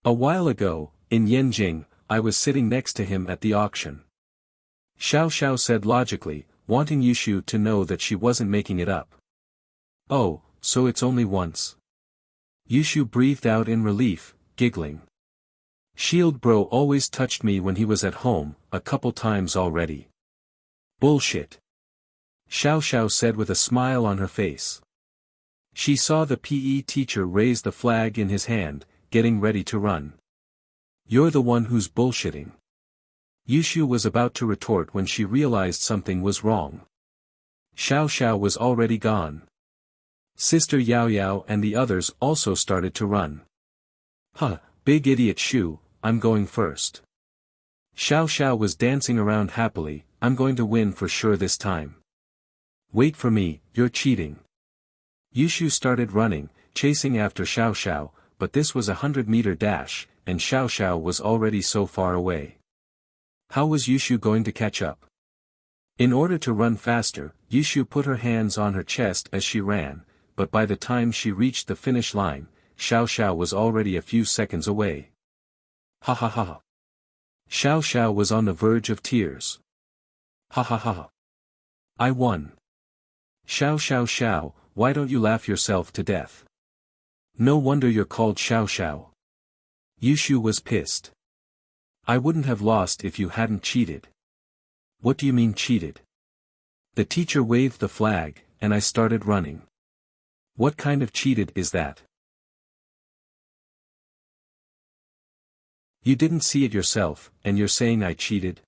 A while ago, in Yanjing, I was sitting next to him at the auction. Xiao Xiao said logically, wanting Yushu to know that she wasn't making it up. Oh, so it's only once. Yushu breathed out in relief, giggling. Shield bro always touched me when he was at home, a couple times already. Bullshit. Xiao Xiao said with a smile on her face. She saw the PE teacher raise the flag in his hand, getting ready to run. You're the one who's bullshitting. Yushu was about to retort when she realized something was wrong. Xiao Xiao was already gone. Sister Yao Yao and the others also started to run. Huh, big idiot Shu, I'm going first. Xiao Xiao was dancing around happily, I'm going to win for sure this time. Wait for me, you're cheating. Yushu started running, chasing after Xiao Xiao, but this was a 100-meter dash, and Xiao Xiao was already so far away. How was Yushu going to catch up? In order to run faster, Yushu put her hands on her chest as she ran, but by the time she reached the finish line, Xiao Xiao was already a few seconds away. Ha ha ha. Xiao Xiao was on the verge of tears. Ha ha ha. I won. Xiao Xiao Xiao, why don't you laugh yourself to death? No wonder you're called Xiao Xiao. Yushu was pissed. I wouldn't have lost if you hadn't cheated. What do you mean cheated? The teacher waved the flag, and I started running. What kind of cheated is that? You didn't see it yourself, and you're saying I cheated?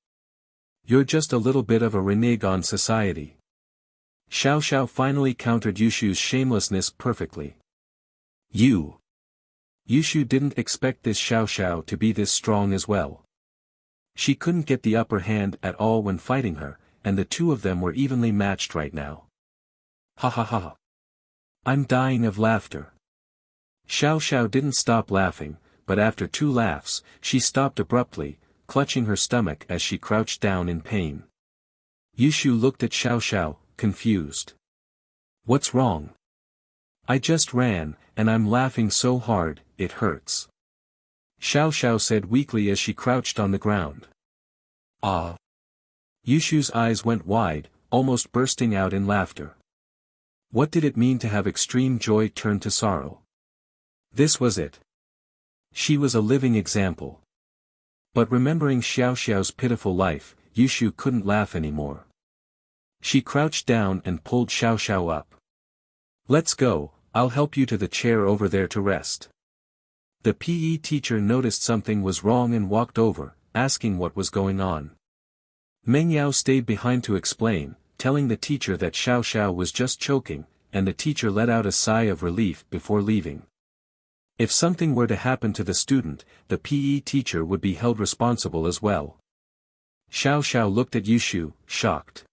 You're just a little bit of a renege on society. Xiao Xiao finally countered Yushu's shamelessness perfectly. Yushu didn't expect this Xiao Xiao to be this strong as well. She couldn't get the upper hand at all when fighting her, and the two of them were evenly matched right now. Ha ha ha. I'm dying of laughter. Xiao Xiao didn't stop laughing, but after 2 laughs, she stopped abruptly, clutching her stomach as she crouched down in pain. Yushu looked at Xiao Xiao, confused. What's wrong? I just ran, and I'm laughing so hard, it hurts. Xiao Xiao said weakly as she crouched on the ground. Ah. Yushu's eyes went wide, almost bursting out in laughter. What did it mean to have extreme joy turn to sorrow? This was it. She was a living example. But remembering Xiao Xiao's pitiful life, Yushu couldn't laugh anymore. She crouched down and pulled Xiao Xiao up. Let's go, I'll help you to the chair over there to rest. The PE teacher noticed something was wrong and walked over, asking what was going on. Meng Yao stayed behind to explain, telling the teacher that Xiao Xiao was just choking, and the teacher let out a sigh of relief before leaving. If something were to happen to the student, the PE teacher would be held responsible as well. Xiao Xiao looked at Yushu, shocked.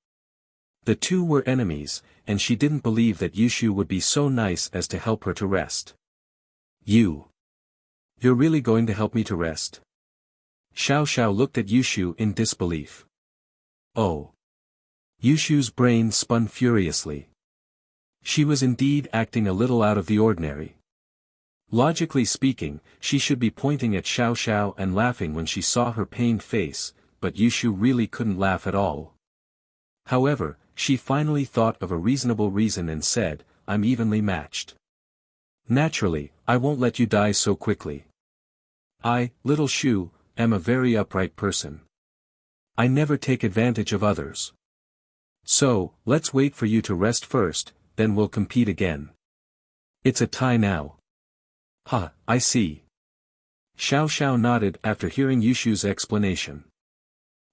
The two were enemies, and she didn't believe that Yushu would be so nice as to help her to rest. You're really going to help me to rest? Xiao Xiao looked at Yushu in disbelief. Oh. Yushu's brain spun furiously. She was indeed acting a little out of the ordinary. Logically speaking, she should be pointing at Xiao Xiao and laughing when she saw her pained face, but Yushu really couldn't laugh at all. However, she finally thought of a reasonable reason and said, I'm evenly matched. Naturally, I won't let you die so quickly. I, little Shu, am a very upright person. I never take advantage of others. So, let's wait for you to rest first, then we'll compete again. It's a tie now. I see. Xiao Xiao nodded after hearing Yushu's explanation.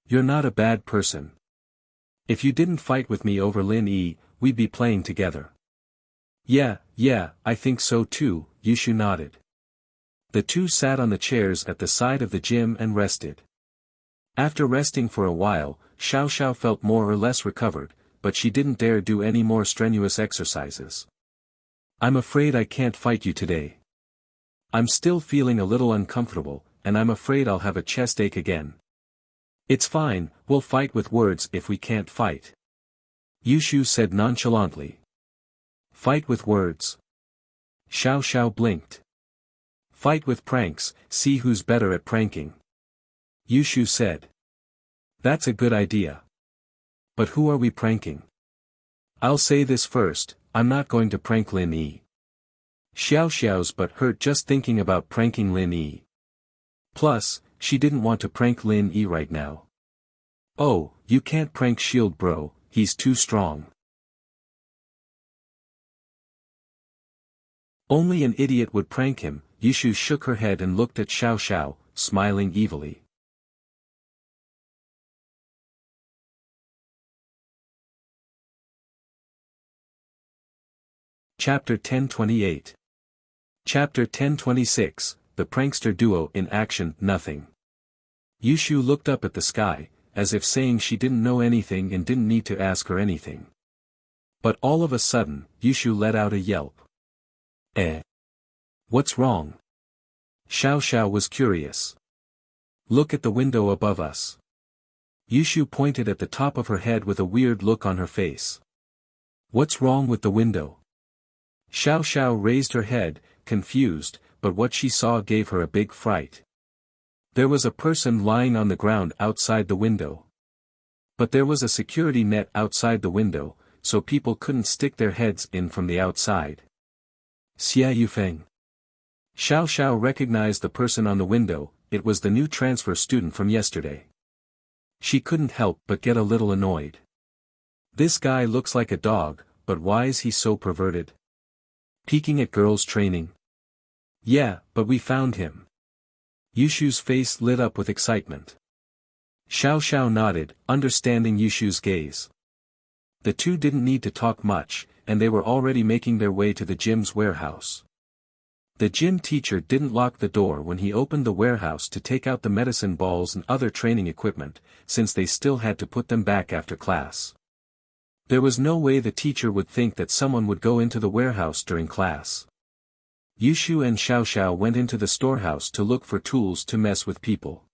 You're not a bad person. If you didn't fight with me over Lin Yi, we'd be playing together. Yeah, I think so too, Yushu nodded. The two sat on the chairs at the side of the gym and rested. After resting for a while, Xiao Xiao felt more or less recovered, but she didn't dare do any more strenuous exercises. I'm afraid I can't fight you today. I'm still feeling a little uncomfortable, and I'm afraid I'll have a chest ache again. It's fine, we'll fight with words if we can't fight. Yushu said nonchalantly. Fight with words. Xiao Xiao blinked. Fight with pranks, see who's better at pranking. Yushu said. That's a good idea. But who are we pranking? I'll say this first, I'm not going to prank Lin Yi. Xiao Xiao's butt hurt just thinking about pranking Lin Yi. Plus, she didn't want to prank Lin Yi right now. Oh, you can't prank Shield bro, he's too strong. Only an idiot would prank him. Yushu shook her head and looked at Xiao Xiao, smiling evilly. Chapter 1028. Chapter 1026, The Prankster Duo in Action. Nothing. Yushu looked up at the sky, as if saying she didn't know anything and didn't need to ask her anything. But all of a sudden, Yushu let out a yelp. What's wrong? Xiao Xiao was curious. Look at the window above us. Yushu pointed at the top of her head with a weird look on her face. What's wrong with the window? Xiao Xiao raised her head, confused, but what she saw gave her a big fright. There was a person lying on the ground outside the window. But there was a security net outside the window, so people couldn't stick their heads in from the outside. Xia Yufeng. Xiao Xiao recognized the person on the window, it was the new transfer student from yesterday. She couldn't help but get a little annoyed. This guy looks like a dog, but why is he so perverted? Peeking at girls training? Yeah, but we found him. Yushu's face lit up with excitement. Xiao Xiao nodded, understanding Yushu's gaze. The two didn't need to talk much, and they were already making their way to the gym's warehouse. The gym teacher didn't lock the door when he opened the warehouse to take out the medicine balls and other training equipment, since they still had to put them back after class. There was no way the teacher would think that someone would go into the warehouse during class. Yushu and Xiao Xiao went into the storehouse to look for tools to mess with people.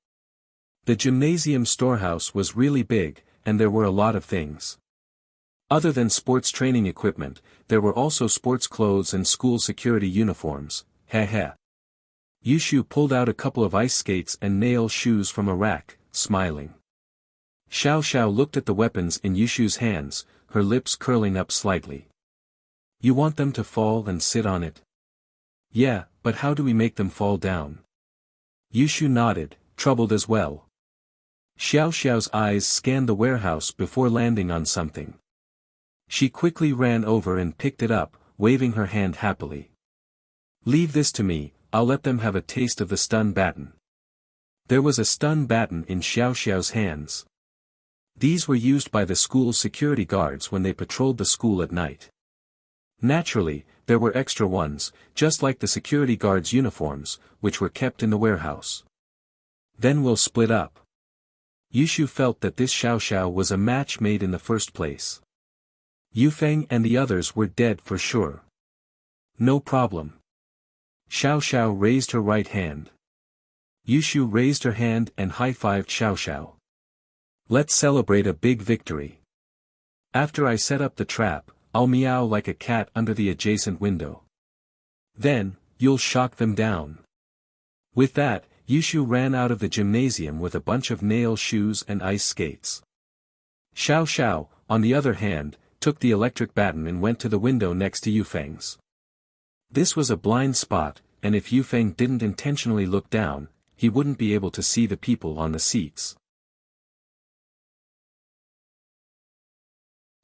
The gymnasium storehouse was really big, and there were a lot of things. Other than sports training equipment, there were also sports clothes and school security uniforms. Heh. Yushu pulled out a couple of ice skates and nail shoes from a rack, smiling. Xiao Xiao looked at the weapons in Yushu's hands, her lips curling up slightly. You want them to fall and sit on it? Yeah, but how do we make them fall down? Yushu nodded, troubled as well. Xiao Xiao's eyes scanned the warehouse before landing on something. She quickly ran over and picked it up, waving her hand happily. Leave this to me, I'll let them have a taste of the stun baton. There was a stun baton in Xiao Xiao's hands. These were used by the school's security guards when they patrolled the school at night. Naturally, there were extra ones, just like the security guards' uniforms, which were kept in the warehouse. Then we'll split up. Yushu felt that this Xiao Xiao was a match made in the first place. Yufeng and the others were dead for sure. No problem. Xiao Xiao raised her right hand. Yushu raised her hand and high-fived Xiao Xiao. Let's celebrate a big victory. After I set up the trap, I'll meow like a cat under the adjacent window. Then, you'll shock them down. With that, Yushu ran out of the gymnasium with a bunch of nail shoes and ice skates. Xiao Xiao, on the other hand, took the electric baton and went to the window next to Yufeng's. This was a blind spot, and if Yufeng didn't intentionally look down, he wouldn't be able to see the people on the seats.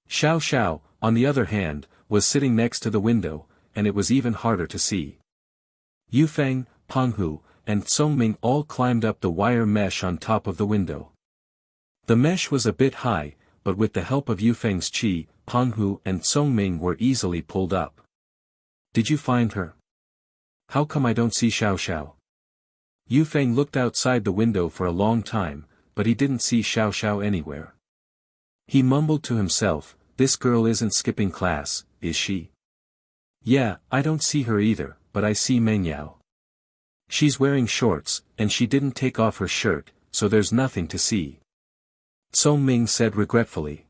Xiao Xiao, on the other hand, was sitting next to the window, and it was even harder to see. Yufeng, Penghu, and Songming all climbed up the wire mesh on top of the window. The mesh was a bit high, but with the help of Yufeng's chi, Penghu and Songming were easily pulled up. Did you find her? How come I don't see Xiao Xiao? Yufeng looked outside the window for a long time, but he didn't see Xiao Xiao anywhere. He mumbled to himself, this girl isn't skipping class, is she? Yeah, I don't see her either, but I see Mengyao. She's wearing shorts, and she didn't take off her shirt, so there's nothing to see. Song Ming said regretfully.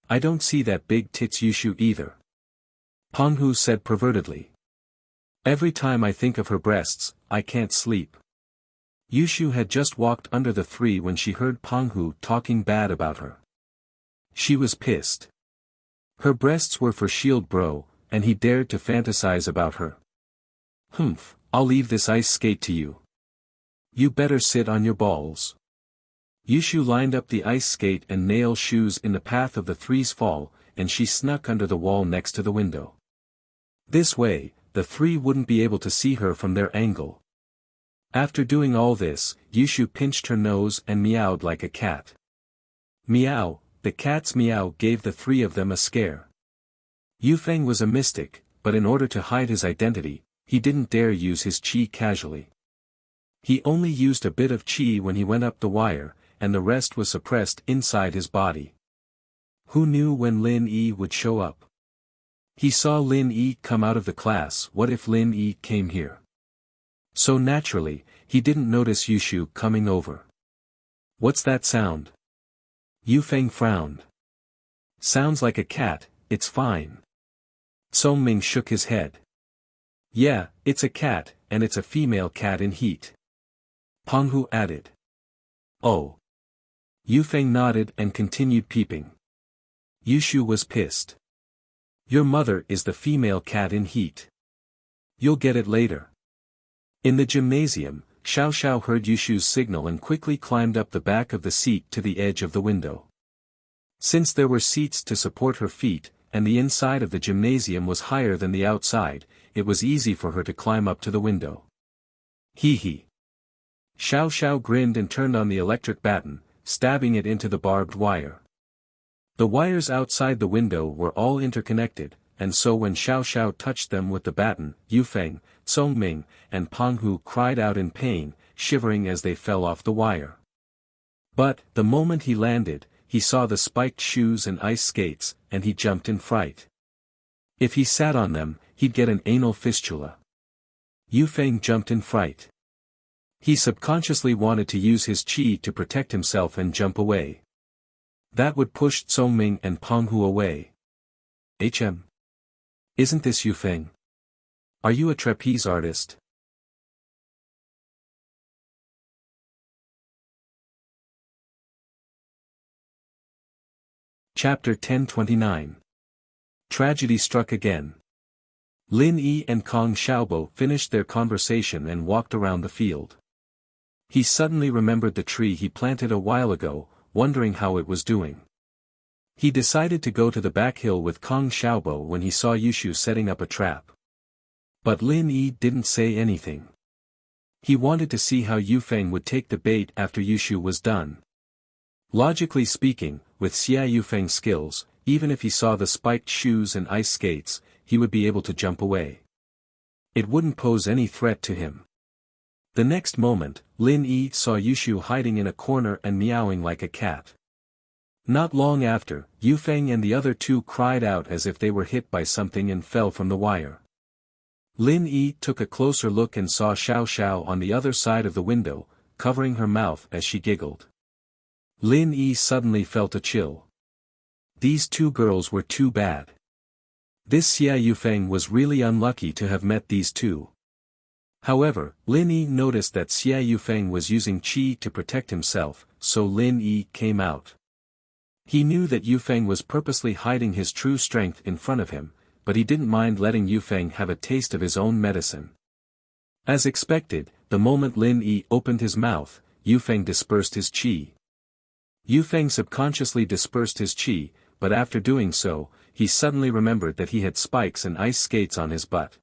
I don't see that big tits Yushu either. Peng Hu said pervertedly. Every time I think of her breasts, I can't sleep. Yushu had just walked under the three when she heard Peng Hu talking bad about her. She was pissed. Her breasts were for shield bro, and he dared to fantasize about her. Humph, I'll leave this ice skate to you. You better sit on your balls. Yushu lined up the ice skate and nail shoes in the path of the three's fall, and she snuck under the wall next to the window. This way, the three wouldn't be able to see her from their angle. After doing all this, Yushu pinched her nose and meowed like a cat. Meow, the cat's meow gave the three of them a scare. Yufeng was a mystic, but in order to hide his identity, he didn't dare use his qi casually. He only used a bit of qi when he went up the wire, and the rest was suppressed inside his body. Who knew when Lin Yi would show up? He saw Lin Yi come out of the class. What if Lin Yi came here? So naturally, he didn't notice Yushu coming over. What's that sound? Yufeng frowned. Sounds like a cat, it's fine. Song Ming shook his head. Yeah, it's a cat, and it's a female cat in heat. Peng Hu added. Oh. Yufeng nodded and continued peeping. Yushu was pissed. Your mother is the female cat in heat. You'll get it later. In the gymnasium, Xiao Xiao heard Yushu's signal and quickly climbed up the back of the seat to the edge of the window. Since there were seats to support her feet, and the inside of the gymnasium was higher than the outside, it was easy for her to climb up to the window. Hee hee. Xiao Xiao grinned and turned on the electric baton, stabbing it into the barbed wire. The wires outside the window were all interconnected, and so when Xiao Xiao touched them with the baton, Yufeng, Song Ming, and Peng Hu cried out in pain, shivering as they fell off the wire. But, the moment he landed, he saw the spiked shoes and ice skates, and he jumped in fright. If he sat on them, he'd get an anal fistula. Yufeng jumped in fright. He subconsciously wanted to use his qi to protect himself and jump away. That would push Song Ming and Peng Hu away. Isn't this Yufeng? Are you a trapeze artist? Chapter 1029. Tragedy struck again. Lin Yi and Kong Xiaobo finished their conversation and walked around the field. He suddenly remembered the tree he planted a while ago, wondering how it was doing. He decided to go to the back hill with Kong Xiaobo when he saw Yushu setting up a trap. But Lin Yi didn't say anything. He wanted to see how Yufeng would take the bait after Yushu was done. Logically speaking, with Xia Yufeng's skills, even if he saw the spiked shoes and ice skates, he would be able to jump away. It wouldn't pose any threat to him. The next moment, Lin Yi saw Yushu hiding in a corner and meowing like a cat. Not long after, Yufeng and the other two cried out as if they were hit by something and fell from the wire. Lin Yi took a closer look and saw Xiao Xiao on the other side of the window, covering her mouth as she giggled. Lin Yi suddenly felt a chill. These two girls were too bad. This Xia Yufeng was really unlucky to have met these two. However, Lin Yi noticed that Xia Yufeng was using qi to protect himself, so Lin Yi came out. He knew that Yufeng was purposely hiding his true strength in front of him, but he didn't mind letting Yufeng have a taste of his own medicine. As expected, the moment Lin Yi opened his mouth, Yufeng dispersed his qi. Yufeng subconsciously dispersed his qi, but after doing so, he suddenly remembered that he had spikes and ice skates on his butt.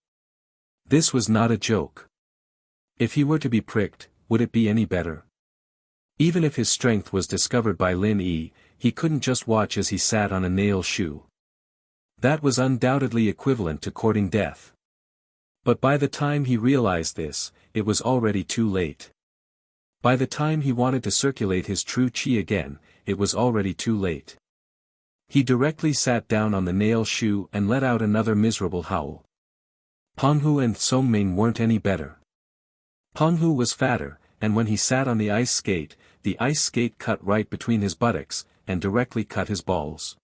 This was not a joke. If he were to be pricked, would it be any better? Even if his strength was discovered by Lin Yi, he couldn't just watch as he sat on a nail shoe. That was undoubtedly equivalent to courting death. But by the time he realized this, it was already too late. By the time he wanted to circulate his true qi again, it was already too late. He directly sat down on the nail shoe and let out another miserable howl. Peng Hu and Song Ming weren't any better. Penghu was fatter, and when he sat on the ice skate cut right between his buttocks, and directly cut his balls.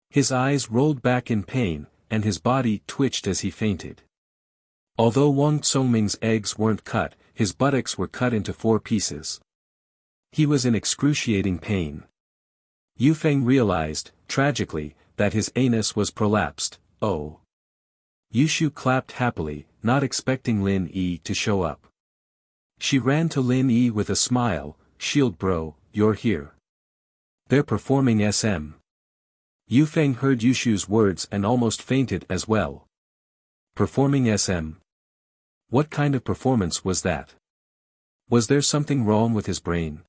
His eyes rolled back in pain, and his body twitched as he fainted. Although Wang Tsongming's eggs weren't cut, his buttocks were cut into 4 pieces. He was in excruciating pain. Yu Feng realized, tragically, that his anus was prolapsed. Oh. Yushu clapped happily, not expecting Lin Yi to show up. She ran to Lin Yi with a smile. "Shield bro, you're here. They're performing SM." Yu Feng heard Yushu's words and almost fainted as well. Performing SM? What kind of performance was that? Was there something wrong with his brain?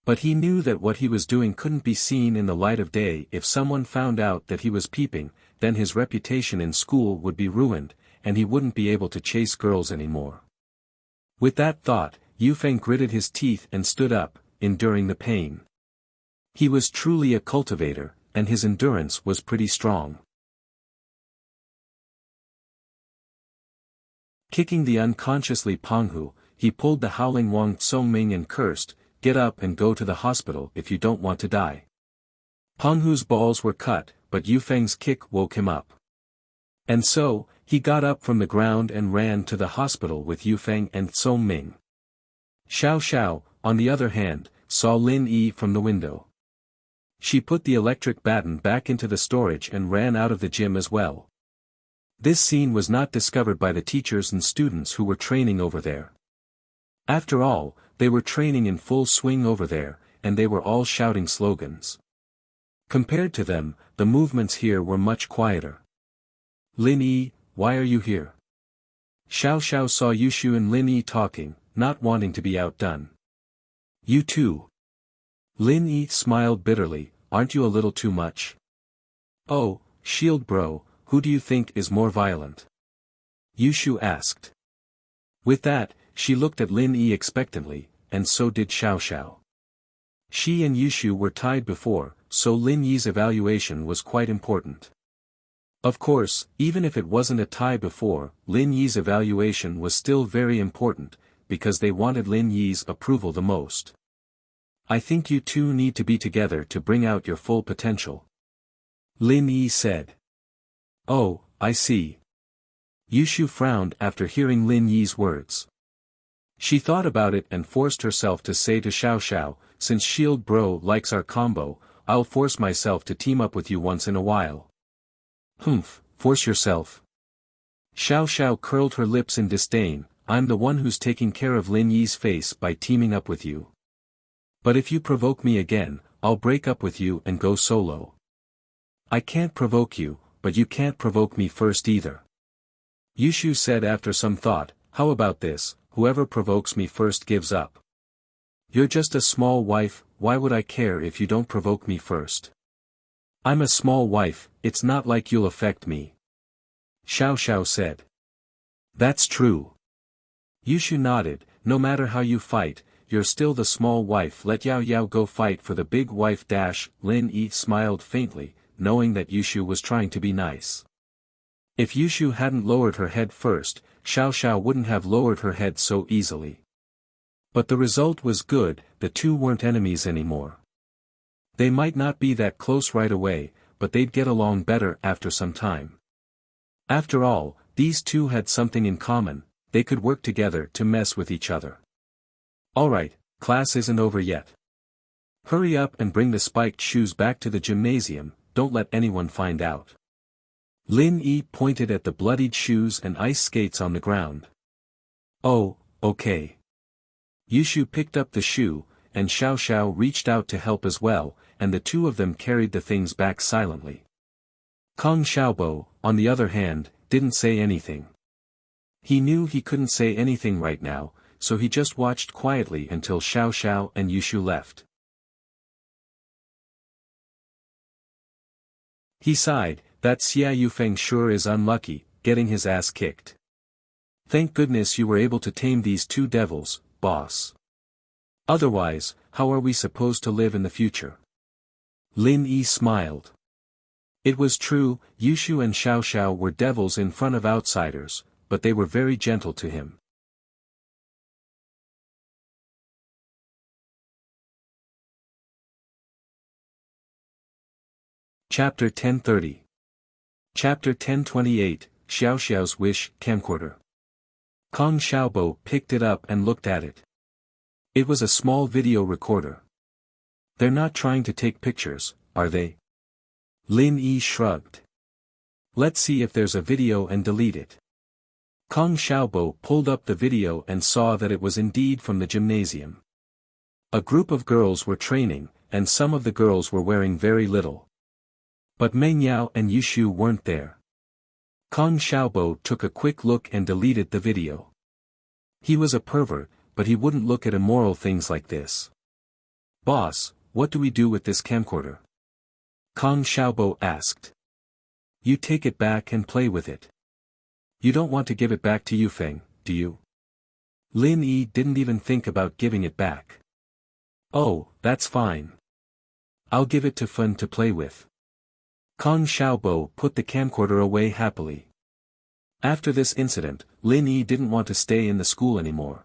But he knew that what he was doing couldn't be seen in the light of day. If someone found out that he was peeping, then his reputation in school would be ruined, and he wouldn't be able to chase girls anymore. With that thought, Yu Feng gritted his teeth and stood up, enduring the pain. He was truly a cultivator, and his endurance was pretty strong. Kicking the unconsciously Penghu, he pulled the howling Wang Tsongming and cursed, "Get up and go to the hospital if you don't want to die." Penghu's balls were cut, but Yu Feng's kick woke him up. And so, he got up from the ground and ran to the hospital with Yu Feng and Tsongming. Xiao Xiao, on the other hand, saw Lin Yi from the window. She put the electric baton back into the storage and ran out of the gym as well. This scene was not discovered by the teachers and students who were training over there. After all, they were training in full swing over there, and they were all shouting slogans. Compared to them, the movements here were much quieter. "Lin Yi, why are you here?" Xiao Xiao saw Yushu and Lin Yi talking, not wanting to be outdone. "You too." Lin Yi smiled bitterly, "Aren't you a little too much?" "Oh, Shield bro, who do you think is more violent?" Yushu asked. With that, she looked at Lin Yi expectantly, and so did Xiao Xiao. She and Yushu were tied before, so Lin Yi's evaluation was quite important. Of course, even if it wasn't a tie before, Lin Yi's evaluation was still very important, because they wanted Lin Yi's approval the most. "I think you two need to be together to bring out your full potential," Lin Yi said. "Oh, I see." Yushu frowned after hearing Lin Yi's words. She thought about it and forced herself to say to Xiao Xiao, "Since Shield bro likes our combo, I'll force myself to team up with you once in a while." "Humph, force yourself." Xiao Xiao curled her lips in disdain. "I'm the one who's taking care of Lin Yi's face by teaming up with you. But if you provoke me again, I'll break up with you and go solo." "I can't provoke you, but you can't provoke me first either." Yushu said after some thought, "How about this, whoever provokes me first gives up." "You're just a small wife, why would I care if you don't provoke me first?" "I'm a small wife, it's not like you'll affect me," Xiao Xiao said. "That's true." Yushu nodded, "No matter how you fight, you're still the small wife. Let Yao Yao go fight for the big wife." Lin Yi smiled faintly, knowing that Yushu was trying to be nice. If Yushu hadn't lowered her head first, Xiao Xiao wouldn't have lowered her head so easily. But the result was good, the two weren't enemies anymore. They might not be that close right away, but they'd get along better after some time. After all, these two had something in common, they could work together to mess with each other. "Alright, class isn't over yet. Hurry up and bring the spiked shoes back to the gymnasium, don't let anyone find out." Lin Yi pointed at the bloodied shoes and ice skates on the ground. "Oh, okay." Yushu picked up the shoe, and Xiao Xiao reached out to help as well, and the two of them carried the things back silently. Kong Xiaobo, on the other hand, didn't say anything. He knew he couldn't say anything right now, so he just watched quietly until Xiao Xiao and Yushu left. He sighed, "That Xia Yufeng sure is unlucky, getting his ass kicked. Thank goodness you were able to tame these two devils, boss. Otherwise, how are we supposed to live in the future?" Lin Yi smiled. It was true, Yushu and Xiao Xiao were devils in front of outsiders, but they were very gentle to him. Chapter 1030. Chapter 1028, Xiao Xiao's Wish, Camcorder. Kong Xiaobo picked it up and looked at it. It was a small video recorder. They're not trying to take pictures, are they? Lin Yi shrugged. Let's see if there's a video and delete it. Kong Xiaobo pulled up the video and saw that it was indeed from the gymnasium. A group of girls were training, and some of the girls were wearing very little. But Meng Yao and Yushu weren't there. Kong Xiaobo took a quick look and deleted the video. He was a pervert, but he wouldn't look at immoral things like this. Boss, what do we do with this camcorder? Kong Xiaobo asked. You take it back and play with it. You don't want to give it back to Yufeng, do you? Lin Yi didn't even think about giving it back. Oh, that's fine. I'll give it to Fun to play with. Kong Xiaobo put the camcorder away happily. After this incident, Lin Yi didn't want to stay in the school anymore.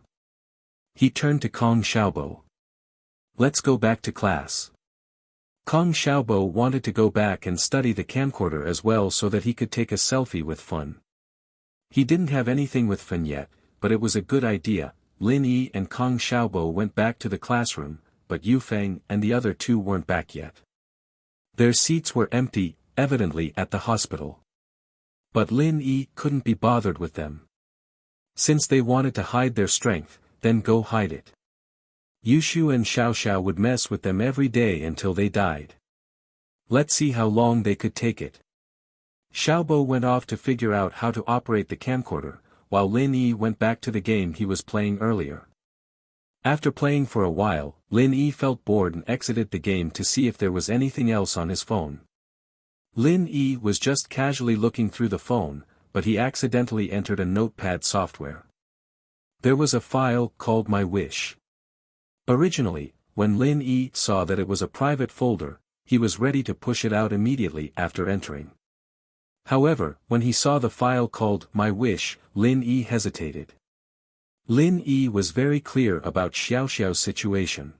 He turned to Kong Xiaobo. Let's go back to class. Kong Xiaobo wanted to go back and study the camcorder as well so that he could take a selfie with Fun. He didn't have anything with Fun yet, but it was a good idea. Lin Yi and Kong Xiaobo went back to the classroom, but Yufeng and the other two weren't back yet. Their seats were empty, evidently at the hospital. But Lin Yi couldn't be bothered with them. Since they wanted to hide their strength, then go hide it. Yushu and Xiao would mess with them every day until they died. Let's see how long they could take it. Xiaobo went off to figure out how to operate the camcorder, while Lin Yi went back to the game he was playing earlier. After playing for a while, Lin Yi felt bored and exited the game to see if there was anything else on his phone. Lin Yi was just casually looking through the phone, but he accidentally entered a notepad software. There was a file called My Wish. Originally, when Lin Yi saw that it was a private folder, he was ready to push it out immediately after entering. However, when he saw the file called My Wish, Lin Yi hesitated. Lin Yi was very clear about Xiao Xiao's situation.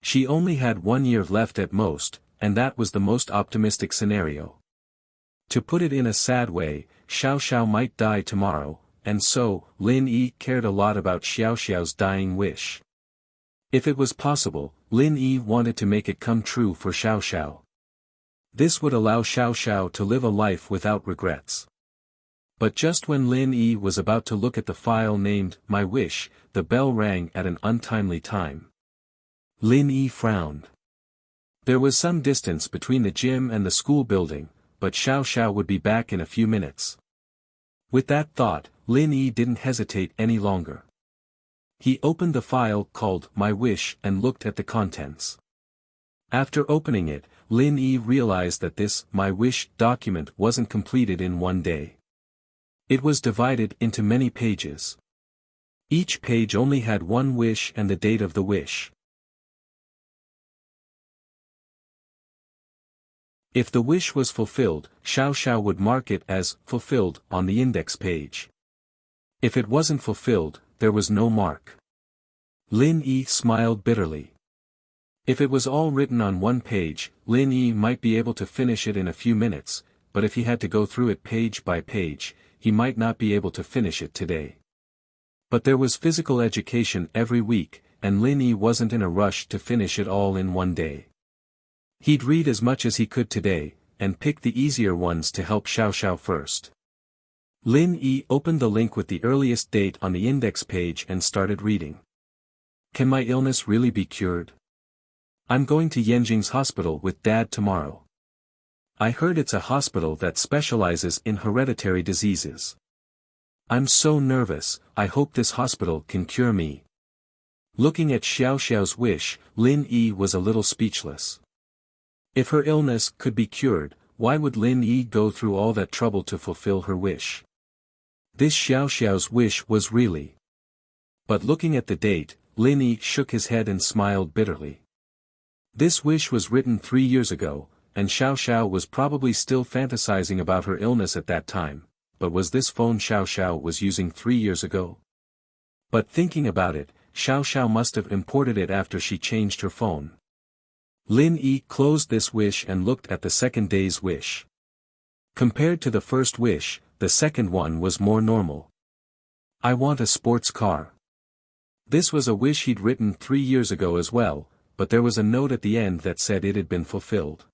She only had 1 year left at most, and that was the most optimistic scenario. To put it in a sad way, Xiao Xiao might die tomorrow, and so, Lin Yi cared a lot about Xiao Xiao's dying wish. If it was possible, Lin Yi wanted to make it come true for Xiao Xiao. This would allow Xiao Xiao to live a life without regrets. But just when Lin Yi was about to look at the file named My Wish, the bell rang at an untimely time. Lin Yi frowned. There was some distance between the gym and the school building, but Xiao Xiao would be back in a few minutes. With that thought, Lin Yi didn't hesitate any longer. He opened the file called My Wish and looked at the contents. After opening it, Lin Yi realized that this My Wish document wasn't completed in one day. It was divided into many pages. Each page only had one wish and the date of the wish. If the wish was fulfilled, Xiao Xiao would mark it as fulfilled on the index page. If it wasn't fulfilled, there was no mark. Lin Yi smiled bitterly. If it was all written on one page, Lin Yi might be able to finish it in a few minutes, but if he had to go through it page by page, he might not be able to finish it today. But there was physical education every week, and Lin Yi wasn't in a rush to finish it all in one day. He'd read as much as he could today, and pick the easier ones to help Xiao Xiao first. Lin Yi opened the link with the earliest date on the index page and started reading. Can my illness really be cured? I'm going to Yanjing's hospital with Dad tomorrow. I heard it's a hospital that specializes in hereditary diseases. I'm so nervous, I hope this hospital can cure me. Looking at Xiao Xiao's wish, Lin Yi was a little speechless. If her illness could be cured, why would Lin Yi go through all that trouble to fulfill her wish? This Xiao Xiao's wish was really. But looking at the date, Lin Yi shook his head and smiled bitterly. This wish was written 3 years ago, and Xiao Xiao was probably still fantasizing about her illness at that time, but was this phone Xiao Xiao was using 3 years ago? But thinking about it, Xiao Xiao must have imported it after she changed her phone. Lin Yi closed this wish and looked at the second day's wish. Compared to the first wish, the second one was more normal. I want a sports car. This was a wish he'd written 3 years ago as well, but there was a note at the end that said it had been fulfilled.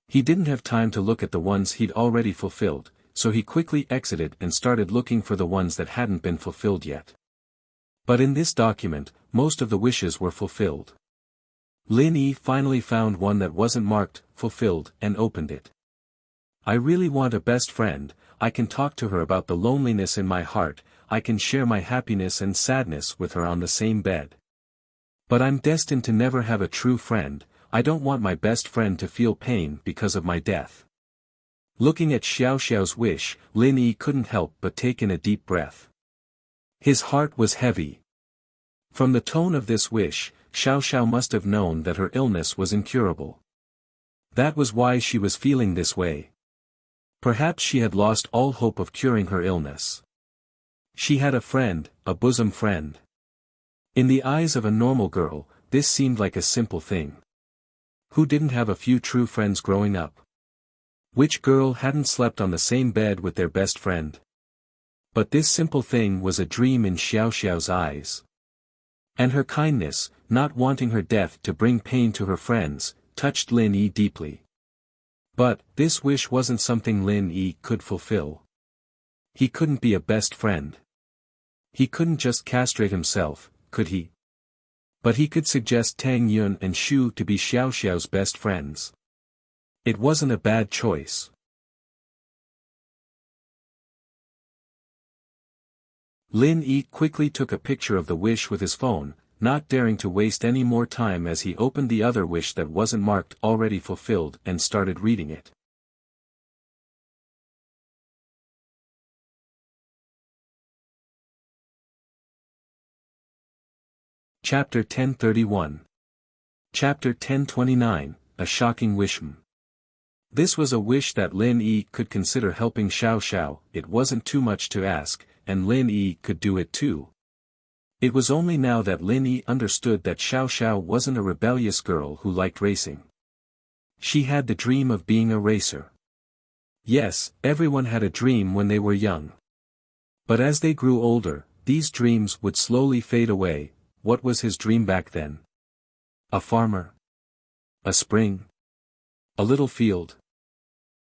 He didn't have time to look at the ones he'd already fulfilled, so he quickly exited and started looking for the ones that hadn't been fulfilled yet. But in this document, most of the wishes were fulfilled. Lin Yi finally found one that wasn't marked fulfilled and opened it. I really want a best friend. I can talk to her about the loneliness in my heart, I can share my happiness and sadness with her on the same bed. But I'm destined to never have a true friend. I don't want my best friend to feel pain because of my death. Looking at Xiao Xiao's wish, Lin Yi couldn't help but take in a deep breath. His heart was heavy. From the tone of this wish, Xiao Xiao must have known that her illness was incurable. That was why she was feeling this way. Perhaps she had lost all hope of curing her illness. She had a friend, a bosom friend. In the eyes of a normal girl, this seemed like a simple thing. Who didn't have a few true friends growing up? Which girl hadn't slept on the same bed with their best friend? But this simple thing was a dream in Xiao Xiao's eyes. And her kindness, not wanting her death to bring pain to her friends, touched Lin Yi deeply. But, this wish wasn't something Lin Yi could fulfill. He couldn't be a best friend. He couldn't just castrate himself, could he? But he could suggest Tang Yun and Shu to be Xiao Xiao's best friends. It wasn't a bad choice. Lin Yi quickly took a picture of the wish with his phone, not daring to waste any more time as he opened the other wish that wasn't marked already fulfilled and started reading it. Chapter 1031. Chapter 1029, A Shocking Wish. This was a wish that Lin Yi could consider helping Xiao Xiao. It wasn't too much to ask, and Lin Yi could do it too. It was only now that Lin Yi understood that Xiao Xiao wasn't a rebellious girl who liked racing. She had the dream of being a racer. Yes, everyone had a dream when they were young. But as they grew older, these dreams would slowly fade away. What was his dream back then? A farmer? A spring? A little field?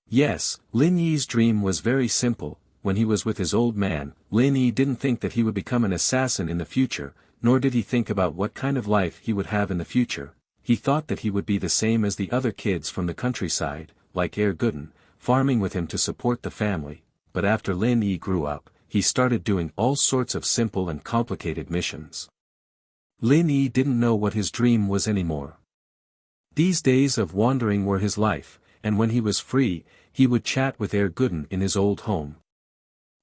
Yes, Lin Yi's dream was very simple. When he was with his old man, Lin Yi didn't think that he would become an assassin in the future, nor did he think about what kind of life he would have in the future. He thought that he would be the same as the other kids from the countryside, like Herr Gooden, farming with him to support the family. But after Lin Yi grew up, he started doing all sorts of simple and complicated missions. Lin Yi didn't know what his dream was anymore. These days of wandering were his life, and when he was free, he would chat with Herr Gooden in his old home.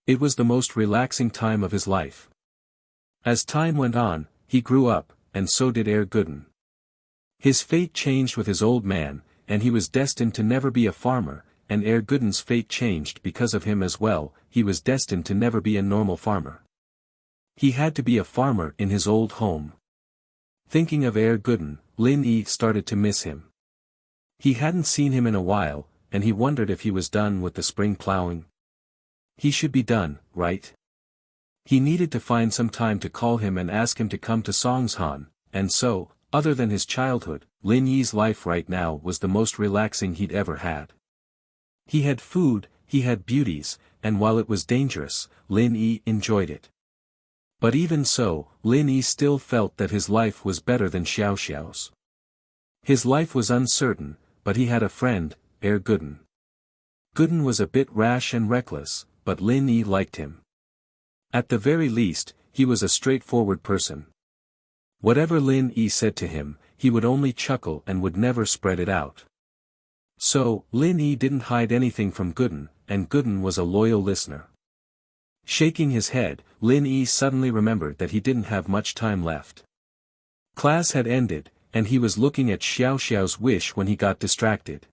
It was the most relaxing time of his life. As time went on, he grew up, and so did Herr Gooden. His fate changed with his old man, and he was destined to never be a farmer, and Herr Gooden's fate changed because of him as well. He was destined to never be a normal farmer. He had to be a farmer in his old home. Thinking of Herr Gooden, Lin Yi started to miss him. He hadn't seen him in a while, and he wondered if he was done with the spring plowing. He should be done, right? He needed to find some time to call him and ask him to come to Songshan, and so, other than his childhood, Lin Yi's life right now was the most relaxing he'd ever had. He had food, he had beauties, and while it was dangerous, Lin Yi enjoyed it. But even so, Lin Yi still felt that his life was better than Xiao Xiao's. His life was uncertain, but he had a friend, Herr Gooden. Gooden was a bit rash and reckless, but Lin Yi liked him. At the very least, he was a straightforward person. Whatever Lin Yi said to him, he would only chuckle and would never spread it out. So, Lin Yi didn't hide anything from Gooden, and Gooden was a loyal listener. Shaking his head, Lin Yi suddenly remembered that he didn't have much time left. Class had ended, and he was looking at Xiao Xiao's wish when he got distracted.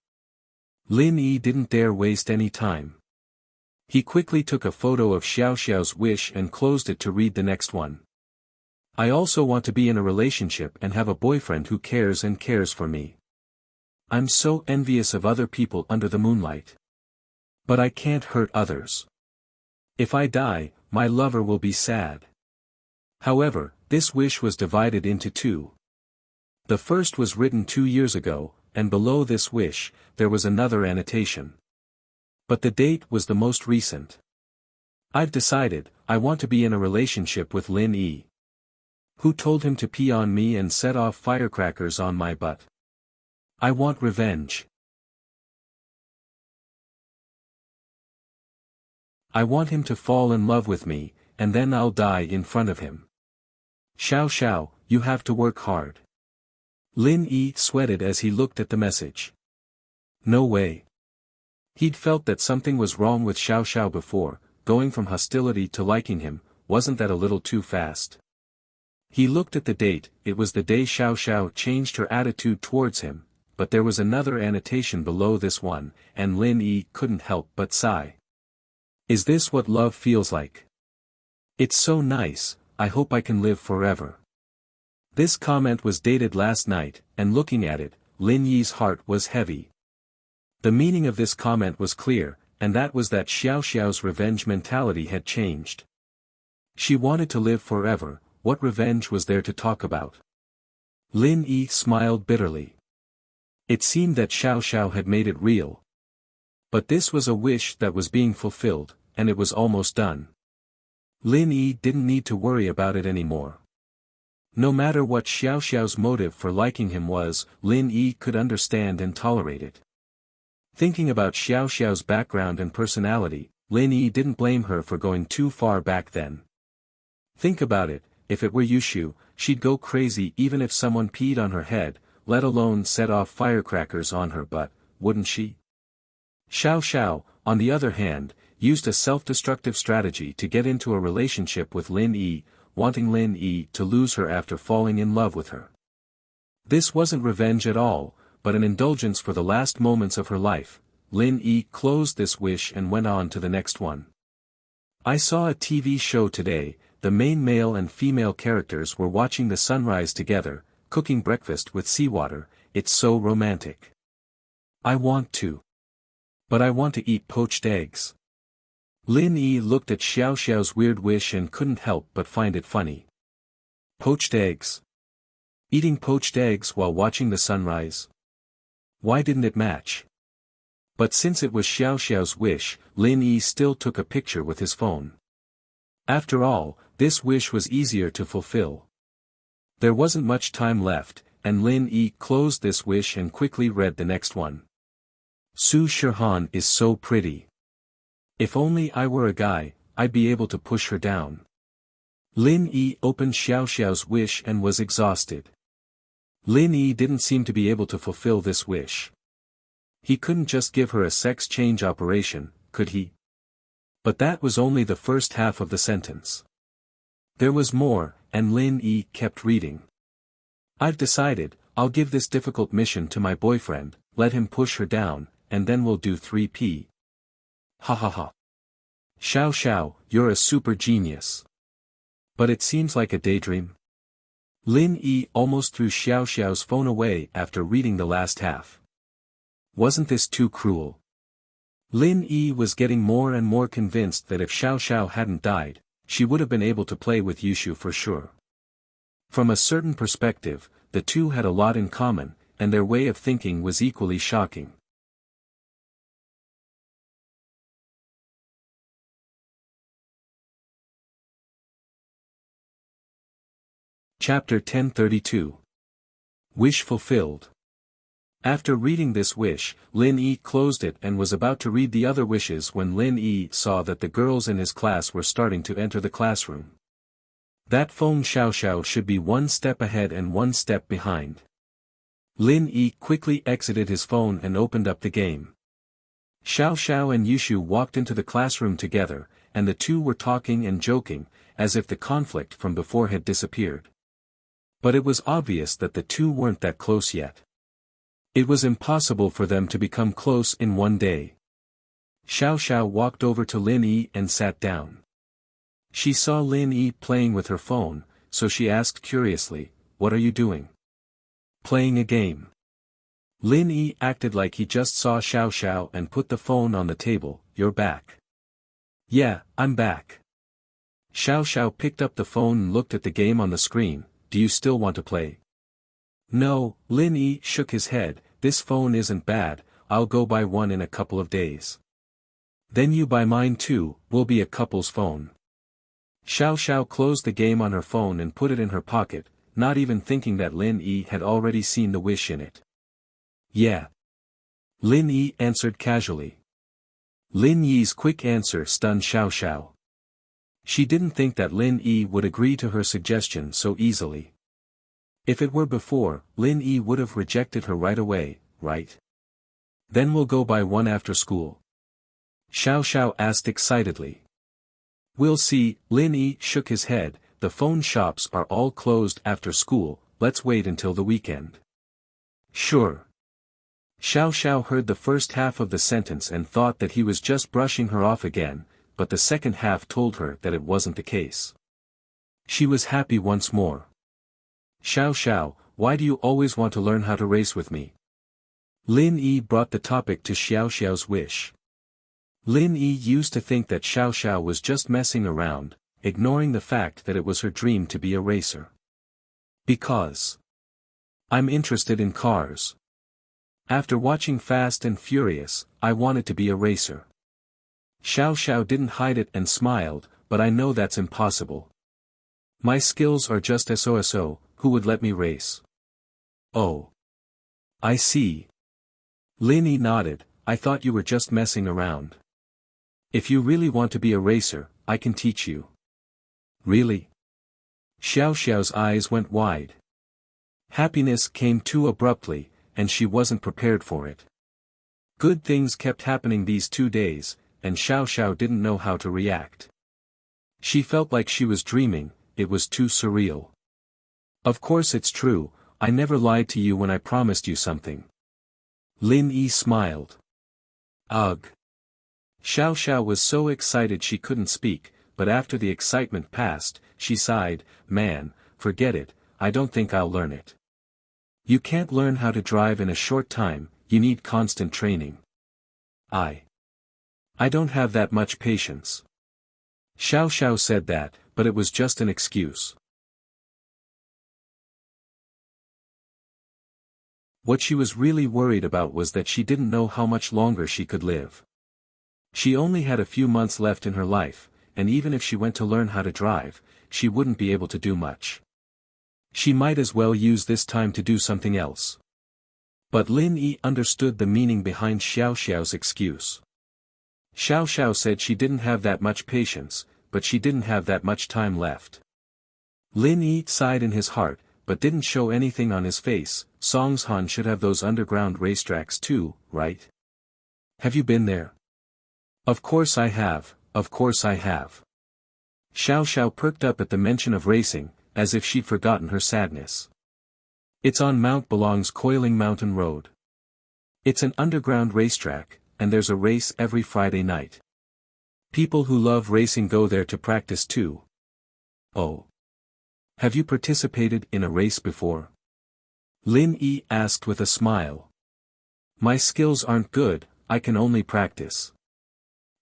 Lin Yi didn't dare waste any time. He quickly took a photo of Xiao Xiao's wish and closed it to read the next one. I also want to be in a relationship and have a boyfriend who cares for me. I'm so envious of other people under the moonlight. But I can't hurt others. If I die, my lover will be sad. However, this wish was divided into two. The first was written 2 years ago, and below this wish, there was another annotation. But the date was the most recent. I've decided, I want to be in a relationship with Lin Yi. Who told him to pee on me and set off firecrackers on my butt? I want revenge. I want him to fall in love with me, and then I'll die in front of him. Xiao Xiao, you have to work hard. Lin Yi sweated as he looked at the message. No way. He'd felt that something was wrong with Xiao Xiao before, going from hostility to liking him, wasn't that a little too fast? He looked at the date, it was the day Xiao Xiao changed her attitude towards him, but there was another annotation below this one, and Lin Yi couldn't help but sigh. Is this what love feels like? It's so nice, I hope I can live forever. This comment was dated last night, and looking at it, Lin Yi's heart was heavy. The meaning of this comment was clear, and that was that Xiao Xiao's revenge mentality had changed. She wanted to live forever, what revenge was there to talk about? Lin Yi smiled bitterly. It seemed that Xiao Xiao had made it real. But this was a wish that was being fulfilled, and it was almost done. Lin Yi didn't need to worry about it anymore. No matter what Xiao Xiao's motive for liking him was, Lin Yi could understand and tolerate it. Thinking about Xiao Xiao's background and personality, Lin Yi didn't blame her for going too far back then. Think about it, if it were Yushu, she'd go crazy even if someone peed on her head, let alone set off firecrackers on her butt, wouldn't she? Xiao Xiao, on the other hand, used a self-destructive strategy to get into a relationship with Lin Yi, wanting Lin Yi to lose her after falling in love with her. This wasn't revenge at all, but an indulgence for the last moments of her life. Lin Yi closed this wish and went on to the next one. I saw a TV show today, the main male and female characters were watching the sunrise together, cooking breakfast with seawater, it's so romantic. I want to. But I want to eat poached eggs. Lin Yi looked at Xiao Xiao's weird wish and couldn't help but find it funny. Poached eggs. Eating poached eggs while watching the sunrise? Why didn't it match? But since it was Xiao Xiao's wish, Lin Yi still took a picture with his phone. After all, this wish was easier to fulfill. There wasn't much time left, and Lin Yi closed this wish and quickly read the next one. Su Shihan is so pretty. If only I were a guy, I'd be able to push her down. Lin Yi opened Xiao Xiao's wish and was exhausted. Lin Yi didn't seem to be able to fulfill this wish. He couldn't just give her a sex change operation, could he? But that was only the first half of the sentence. There was more, and Lin Yi kept reading. I've decided, I'll give this difficult mission to my boyfriend, let him push her down, and then we'll do 3P. Ha ha ha. Xiao Xiao, you're a super genius. But it seems like a daydream. Lin Yi almost threw Xiao Xiao's phone away after reading the last half. Wasn't this too cruel? Lin Yi was getting more and more convinced that if Xiao Xiao hadn't died, she would have been able to play with Yushu for sure. From a certain perspective, the two had a lot in common, and their way of thinking was equally shocking. Chapter 1032. Wish Fulfilled. After reading this wish, Lin Yi closed it and was about to read the other wishes when Lin Yi saw that the girls in his class were starting to enter the classroom. That Feng Xiao Xiao should be one step ahead and one step behind. Lin Yi quickly exited his phone and opened up the game. Xiao Xiao and Yushu walked into the classroom together, and the two were talking and joking, as if the conflict from before had disappeared. But it was obvious that the two weren't that close yet. It was impossible for them to become close in one day. Xiao Xiao walked over to Lin Yi and sat down. She saw Lin Yi playing with her phone, so she asked curiously, "What are you doing?" "Playing a game." Lin Yi acted like he just saw Xiao Xiao and put the phone on the table. You're back. Yeah, I'm back. Xiao Xiao picked up the phone and looked at the game on the screen. Do you still want to play? No, Lin Yi shook his head. This phone isn't bad, I'll go buy one in a couple of days. Then you buy mine too, we'll be a couple's phone. Xiao Xiao closed the game on her phone and put it in her pocket, not even thinking that Lin Yi had already seen the wish in it. Yeah. Lin Yi answered casually. Lin Yi's quick answer stunned Xiao Xiao. She didn't think that Lin Yi would agree to her suggestion so easily. If it were before, Lin Yi would have rejected her right away, right? Then we'll go buy one after school. Xiao Xiao asked excitedly. We'll see, Lin Yi shook his head, the phone shops are all closed after school, let's wait until the weekend. Sure. Xiao Xiao heard the first half of the sentence and thought that he was just brushing her off again, but the second half told her that it wasn't the case. She was happy once more. Xiao Xiao, why do you always want to learn how to race with me? Lin Yi brought the topic to Xiao Xiao's wish. Lin Yi used to think that Xiao Xiao was just messing around, ignoring the fact that it was her dream to be a racer. Because I'm interested in cars. After watching Fast and Furious, I wanted to be a racer. Xiao Xiao didn't hide it and smiled, but I know that's impossible. My skills are just so, who would let me race? Oh. I see. Lin Yi nodded, I thought you were just messing around. If you really want to be a racer, I can teach you. Really? Xiao Xiao's eyes went wide. Happiness came too abruptly, and she wasn't prepared for it. Good things kept happening these 2 days, and Xiao Xiao didn't know how to react. She felt like she was dreaming, it was too surreal. Of course it's true, I never lied to you when I promised you something. Lin Yi smiled. Ugh. Xiao Xiao was so excited she couldn't speak, but after the excitement passed, she sighed, man, forget it, I don't think I'll learn it. You can't learn how to drive in a short time, you need constant training. I don't have that much patience. Xiao Xiao said that, but it was just an excuse. What she was really worried about was that she didn't know how much longer she could live. She only had a few months left in her life, and even if she went to learn how to drive, she wouldn't be able to do much. She might as well use this time to do something else. But Lin Yi understood the meaning behind Xiao Xiao's excuse. Xiao Xiao said she didn't have that much patience, but she didn't have that much time left. Lin Yi sighed in his heart, but didn't show anything on his face. Songshan should have those underground racetracks too, right? Have you been there? Of course I have, of course I have. Xiao Xiao perked up at the mention of racing, as if she'd forgotten her sadness. It's on Mount Belong's Coiling Mountain Road. It's an underground racetrack, and there's a race every Friday night. People who love racing go there to practice too. Oh. Have you participated in a race before? Lin Yi asked with a smile. My skills aren't good, I can only practice.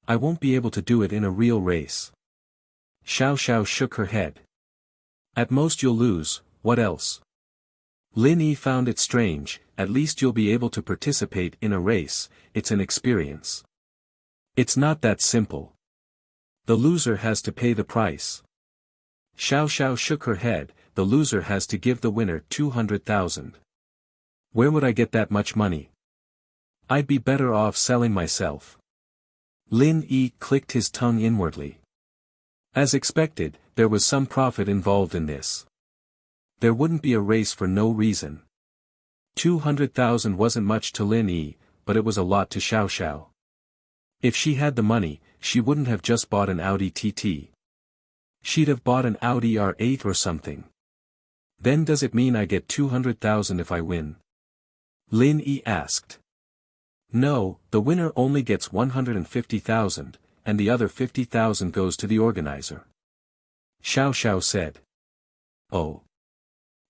I won't be able to do it in a real race. Xiao Xiao shook her head. At most you'll lose, what else? Lin Yi found it strange, at least you'll be able to participate in a race, it's an experience. It's not that simple. The loser has to pay the price. Xiao Xiao shook her head, the loser has to give the winner 200,000. Where would I get that much money? I'd be better off selling myself. Lin Yi clicked his tongue inwardly. As expected, there was some profit involved in this. There wouldn't be a race for no reason. 200,000 wasn't much to Lin Yi, but it was a lot to Xiao Xiao. If she had the money, she wouldn't have just bought an Audi TT. She'd have bought an Audi R8 or something. Then does it mean I get 200,000 if I win? Lin Yi asked. No, the winner only gets 150,000, and the other 50,000 goes to the organizer. Xiao Xiao said. Oh.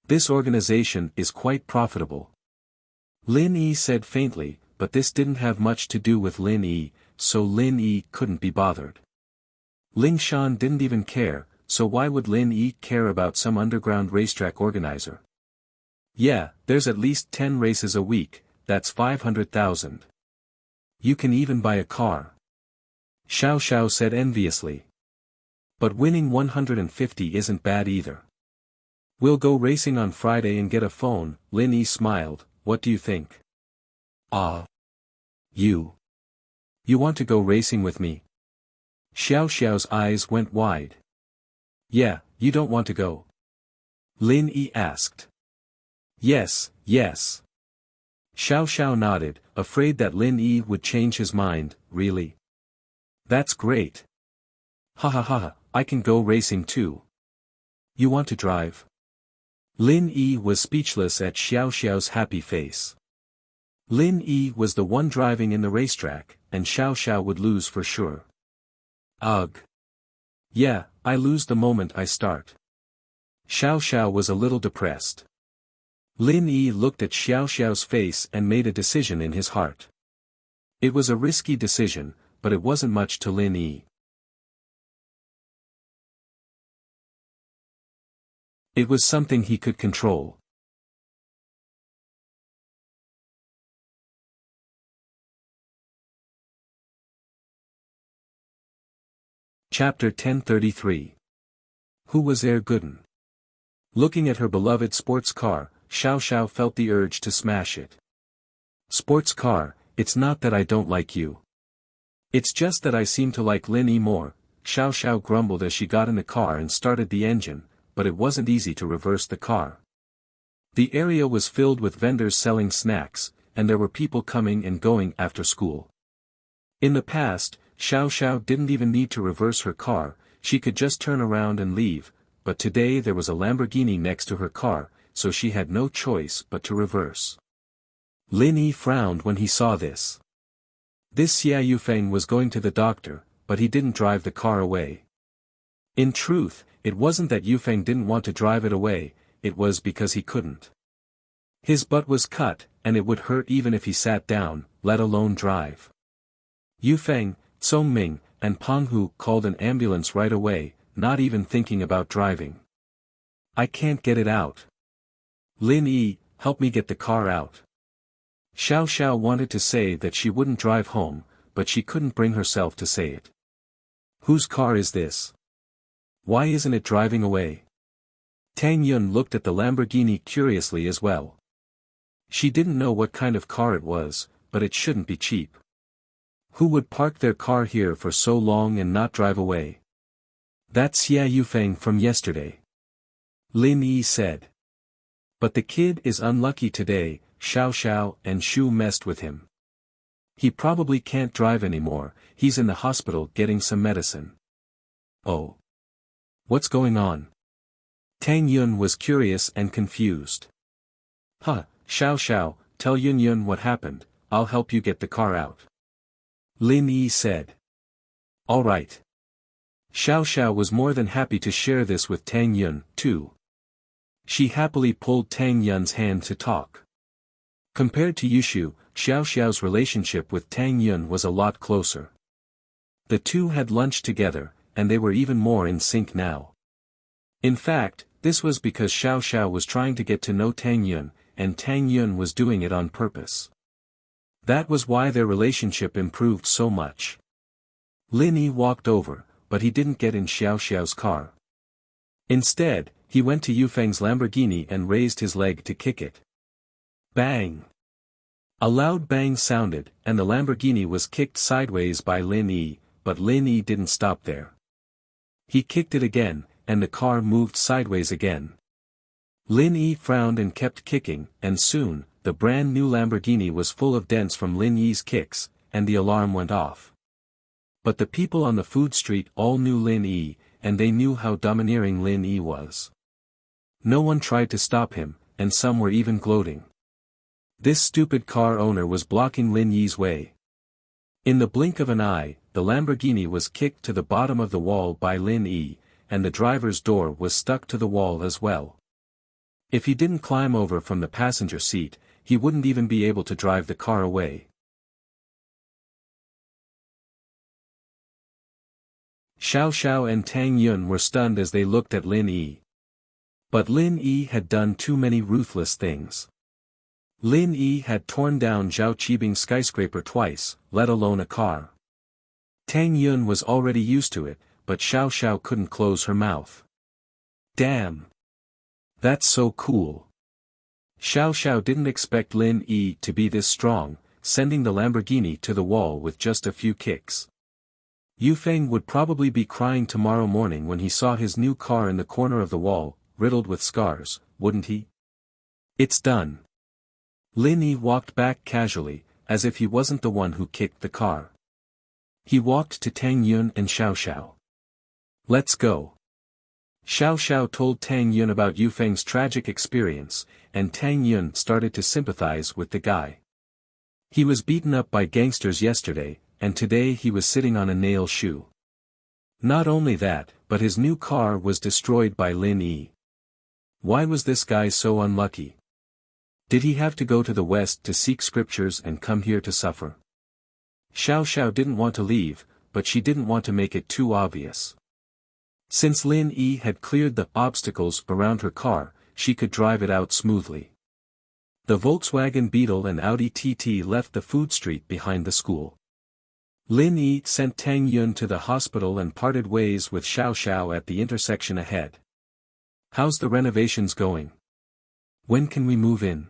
This organization is quite profitable. Lin Yi said faintly, but this didn't have much to do with Lin Yi, so Lin Yi couldn't be bothered. Ling Shan didn't even care, so why would Lin Yi care about some underground racetrack organizer? Yeah, there's at least 10 races a week, that's 500,000. You can even buy a car. Xiao Xiao said enviously. But winning 150 isn't bad either. We'll go racing on Friday and get a phone, Lin Yi smiled, what do you think? Ah. You want to go racing with me? Xiao Xiao's eyes went wide. Yeah, you don't want to go? Lin Yi asked. Yes, yes. Xiao Xiao nodded, afraid that Lin Yi would change his mind, really? That's great. Ha ha ha, I can go racing too. You want to drive? Lin Yi was speechless at Xiao Xiao's happy face. Lin Yi was the one driving in the racetrack, and Xiao Xiao would lose for sure. Ugh. Yeah, I lose the moment I start. Xiao Xiao was a little depressed. Lin Yi looked at Xiao Xiao's face and made a decision in his heart. It was a risky decision, but it wasn't much to Lin Yi. It was something he could control. Chapter 1033. Who was Gooden? Looking at her beloved sports car, Xiao Xiao felt the urge to smash it. Sports car, it's not that I don't like you. It's just that I seem to like Lin Yi more, Xiao Xiao grumbled as she got in the car and started the engine, but it wasn't easy to reverse the car. The area was filled with vendors selling snacks, and there were people coming and going after school. In the past, Xiao Xiao didn't even need to reverse her car, she could just turn around and leave, but today there was a Lamborghini next to her car, so she had no choice but to reverse. Lin Yi frowned when he saw this. This Xia Yufeng was going to the doctor, but he didn't drive the car away. In truth, it wasn't that Yufeng didn't want to drive it away, it was because he couldn't. His butt was cut, and it would hurt even if he sat down, let alone drive. Yufeng, Ming, and Peng Hu called an ambulance right away, not even thinking about driving. I can't get it out. Lin Yi, help me get the car out. Xiao Xiao wanted to say that she wouldn't drive home, but she couldn't bring herself to say it. Whose car is this? Why isn't it driving away? Tang Yun looked at the Lamborghini curiously as well. She didn't know what kind of car it was, but it shouldn't be cheap. Who would park their car here for so long and not drive away? That's Xia Yufeng from yesterday. Lin Yi said. But the kid is unlucky today, Xiao Xiao and Shu messed with him. He probably can't drive anymore, he's in the hospital getting some medicine. Oh. What's going on? Tang Yun was curious and confused. Huh, Xiao Xiao, tell Yun Yun what happened, I'll help you get the car out. Lin Yi said. All right. Xiao Xiao was more than happy to share this with Tang Yun, too. She happily pulled Tang Yun's hand to talk. Compared to Yushu, Xiao Xiao's relationship with Tang Yun was a lot closer. The two had lunch together, and they were even more in sync now. In fact, this was because Xiao Xiao was trying to get to know Tang Yun, and Tang Yun was doing it on purpose. That was why their relationship improved so much. Lin Yi walked over, but he didn't get in Xiao Xiao's car. Instead, he went to Yufeng's Lamborghini and raised his leg to kick it. Bang! A loud bang sounded, and the Lamborghini was kicked sideways by Lin Yi, but Lin Yi didn't stop there. He kicked it again, and the car moved sideways again. Lin Yi frowned and kept kicking, and soon, the brand new Lamborghini was full of dents from Lin Yi's kicks, and the alarm went off. But the people on the food street all knew Lin Yi, and they knew how domineering Lin Yi was. No one tried to stop him, and some were even gloating. This stupid car owner was blocking Lin Yi's way. In the blink of an eye, the Lamborghini was kicked to the bottom of the wall by Lin Yi, and the driver's door was stuck to the wall as well. If he didn't climb over from the passenger seat, he wouldn't even be able to drive the car away. Xiao Xiao and Tang Yun were stunned as they looked at Lin Yi. But Lin Yi had done too many ruthless things. Lin Yi had torn down Zhao Qibing's skyscraper twice, let alone a car. Tang Yun was already used to it, but Xiao Xiao couldn't close her mouth. Damn! That's so cool. Xiao Xiao didn't expect Lin Yi to be this strong, sending the Lamborghini to the wall with just a few kicks. Yufeng would probably be crying tomorrow morning when he saw his new car in the corner of the wall, riddled with scars, wouldn't he? It's done. Lin Yi walked back casually, as if he wasn't the one who kicked the car. He walked to Tang Yun and Xiao Xiao. Let's go. Xiao Xiao told Tang Yun about Yufeng's tragic experience, and Tang Yun started to sympathize with the guy. He was beaten up by gangsters yesterday, and today he was sitting on a nail shoe. Not only that, but his new car was destroyed by Lin Yi. Why was this guy so unlucky? Did he have to go to the West to seek scriptures and come here to suffer? Xiao Xiao didn't want to leave, but she didn't want to make it too obvious. Since Lin Yi had cleared the obstacles around her car, she could drive it out smoothly. The Volkswagen Beetle and Audi TT left the food street behind the school. Lin Yi sent Tang Yun to the hospital and parted ways with Xiao Xiao at the intersection ahead. How's the renovations going? When can we move in?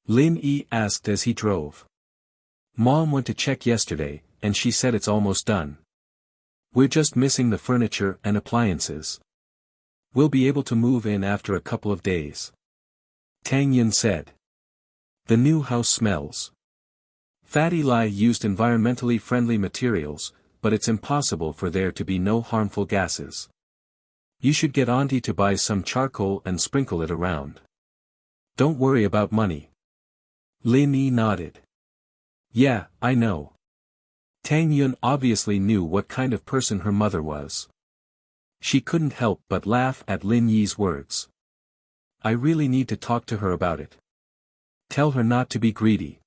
Lin Yi asked as he drove. Mom went to check yesterday, and she said it's almost done. We're just missing the furniture and appliances. We'll be able to move in after a couple of days. Tang Yun said. The new house smells. Fatty Lai used environmentally friendly materials, but it's impossible for there to be no harmful gases. You should get Auntie to buy some charcoal and sprinkle it around. Don't worry about money. Lin Yi nodded. Yeah, I know. Tang Yun obviously knew what kind of person her mother was. She couldn't help but laugh at Lin Yi's words. I really need to talk to her about it. Tell her not to be greedy.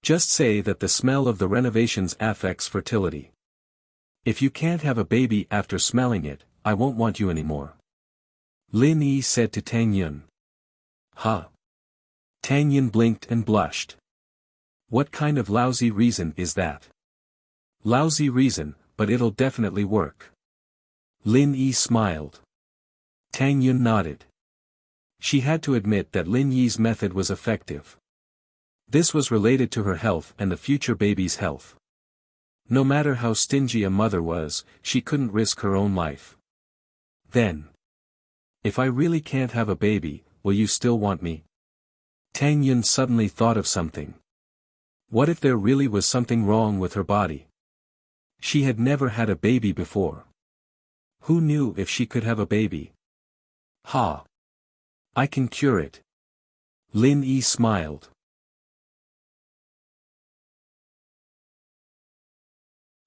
Just say that the smell of the renovations affects fertility. If you can't have a baby after smelling it, I won't want you anymore. Lin Yi said to Tang Yun. Huh? Tang Yun blinked and blushed. What kind of lousy reason is that? Lousy reason, but it'll definitely work. Lin Yi smiled. Tang Yun nodded. She had to admit that Lin Yi's method was effective. This was related to her health and the future baby's health. No matter how stingy a mother was, she couldn't risk her own life. Then. If I really can't have a baby, will you still want me? Tang Yun suddenly thought of something. What if there really was something wrong with her body? She had never had a baby before. Who knew if she could have a baby? Ha! I can cure it. Lin Yi smiled.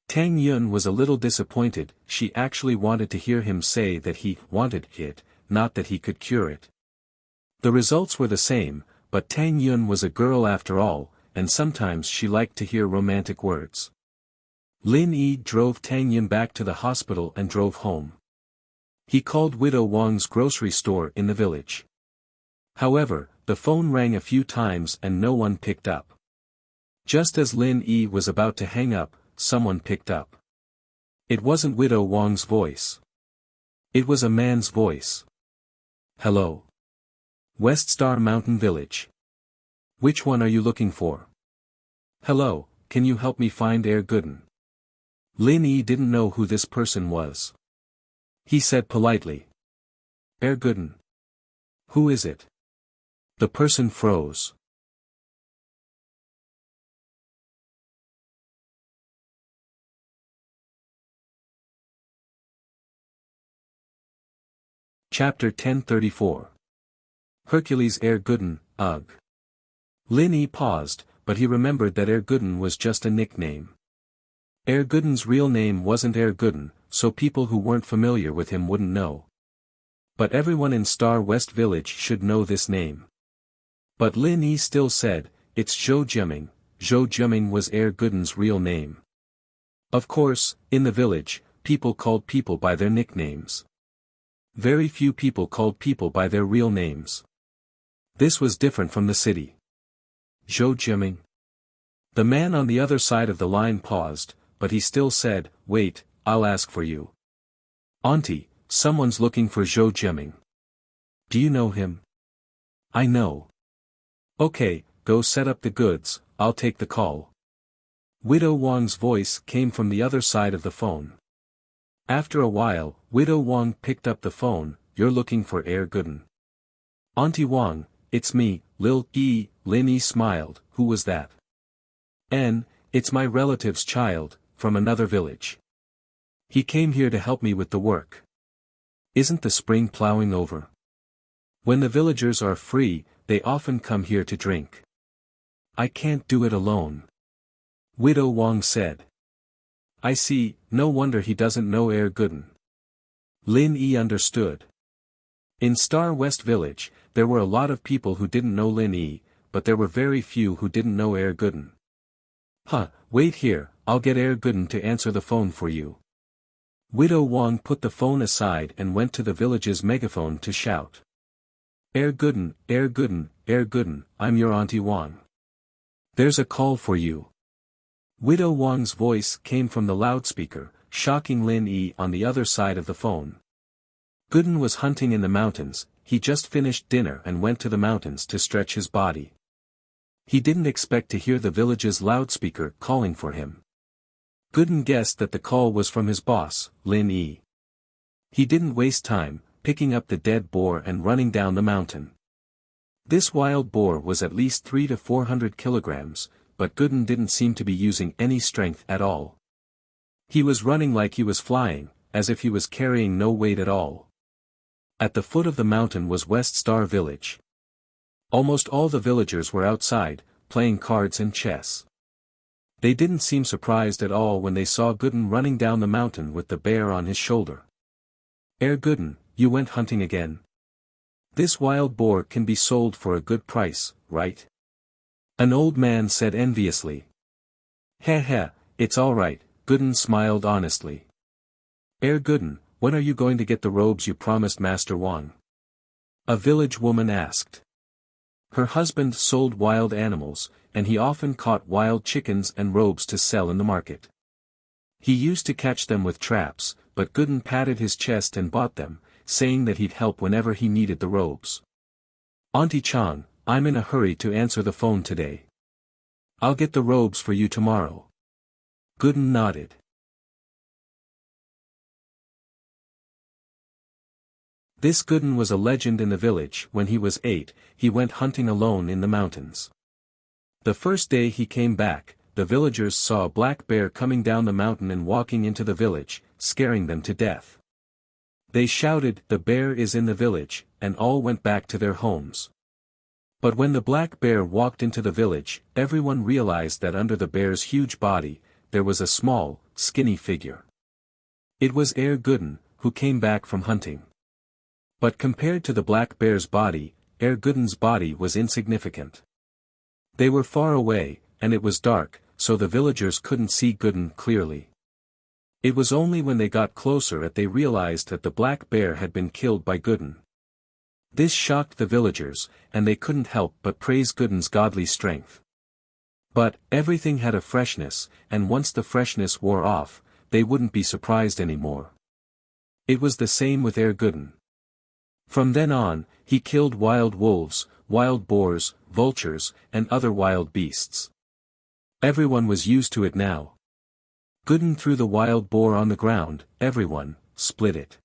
Tang Yun was a little disappointed. She actually wanted to hear him say that he wanted it, not that he could cure it. The results were the same, but Tang Yun was a girl after all, and sometimes she liked to hear romantic words. Lin Yi drove Tang Yun back to the hospital and drove home. He called Widow Wang's grocery store in the village. However, the phone rang a few times and no one picked up. Just as Lin Yi was about to hang up, someone picked up. It wasn't Widow Wang's voice. It was a man's voice. Hello. West Star Mountain Village. Which one are you looking for? Hello, can you help me find Air Gooden? Lin Yi didn't know who this person was. He said politely. Air Gooden. Who is it? The person froze. Chapter 1034. Hercules Air Gooden, ugh. Lin Yi paused, but he remembered that Air Gooden was just a nickname. Air Gooden's real name wasn't Air Gooden, so people who weren't familiar with him wouldn't know. But everyone in Star West Village should know this name. But Lin Yi still said, "It's Zhou Jiaming." Zhou Jiaming was Gooden's real name. Of course, in the village, people called people by their nicknames. Very few people called people by their real names. This was different from the city. Zhou Jiaming. The man on the other side of the line paused, but he still said, "Wait, I'll ask for you." "Auntie, someone's looking for Zhou Jiaming." "Do you know him?" "I know." "Okay, go set up the goods, I'll take the call." Widow Wang's voice came from the other side of the phone. After a while, Widow Wang picked up the phone. "You're looking for Gooden." "Auntie Wang, it's me, Lil Yi." Lin Yi smiled. "Who was that?" It's my relative's child, from another village. He came here to help me with the work." "Isn't the spring plowing over?" "When the villagers are free, they often come here to drink." "I can't do it alone," Widow Wang said. "I see, no wonder he doesn't know Gooden." Lin Yi understood. In Star West Village, there were a lot of people who didn't know Lin Yi, but there were very few who didn't know Gooden. Wait here, I'll get Gooden to answer the phone for you." Widow Wang put the phone aside and went to the village's megaphone to shout. Gooden, Gooden, Gooden, I'm your Auntie Wang. There's a call for you." Widow Wang's voice came from the loudspeaker, shocking Lin Yi on the other side of the phone. Gooden was hunting in the mountains. He just finished dinner and went to the mountains to stretch his body. He didn't expect to hear the village's loudspeaker calling for him. Gooden guessed that the call was from his boss, Lin Yi. He didn't waste time, picking up the dead boar and running down the mountain. This wild boar was at least 300 to 400 kilograms, but Gooden didn't seem to be using any strength at all. He was running like he was flying, as if he was carrying no weight at all. At the foot of the mountain was West Star Village. Almost all the villagers were outside, playing cards and chess. They didn't seem surprised at all when they saw Gooden running down the mountain with the bear on his shoulder. Gooden, you went hunting again? This wild boar can be sold for a good price, right?" An old man said enviously. Heh, it's all right," Gooden smiled honestly. Gooden, when are you going to get the robes you promised Master Wang?" a village woman asked. Her husband sold wild animals, and he often caught wild chickens and robes to sell in the market. He used to catch them with traps, but Gooden patted his chest and bought them, saying that he'd help whenever he needed the robes. "Auntie Chang, I'm in a hurry to answer the phone today. I'll get the robes for you tomorrow." Gooden nodded. This Gooden was a legend in the village. When he was 8, he went hunting alone in the mountains. The first day he came back, the villagers saw a black bear coming down the mountain and walking into the village, scaring them to death. They shouted, "The bear is in the village," and all went back to their homes. But when the black bear walked into the village, everyone realized that under the bear's huge body, there was a small, skinny figure. It was Gooden, who came back from hunting. But compared to the black bear's body, Gooden's body was insignificant. They were far away, and it was dark, so the villagers couldn't see Gooden clearly. It was only when they got closer that they realized that the black bear had been killed by Gooden. This shocked the villagers, and they couldn't help but praise Gooden's godly strength. But everything had a freshness, and once the freshness wore off, they wouldn't be surprised anymore. It was the same with Gooden. From then on, he killed wild wolves, wild boars, vultures, and other wild beasts. Everyone was used to it now. Gooden threw the wild boar on the ground. Everyone, split it.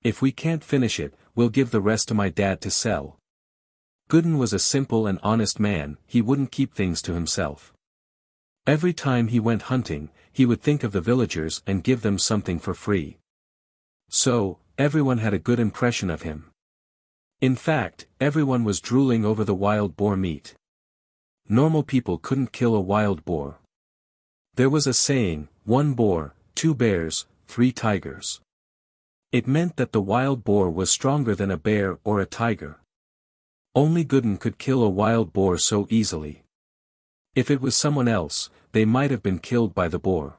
"If we can't finish it, we'll give the rest to my dad to sell." Gooden was a simple and honest man. He wouldn't keep things to himself. Every time he went hunting, he would think of the villagers and give them something for free. So, everyone had a good impression of him. In fact, everyone was drooling over the wild boar meat. Normal people couldn't kill a wild boar. There was a saying, 1 boar, 2 bears, 3 tigers. It meant that the wild boar was stronger than a bear or a tiger. Only Gooden could kill a wild boar so easily. If it was someone else, they might have been killed by the boar.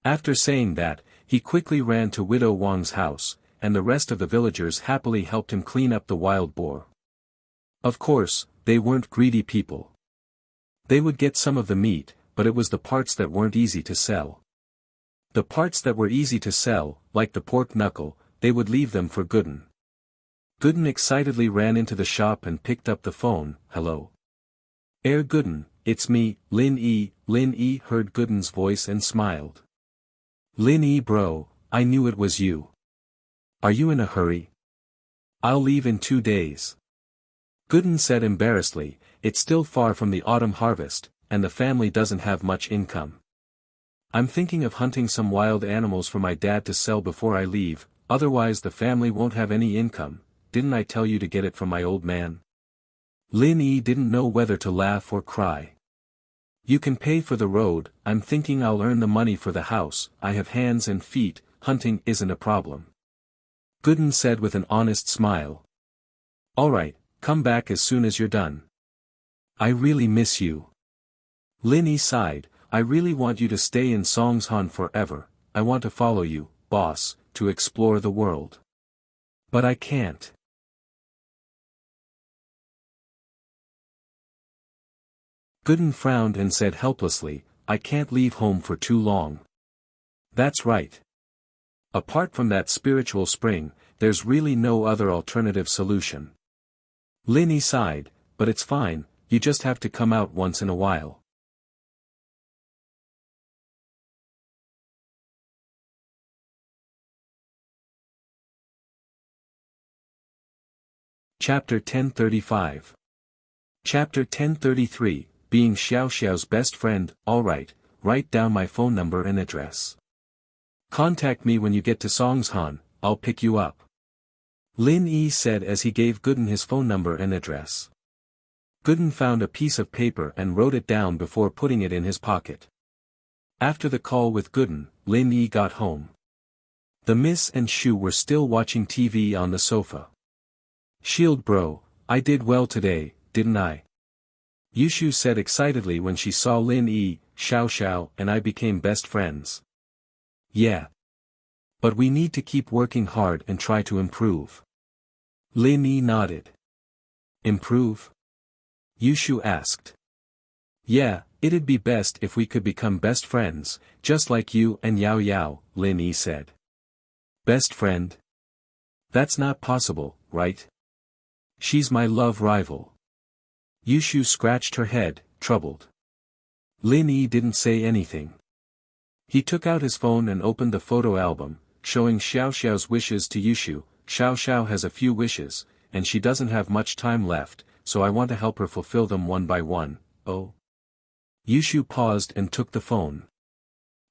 After saying that, he quickly ran to Widow Wang's house, and the rest of the villagers happily helped him clean up the wild boar. Of course, they weren't greedy people. They would get some of the meat, but it was the parts that weren't easy to sell. The parts that were easy to sell, like the pork knuckle, they would leave them for Gooden. Gooden excitedly ran into the shop and picked up the phone. "Hello. Gooden, it's me, Lin Yi." Lin Yi heard Gooden's voice and smiled. "Lin Yi bro, I knew it was you. Are you in a hurry? I'll leave in 2 days. Gooden said embarrassedly, "It's still far from the autumn harvest, and the family doesn't have much income. I'm thinking of hunting some wild animals for my dad to sell before I leave, otherwise the family won't have any income. Didn't I tell you to get it from my old man?" Lin Yi didn't know whether to laugh or cry. "You can pay for the road. I'm thinking I'll earn the money for the house. I have hands and feet, hunting isn't a problem," Gooden said with an honest smile. "Alright, come back as soon as you're done. I really miss you." Lin Yi sighed. "I really want you to stay in Songshan forever. I want to follow you, boss, to explore the world. But I can't." Gooden frowned and said helplessly, "I can't leave home for too long." "That's right. Apart from that spiritual spring, there's really no other alternative solution." Lin Yi sighed, "But it's fine, you just have to come out once in a while." Chapter 1035. Chapter 1033, Being Xiao Xiao's best friend. "Alright, write down my phone number and address. Contact me when you get to Songshan, I'll pick you up," Lin Yi said as he gave Gooden his phone number and address. Gooden found a piece of paper and wrote it down before putting it in his pocket. After the call with Gooden, Lin Yi got home. The Miss and Shu were still watching TV on the sofa. "Shield bro, I did well today, didn't I?" Yushu said excitedly when she saw Lin Yi. "Xiao Xiao and I became best friends." "Yeah. But we need to keep working hard and try to improve." Lin Yi nodded. "Improve?" Yushu asked. "Yeah, it'd be best if we could become best friends, just like you and Yao Yao," Lin Yi said. "Best friend? That's not possible, right? She's my love rival." Yushu scratched her head, troubled. Lin Yi didn't say anything. He took out his phone and opened the photo album, showing Xiao Xiao's wishes to Yushu. "Xiao Xiao has a few wishes, and she doesn't have much time left, so I want to help her fulfill them one by one." "Oh?" Yushu paused and took the phone.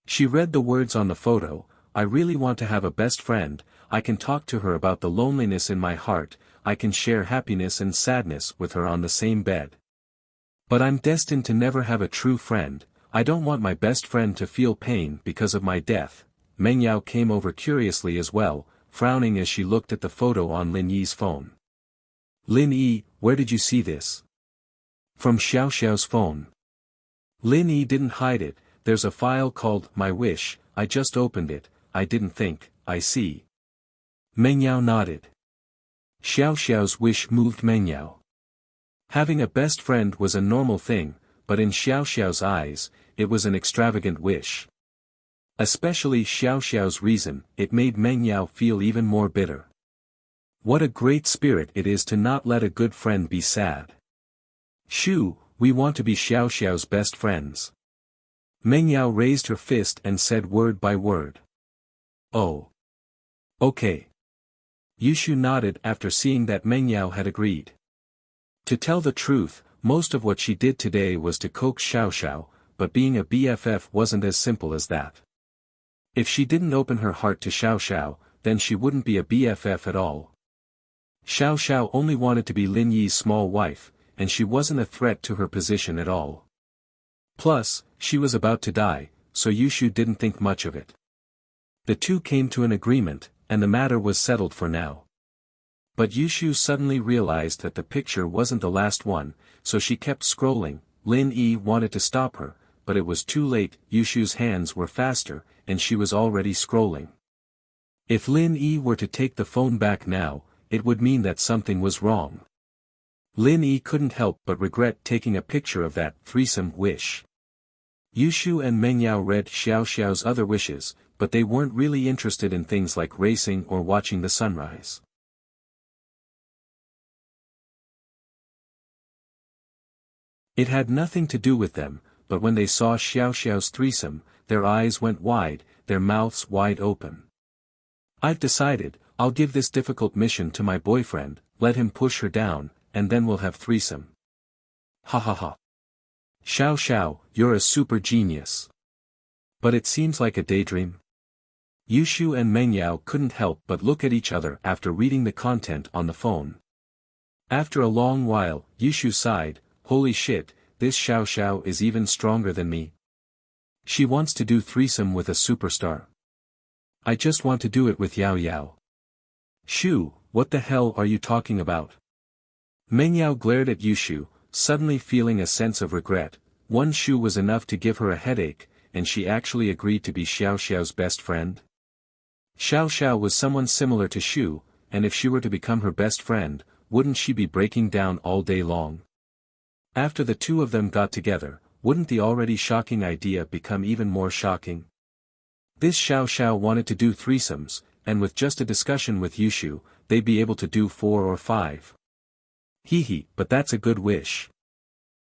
She read the words on the photo. "I really want to have a best friend. I can talk to her about the loneliness in my heart. I can share happiness and sadness with her on the same bed. But I'm destined to never have a true friend. I don't want my best friend to feel pain because of my death." Meng Yao came over curiously as well, frowning as she looked at the photo on Lin Yi's phone. "Lin Yi, where did you see this?" "From Xiao Xiao's phone." Lin Yi didn't hide it. "There's a file called My Wish, I just opened it. I didn't think." "I see." Meng Yao nodded. Xiao Xiao's wish moved Meng Yao. Having a best friend was a normal thing, but in Xiao Xiao's eyes, it was an extravagant wish. Especially Xiao Xiao's reason, it made Meng Yao feel even more bitter. What a great spirit it is to not let a good friend be sad. "Shu, we want to be Xiao Xiao's best friends." Meng Yao raised her fist and said word by word. "Oh. Okay." Yushu nodded after seeing that Meng Yao had agreed. To tell the truth, most of what she did today was to coax Xiao Xiao, but being a BFF wasn't as simple as that. If she didn't open her heart to Xiao Xiao, then she wouldn't be a BFF at all. Xiao Xiao only wanted to be Lin Yi's small wife, and she wasn't a threat to her position at all. Plus, she was about to die, so Yushu didn't think much of it. The two came to an agreement, and the matter was settled for now. But Yushu suddenly realized that the picture wasn't the last one, so she kept scrolling. Lin Yi wanted to stop her, but it was too late. Yushu's hands were faster, and she was already scrolling. If Lin Yi were to take the phone back now, it would mean that something was wrong. Lin Yi couldn't help but regret taking a picture of that threesome wish. Yushu and Mengyao read Xiao Xiao's other wishes, but they weren't really interested in things like racing or watching the sunrise. It had nothing to do with them, but when they saw Xiao Xiao's threesome, their eyes went wide, their mouths wide open. I've decided, I'll give this difficult mission to my boyfriend, let him push her down, and then we'll have threesome. Ha ha ha. Xiao Xiao, you're a super genius. But it seems like a daydream. Yushu and Mengyao couldn't help but look at each other after reading the content on the phone. After a long while, Yushu sighed, holy shit, this Xiao Xiao is even stronger than me. She wants to do threesome with a superstar. I just want to do it with Yao Yao. Shu, what the hell are you talking about? Mengyao glared at Yushu, suddenly feeling a sense of regret. One Shu was enough to give her a headache, and she actually agreed to be Xiao Xiao's best friend. Xiao Xiao was someone similar to Shu, and if she were to become her best friend, wouldn't she be breaking down all day long? After the two of them got together, wouldn't the already shocking idea become even more shocking? This Xiao Xiao wanted to do threesomes, and with just a discussion with Yushu, they'd be able to do 4 or 5. Hee, but that's a good wish.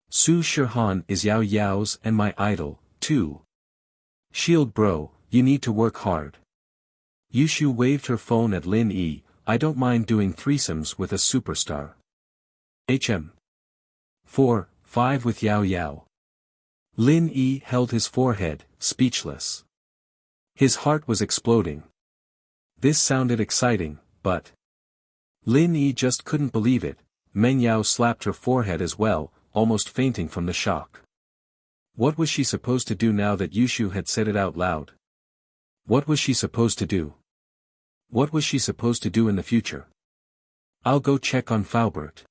Su Shihan is Yao Yao's and my idol, too. Shield bro, you need to work hard. Yushu waved her phone at Lin Yi, I don't mind doing threesomes with a superstar. 4, 5 with Yao Yao. Lin Yi held his forehead, speechless. His heart was exploding. This sounded exciting, but Lin Yi just couldn't believe it. Mengyao slapped her forehead as well, almost fainting from the shock. What was she supposed to do now that Yushu had said it out loud? What was she supposed to do? What was she supposed to do in the future? I'll go check on Faubert.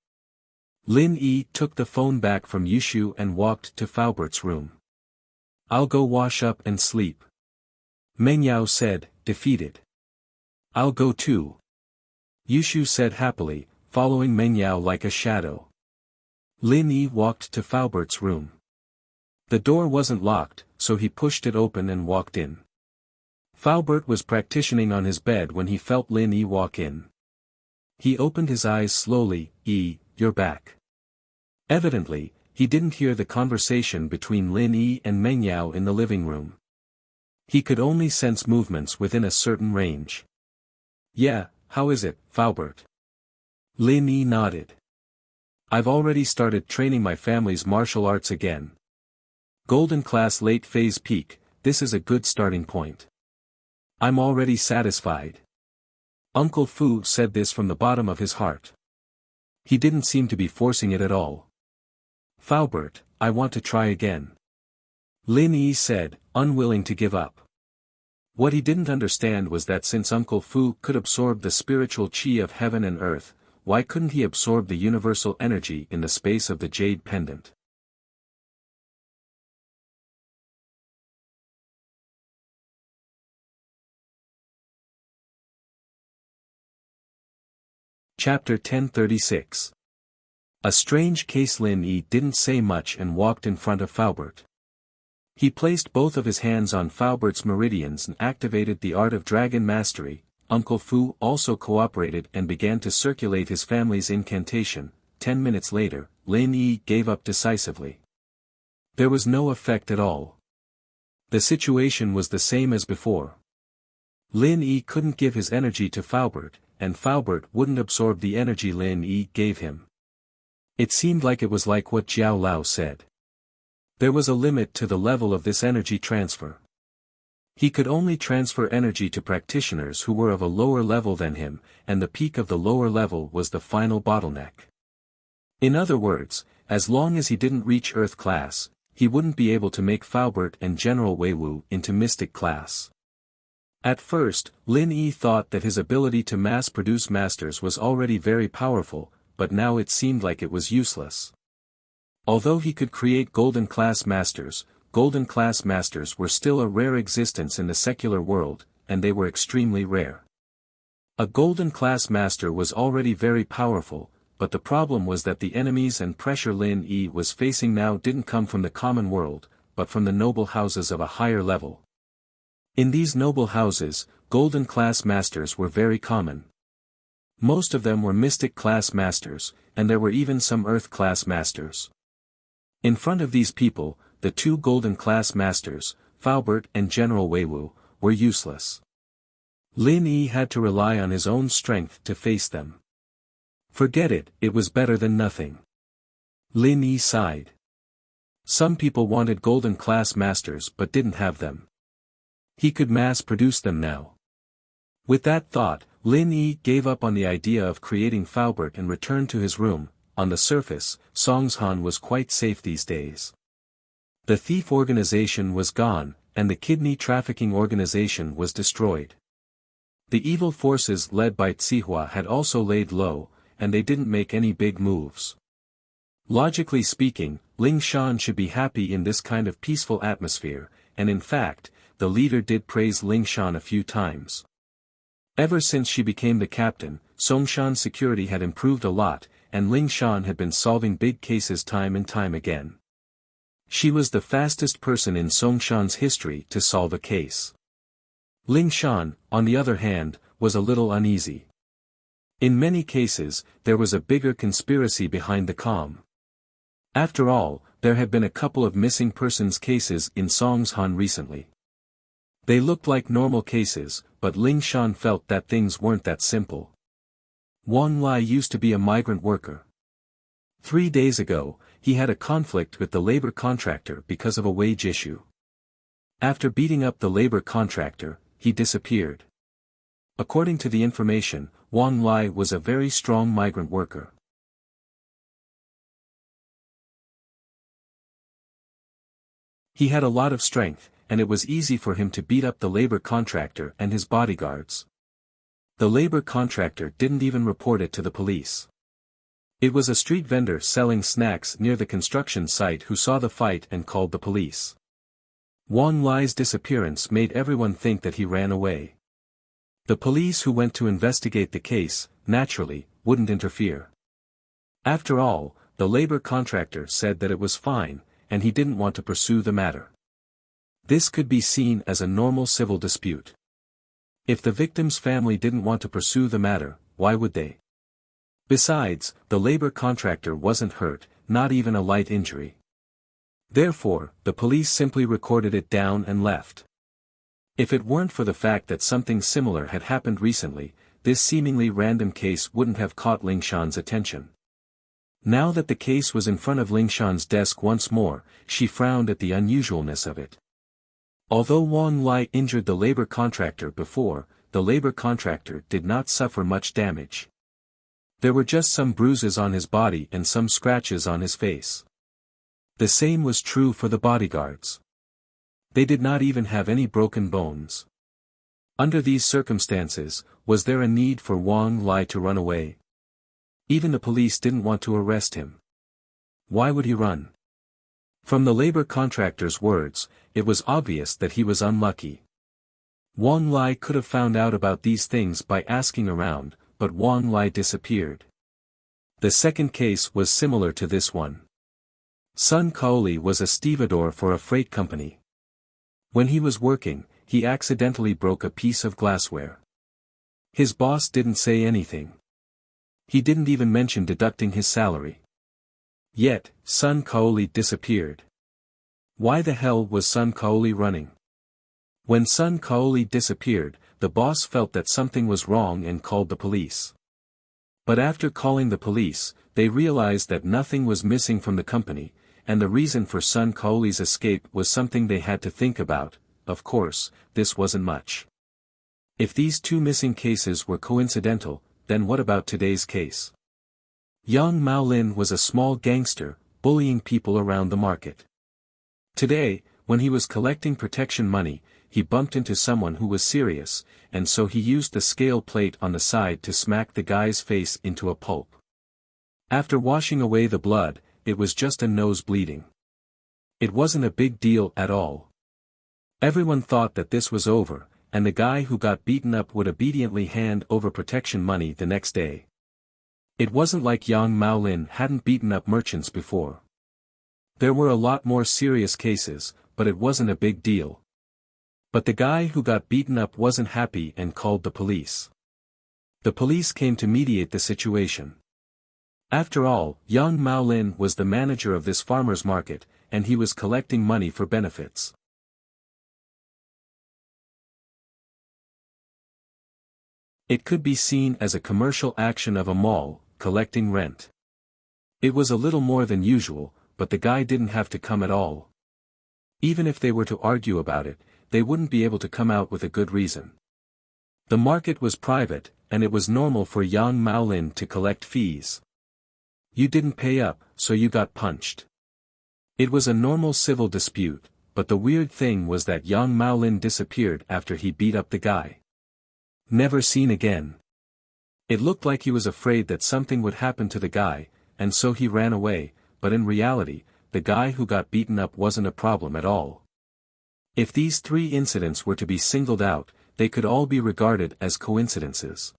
Lin Yi took the phone back from Yushu and walked to Faubert's room. I'll go wash up and sleep. Mengyao said, defeated. I'll go too. Yushu said happily, following Mengyao like a shadow. Lin Yi walked to Faubert's room. The door wasn't locked, so he pushed it open and walked in. Faubert was practicing on his bed when he felt Lin Yi walk in. He opened his eyes slowly. You're back. Evidently, he didn't hear the conversation between Lin Yi and Mengyao in the living room. He could only sense movements within a certain range. Yeah, how is it, Faubert? Lin Yi nodded. I've already started training my family's martial arts again. Golden class late phase peak, this is a good starting point. I'm already satisfied. Uncle Fu said this from the bottom of his heart. He didn't seem to be forcing it at all. Faubert, I want to try again. Lin Yi said, unwilling to give up. What he didn't understand was that since Uncle Fu could absorb the spiritual qi of heaven and earth, why couldn't he absorb the universal energy in the space of the jade pendant? Chapter 1036. A strange case. Lin Yi didn't say much and walked in front of Faubert. He placed both of his hands on Faubert's meridians and activated the art of dragon mastery. Uncle Fu also cooperated and began to circulate his family's incantation. 10 minutes later, Lin Yi gave up decisively. There was no effect at all. The situation was the same as before. Lin Yi couldn't give his energy to Faubert, and Faubert wouldn't absorb the energy Lin Yi gave him. It seemed like it was like what Jiao Lao said. There was a limit to the level of this energy transfer. He could only transfer energy to practitioners who were of a lower level than him, and the peak of the lower level was the final bottleneck. In other words, as long as he didn't reach Earth class, he wouldn't be able to make Faubert and General Weiwu into Mystic class. At first, Lin Yi thought that his ability to mass-produce masters was already very powerful, but now it seemed like it was useless. Although he could create golden-class masters were still a rare existence in the secular world, and they were extremely rare. A golden-class master was already very powerful, but the problem was that the enemies and pressure Lin Yi was facing now didn't come from the common world, but from the noble houses of a higher level. In these noble houses, golden-class masters were very common. Most of them were mystic-class masters, and there were even some earth-class masters. In front of these people, the two golden-class masters, Faubert and General Weiwu, were useless. Lin Yi had to rely on his own strength to face them. Forget it, it was better than nothing. Lin Yi sighed. Some people wanted golden-class masters but didn't have them. He could mass-produce them now. With that thought, Lin Yi gave up on the idea of creating Faubert and returned to his room. On the surface, Songshan was quite safe these days. The thief organization was gone, and the kidney trafficking organization was destroyed. The evil forces led by Tsihua had also laid low, and they didn't make any big moves. Logically speaking, Ling Shan should be happy in this kind of peaceful atmosphere, and in fact, the leader did praise Ling Shan a few times. Ever since she became the captain, Songshan's security had improved a lot, and Ling Shan had been solving big cases time and time again. She was the fastest person in Songshan's history to solve a case. Ling Shan, on the other hand, was a little uneasy. In many cases, there was a bigger conspiracy behind the calm. After all, there had been a couple of missing persons cases in Songshan recently. They looked like normal cases, but Ling Shan felt that things weren't that simple. Wang Lai used to be a migrant worker. 3 days ago, he had a conflict with the labor contractor because of a wage issue. After beating up the labor contractor, he disappeared. According to the information, Wang Lai was a very strong migrant worker. He had a lot of strength, and it was easy for him to beat up the labor contractor and his bodyguards. The labor contractor didn't even report it to the police. It was a street vendor selling snacks near the construction site who saw the fight and called the police. Wang Lai's disappearance made everyone think that he ran away. The police who went to investigate the case, naturally, wouldn't interfere. After all, the labor contractor said that it was fine, and he didn't want to pursue the matter. This could be seen as a normal civil dispute. If the victim's family didn't want to pursue the matter, why would they? Besides, the labor contractor wasn't hurt, not even a light injury. Therefore, the police simply recorded it down and left. If it weren't for the fact that something similar had happened recently, this seemingly random case wouldn't have caught Ling Shan's attention. Now that the case was in front of Ling Shan's desk once more, she frowned at the unusualness of it. Although Wang Lai injured the labor contractor before, the labor contractor did not suffer much damage. There were just some bruises on his body and some scratches on his face. The same was true for the bodyguards. They did not even have any broken bones. Under these circumstances, was there a need for Wang Lai to run away? Even the police didn't want to arrest him. Why would he run? From the labor contractor's words, it was obvious that he was unlucky. Wang Lai could have found out about these things by asking around, but Wang Lai disappeared. The second case was similar to this one. Sun Kaoli was a stevedore for a freight company. When he was working, he accidentally broke a piece of glassware. His boss didn't say anything. He didn't even mention deducting his salary. Yet, Sun Kaoli disappeared. Why the hell was Sun Kaoli running? When Sun Kaoli disappeared, the boss felt that something was wrong and called the police. But after calling the police, they realized that nothing was missing from the company, and the reason for Sun Kaoli's escape was something they had to think about. Of course, this wasn't much. If these two missing cases were coincidental, then what about today's case? Yang Maolin was a small gangster, bullying people around the market. Today, When he was collecting protection money, he bumped into someone who was serious, and so he used the scale plate on the side to smack the guy's face into a pulp. After washing away the blood, it was just a nose bleeding. It wasn't a big deal at all. Everyone thought that this was over, and the guy who got beaten up would obediently hand over protection money the next day. It wasn't like Yang Maolin hadn't beaten up merchants before. There were a lot more serious cases, but it wasn't a big deal. But the guy who got beaten up wasn't happy and called the police. The police came to mediate the situation. After all, Yang Maolin was the manager of this farmer's market, and he was collecting money for benefits. It could be seen as a commercial action of a mall, collecting rent. It was a little more than usual, but the guy didn't have to come at all. Even if they were to argue about it, they wouldn't be able to come out with a good reason. The market was private, and it was normal for Yang Maolin to collect fees. You didn't pay up, so you got punched. It was a normal civil dispute, but the weird thing was that Yang Maolin disappeared after he beat up the guy. Never seen again. It looked like he was afraid that something would happen to the guy, and so he ran away, but in reality, the guy who got beaten up wasn't a problem at all. If these 3 incidents were to be singled out, they could all be regarded as coincidences.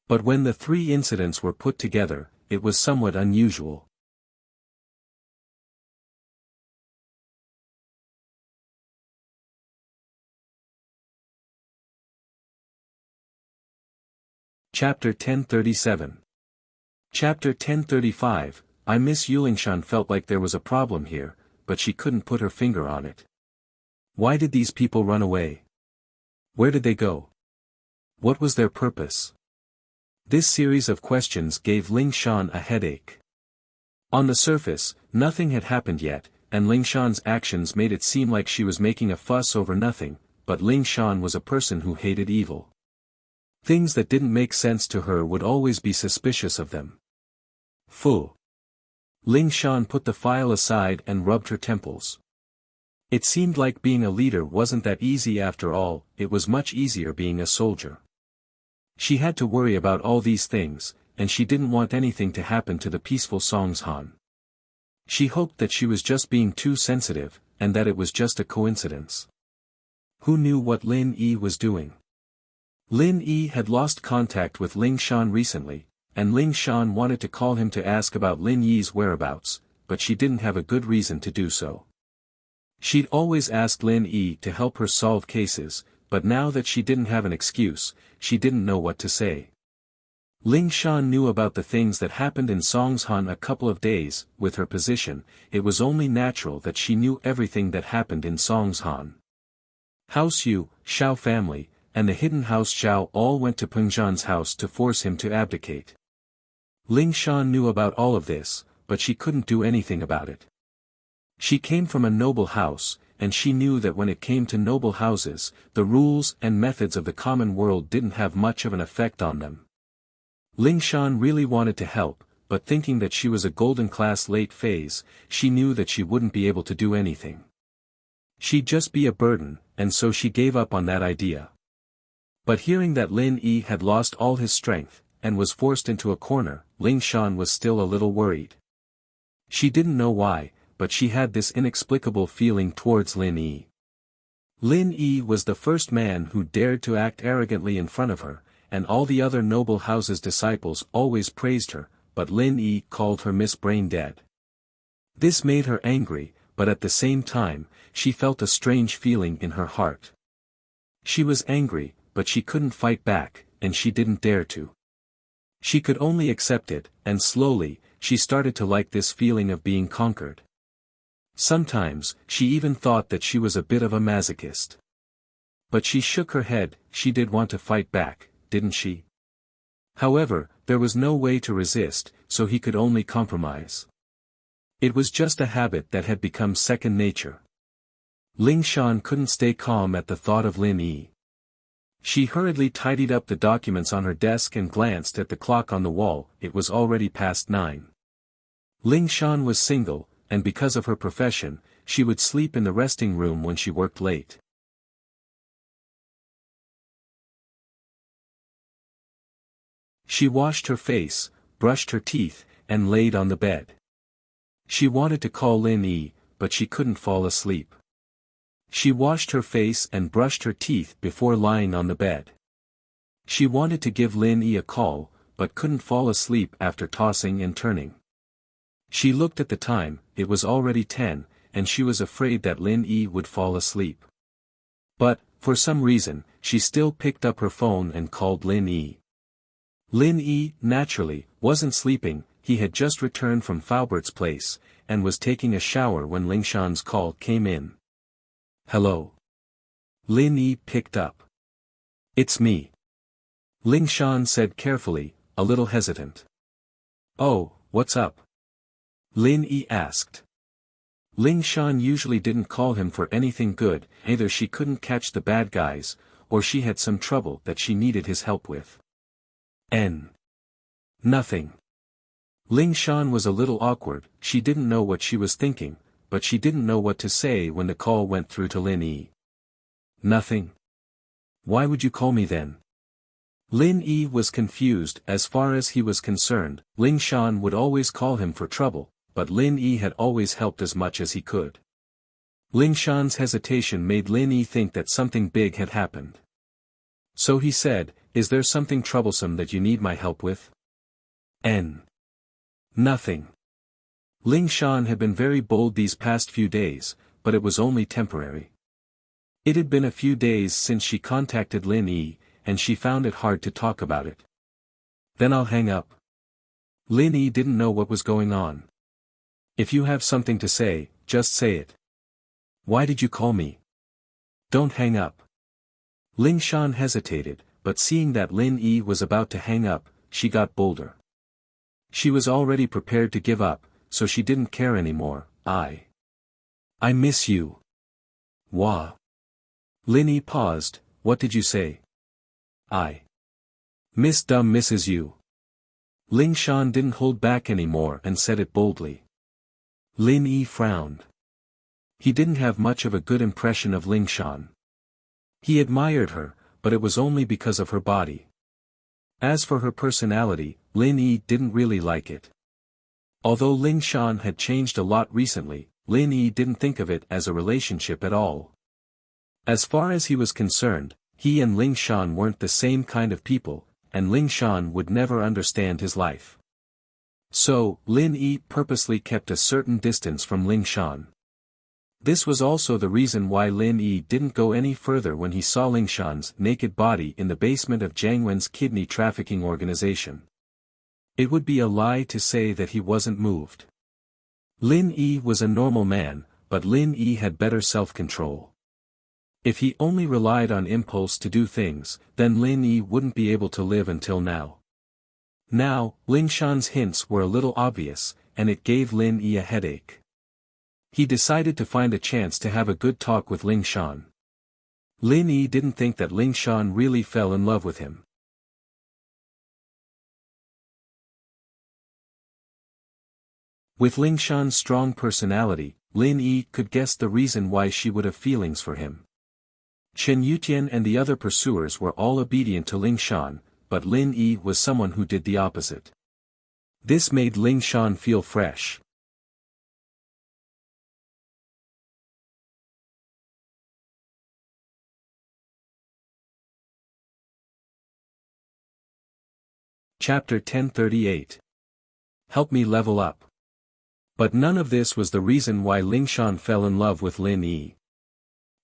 But when the 3 incidents were put together, it was somewhat unusual. Chapter 1037. Chapter 1035. Miss Yulingshan felt like there was a problem here, but she couldn't put her finger on it. Why did these people run away? Where did they go? What was their purpose? This series of questions gave Lingshan a headache. On the surface, nothing had happened yet, and Lingshan's actions made it seem like she was making a fuss over nothing, but Lingshan was a person who hated evil. Things that didn't make sense to her would always be suspicious of them. Fu. Lingshan put the file aside and rubbed her temples. It seemed like being a leader wasn't that easy after all, it was much easier being a soldier. She had to worry about all these things, and she didn't want anything to happen to the peaceful Songshan. She hoped that she was just being too sensitive, and that it was just a coincidence. Who knew what Lin Yi was doing? Lin Yi had lost contact with Lingshan recently, and Lingshan wanted to call him to ask about Lin Yi's whereabouts, but she didn't have a good reason to do so. She'd always asked Lin Yi to help her solve cases, but now that she didn't have an excuse, she didn't know what to say. Lingshan knew about the things that happened in Songshan a couple of days. With her position, it was only natural that she knew everything that happened in Songshan. House Yu, Xiao family, and the hidden house Xiao all went to Pengzhan's house to force him to abdicate. Lingshan knew about all of this, but she couldn't do anything about it. She came from a noble house, and she knew that when it came to noble houses, the rules and methods of the common world didn't have much of an effect on them. Lingshan really wanted to help, but thinking that she was a golden class late phase, she knew that she wouldn't be able to do anything. She'd just be a burden, and so she gave up on that idea. But hearing that Lin Yi had lost all his strength, and was forced into a corner, Lingshan was still a little worried. She didn't know why, but she had this inexplicable feeling towards Lin Yi. Lin Yi was the first man who dared to act arrogantly in front of her, and all the other noble house's disciples always praised her, but Lin Yi called her Miss Brain Dead. This made her angry, but at the same time, she felt a strange feeling in her heart. She was angry, but she couldn't fight back, and she didn't dare to. She could only accept it, and slowly, she started to like this feeling of being conquered. Sometimes, she even thought that she was a bit of a masochist. But she shook her head. She did want to fight back, didn't she? However, there was no way to resist, so he could only compromise. It was just a habit that had become second nature. Lingshan couldn't stay calm at the thought of Lin Yi. She hurriedly tidied up the documents on her desk and glanced at the clock on the wall. It was already past 9. Lingshan was single, and because of her profession, she would sleep in the resting room when she worked late. She washed her face, brushed her teeth, and laid on the bed. She wanted to call Lin Yi, but she couldn't fall asleep. She washed her face and brushed her teeth before lying on the bed. She wanted to give Lin Yi a call, but couldn't fall asleep after tossing and turning. She looked at the time, it was already 10, and she was afraid that Lin Yi would fall asleep. But, for some reason, she still picked up her phone and called Lin Yi. Lin Yi, naturally, wasn't sleeping. He had just returned from Faubert's place, and was taking a shower when Lingshan's call came in. "Hello." Lin Yi picked up. "It's me." Lingshan said carefully, a little hesitant. "Oh, what's up?" Lin Yi asked. Lingshan usually didn't call him for anything good, either she couldn't catch the bad guys, or she had some trouble that she needed his help with. Nothing. Lingshan was a little awkward. She didn't know what she was thinking, but she didn't know what to say when the call went through to Lin Yi. "Nothing? Why would you call me then?" Lin Yi was confused. As far as he was concerned, Lingshan would always call him for trouble, but Lin Yi had always helped as much as he could. Lingshan's hesitation made Lin Yi think that something big had happened. So he said, "Is there something troublesome that you need my help with?" Nothing. Lingshan had been very bold these past few days, but it was only temporary. It had been a few days since she contacted Lin Yi, and she found it hard to talk about it. "Then I'll hang up." Lin Yi didn't know what was going on. "If you have something to say, just say it." "Why did you call me?" "Don't hang up." Lingshan hesitated, but seeing that Lin Yi was about to hang up, she got bolder. She was already prepared to give up, so she didn't care anymore. I miss you." "Wah." Lin Yi paused. "What did you say?" "I miss dumb misses you." Lingshan didn't hold back anymore and said it boldly. Lin Yi frowned. He didn't have much of a good impression of Lingshan. He admired her, but it was only because of her body. As for her personality, Lin Yi didn't really like it. Although Lingshan had changed a lot recently, Lin Yi didn't think of it as a relationship at all. As far as he was concerned, he and Lingshan weren't the same kind of people, and Lingshan would never understand his life. So, Lin Yi purposely kept a certain distance from Lingshan. This was also the reason why Lin Yi didn't go any further when he saw Lingshan's naked body in the basement of Jiang Wen's kidney trafficking organization. It would be a lie to say that he wasn't moved. Lin Yi was a normal man, but Lin Yi had better self-control. If he only relied on impulse to do things, then Lin Yi wouldn't be able to live until now. Now, Lingshan's hints were a little obvious, and it gave Lin Yi a headache. He decided to find a chance to have a good talk with Lingshan. Lin Yi didn't think that Lingshan really fell in love with him. With Lingshan's strong personality, Lin Yi could guess the reason why she would have feelings for him. Chen Yutian and the other pursuers were all obedient to Lingshan, but Lin Yi was someone who did the opposite. This made Lingshan feel fresh. Chapter 1038. Help me level up. But none of this was the reason why Lingshan fell in love with Lin Yi.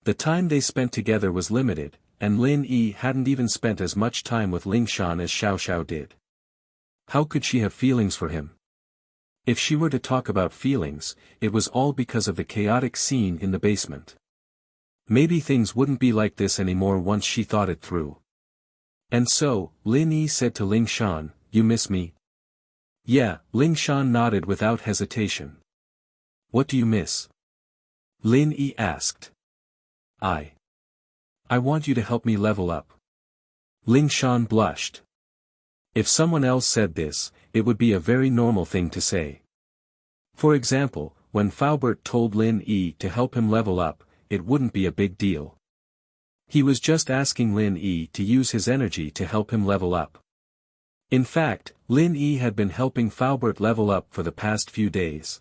The time they spent together was limited, and Lin Yi hadn't even spent as much time with Lingshan as Xiao Xiao did. How could she have feelings for him? If she were to talk about feelings, it was all because of the chaotic scene in the basement. Maybe things wouldn't be like this anymore once she thought it through. And so, Lin Yi said to Lingshan, "You miss me?" "Yeah," Lingshan nodded without hesitation. "What do you miss?" Lin Yi asked. I want you to help me level up." Lingshan blushed. If someone else said this, it would be a very normal thing to say. For example, when Faubert told Lin Yi to help him level up, it wouldn't be a big deal. He was just asking Lin Yi to use his energy to help him level up. In fact, Lin Yi had been helping Faubert level up for the past few days.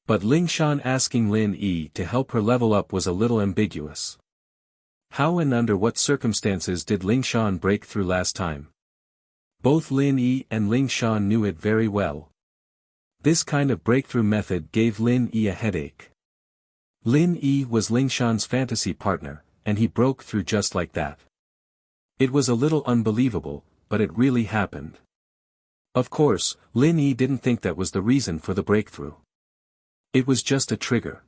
But Ling Shan asking Lin Yi to help her level up was a little ambiguous. How and under what circumstances did Ling Shan break through last time? Both Lin Yi and Ling Shan knew it very well. This kind of breakthrough method gave Lin Yi a headache. Lin Yi was Ling Shan's fantasy partner, and he broke through just like that. It was a little unbelievable, but it really happened. Of course, Lin Yi didn't think that was the reason for the breakthrough. It was just a trigger.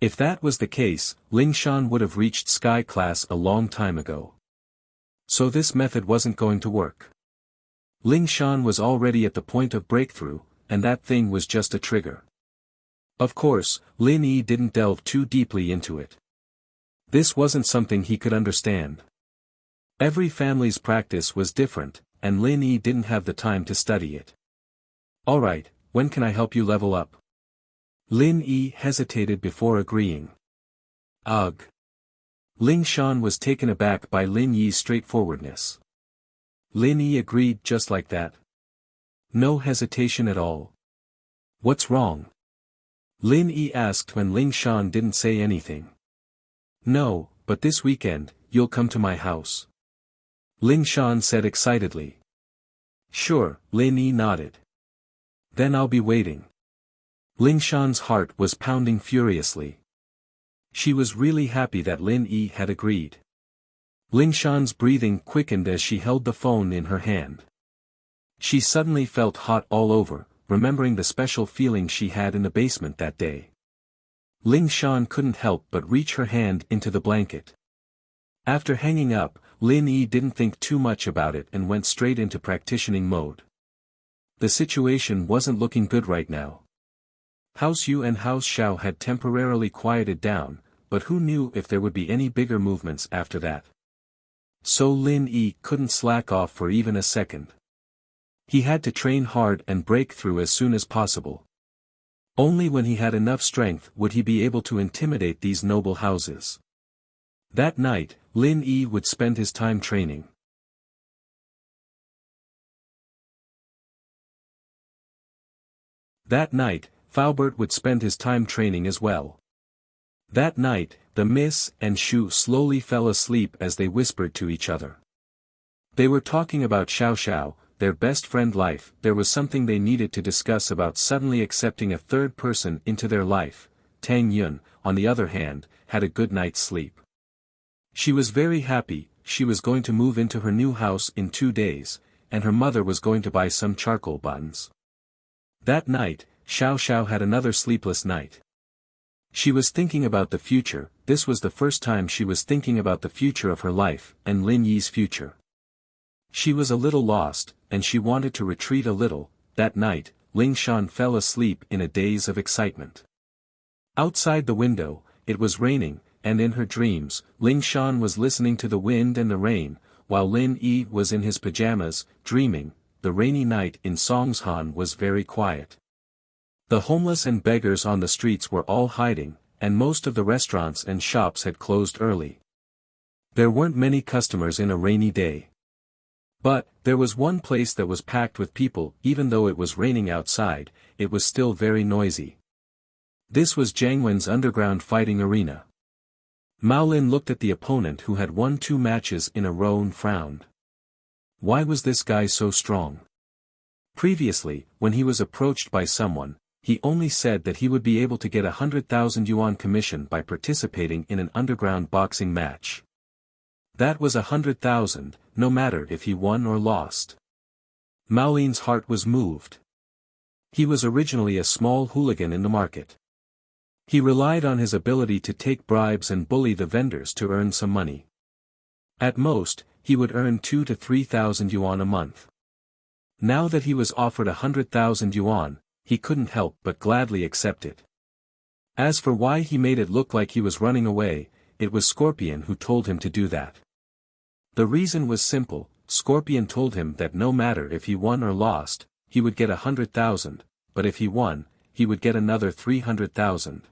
If that was the case, Ling Shan would have reached Sky Class a long time ago. So this method wasn't going to work. Ling Shan was already at the point of breakthrough, and that thing was just a trigger. Of course, Lin Yi didn't delve too deeply into it. This wasn't something he could understand. Every family's practice was different, and Lin Yi didn't have the time to study it. Alright, when can I help you level up? Lin Yi hesitated before agreeing. Ugh. Ling Shan was taken aback by Lin Yi's straightforwardness. Lin Yi agreed just like that. No hesitation at all. What's wrong? Lin Yi asked when Ling Shan didn't say anything. No, but this weekend, you'll come to my house. Ling Shan said excitedly. Sure, Lin Yi nodded. Then I'll be waiting. Ling Shan's heart was pounding furiously. She was really happy that Lin Yi had agreed. Ling Shan's breathing quickened as she held the phone in her hand. She suddenly felt hot all over, remembering the special feeling she had in the basement that day. Ling Shan couldn't help but reach her hand into the blanket. After hanging up, Lin Yi didn't think too much about it and went straight into practicing mode. The situation wasn't looking good right now. House Yu and House Xiao had temporarily quieted down, but who knew if there would be any bigger movements after that. So Lin Yi couldn't slack off for even a second. He had to train hard and break through as soon as possible. Only when he had enough strength would he be able to intimidate these noble houses. That night, Lin Yi would spend his time training. That night, Faubert would spend his time training as well. That night, the Miss and Shu slowly fell asleep as they whispered to each other. They were talking about Xiao Xiao, their best friend life. There was something they needed to discuss about suddenly accepting a third person into their life. Tang Yun, on the other hand, had a good night's sleep. She was very happy. She was going to move into her new house in 2 days, and her mother was going to buy some charcoal buttons. That night, Xiao Xiao had another sleepless night. She was thinking about the future. This was the first time she was thinking about the future of her life, and Lin Yi's future. She was a little lost, and she wanted to retreat a little. That night, Ling Shan fell asleep in a daze of excitement. Outside the window, it was raining, and in her dreams, Ling Shan was listening to the wind and the rain, while Lin Yi was in his pajamas, dreaming. The rainy night in Songshan was very quiet. The homeless and beggars on the streets were all hiding, and most of the restaurants and shops had closed early. There weren't many customers in a rainy day. But, there was one place that was packed with people. Even though it was raining outside, it was still very noisy. This was Jiangwen's underground fighting arena. Mao Lin looked at the opponent who had won 2 matches in a row and frowned. Why was this guy so strong? Previously, when he was approached by someone, he only said that he would be able to get 100,000 yuan commission by participating in an underground boxing match. That was 100,000, no matter if he won or lost. Mao Lin's heart was moved. He was originally a small hooligan in the market. He relied on his ability to take bribes and bully the vendors to earn some money. At most, he would earn 2,000 to 3,000 yuan a month. Now that he was offered 100,000 yuan, he couldn't help but gladly accept it. As for why he made it look like he was running away, it was Scorpion who told him to do that. The reason was simple. Scorpion told him that no matter if he won or lost, he would get 100,000, but if he won, he would get another 300,000.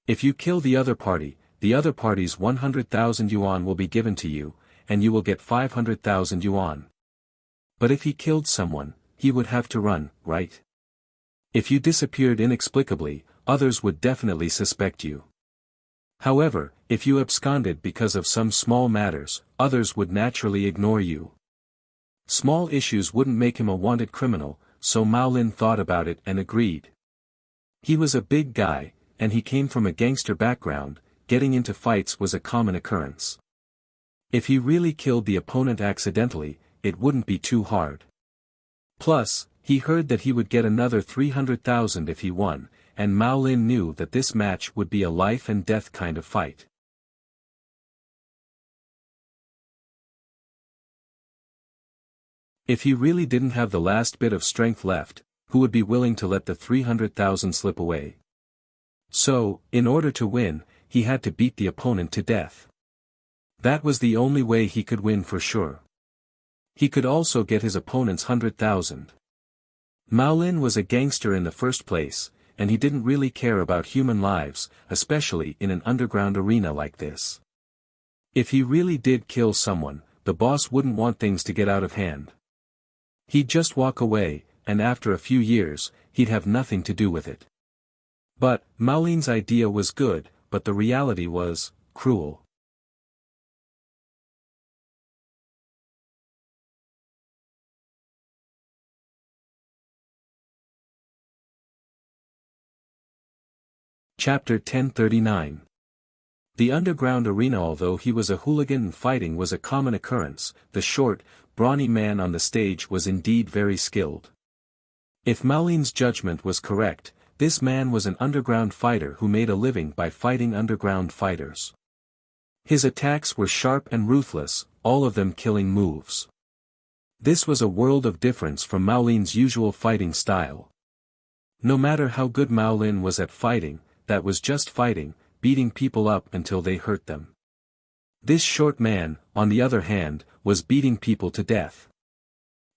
If you kill the other party's 100,000 yuan will be given to you, and you will get 500,000 yuan. But if he killed someone, he would have to run, right? If you disappeared inexplicably, others would definitely suspect you. However, if you absconded because of some small matters, others would naturally ignore you. Small issues wouldn't make him a wanted criminal, so Mao Lin thought about it and agreed. He was a big guy, and he came from a gangster background. Getting into fights was a common occurrence. If he really killed the opponent accidentally, it wouldn't be too hard. Plus, he heard that he would get another 300,000 if he won, and Mao Lin knew that this match would be a life and death kind of fight. If he really didn't have the last bit of strength left, who would be willing to let the 300,000 slip away? So, in order to win, he had to beat the opponent to death. That was the only way he could win for sure. He could also get his opponent's 100,000. Mao Lin was a gangster in the first place, and he didn't really care about human lives, especially in an underground arena like this. If he really did kill someone, the boss wouldn't want things to get out of hand. He'd just walk away, and after a few years, he'd have nothing to do with it. But, Mao Lin's idea was good, but the reality was cruel. Chapter 1039. The underground arena. Although he was a hooligan and fighting was a common occurrence, the short, brawny man on the stage was indeed very skilled. If Mao Lin's judgment was correct, this man was an underground fighter who made a living by fighting underground fighters. His attacks were sharp and ruthless, all of them killing moves. This was a world of difference from Mao Lin's usual fighting style. No matter how good Mao Lin was at fighting, that was just fighting, beating people up until they hurt them. This short man, on the other hand, was beating people to death.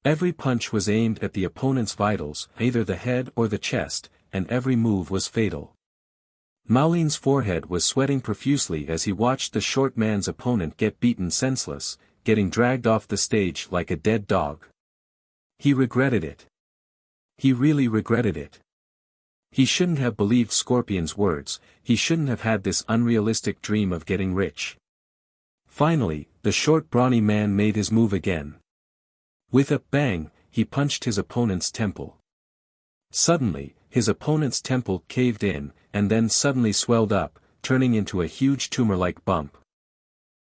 Every punch was aimed at the opponent's vitals, either the head or the chest, and every move was fatal. Mao Lin's forehead was sweating profusely as he watched the short man's opponent get beaten senseless, getting dragged off the stage like a dead dog. He regretted it. He really regretted it. He shouldn't have believed Scorpion's words, he shouldn't have had this unrealistic dream of getting rich. Finally, the short brawny man made his move again. With a bang, he punched his opponent's temple. Suddenly, his opponent's temple caved in, and then suddenly swelled up, turning into a huge tumor-like bump.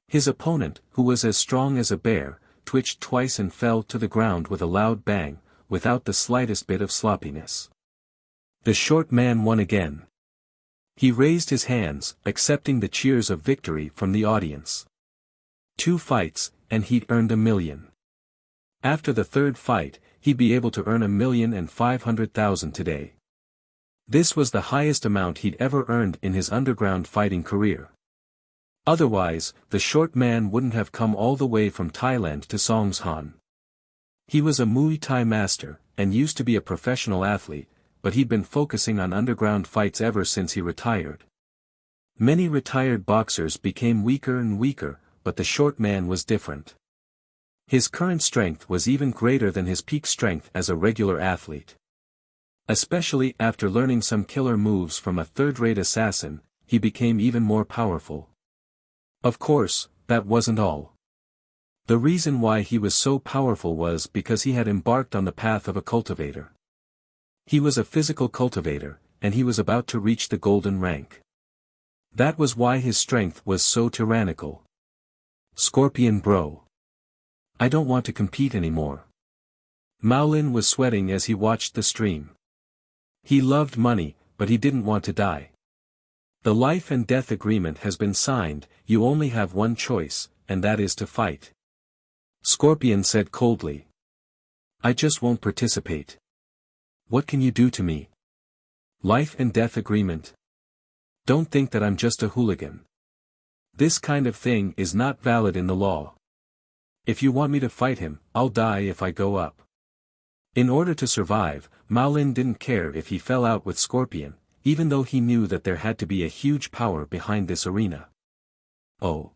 His opponent, who was as strong as a bear, twitched twice and fell to the ground with a loud bang, without the slightest bit of sloppiness. The short man won again. He raised his hands, accepting the cheers of victory from the audience. 2 fights, and he'd earned 1,000,000. After the third fight, he'd be able to earn 1,500,000 today. This was the highest amount he'd ever earned in his underground fighting career. Otherwise, the short man wouldn't have come all the way from Thailand to Songshan. He was a Muay Thai master, and used to be a professional athlete, but he'd been focusing on underground fights ever since he retired. Many retired boxers became weaker and weaker, but the short man was different. His current strength was even greater than his peak strength as a regular athlete. Especially after learning some killer moves from a third-rate assassin, he became even more powerful. Of course, that wasn't all. The reason why he was so powerful was because he had embarked on the path of a cultivator. He was a physical cultivator, and he was about to reach the golden rank. That was why his strength was so tyrannical. Scorpion bro. I don't want to compete anymore. Mao Lin was sweating as he watched the stream. He loved money, but he didn't want to die. The life and death agreement has been signed, you only have one choice, and that is to fight. Scorpion said coldly. I just won't participate. What can you do to me? Life and death agreement? Don't think that I'm just a hooligan. This kind of thing is not valid in the law. If you want me to fight him, I'll die if I go up. In order to survive, Mao Lin didn't care if he fell out with Scorpion, even though he knew that there had to be a huge power behind this arena. Oh.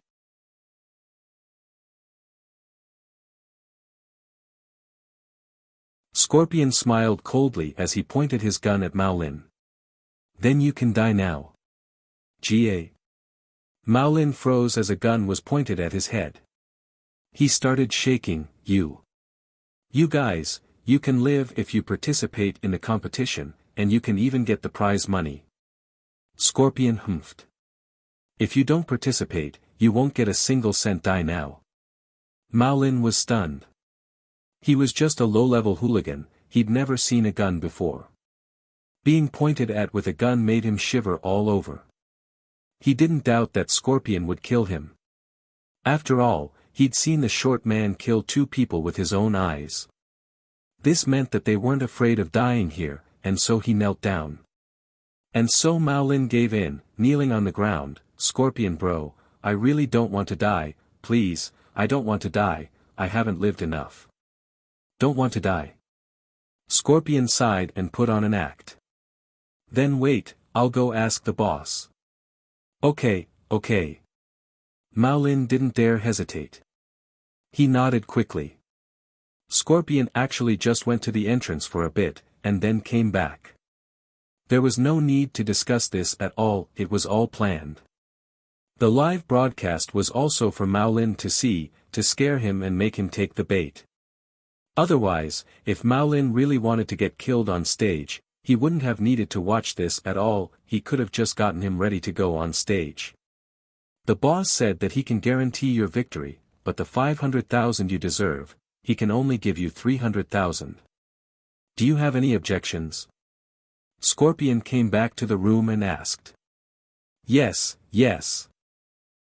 Scorpion smiled coldly as he pointed his gun at Mao Lin. Then you can die now. Ga. Mao Lin froze as a gun was pointed at his head. He started shaking. You guys, you can live if you participate in the competition, and you can even get the prize money. Scorpion humphed. If you don't participate, you won't get a single cent. Die now. Mao Lin was stunned. He was just a low-level hooligan, he'd never seen a gun before. Being pointed at with a gun made him shiver all over. He didn't doubt that Scorpion would kill him. After all, he'd seen the short man kill 2 people with his own eyes. This meant that they weren't afraid of dying here, and so he knelt down. And so Mao Lin gave in, kneeling on the ground. Scorpion bro, I really don't want to die, please, I don't want to die, I haven't lived enough. Don't want to die. Scorpion sighed and put on an act. Then wait, I'll go ask the boss. Okay. Mao Lin didn't dare hesitate. He nodded quickly. Scorpion actually just went to the entrance for a bit, and then came back. There was no need to discuss this at all, it was all planned. The live broadcast was also for Mao Lin to see, to scare him and make him take the bait. Otherwise, if Mao Lin really wanted to get killed on stage, he wouldn't have needed to watch this at all, he could have just gotten him ready to go on stage. The boss said that he can guarantee your victory, but the 500,000 you deserve, he can only give you 300,000. Do you have any objections? Scorpion came back to the room and asked. Yes.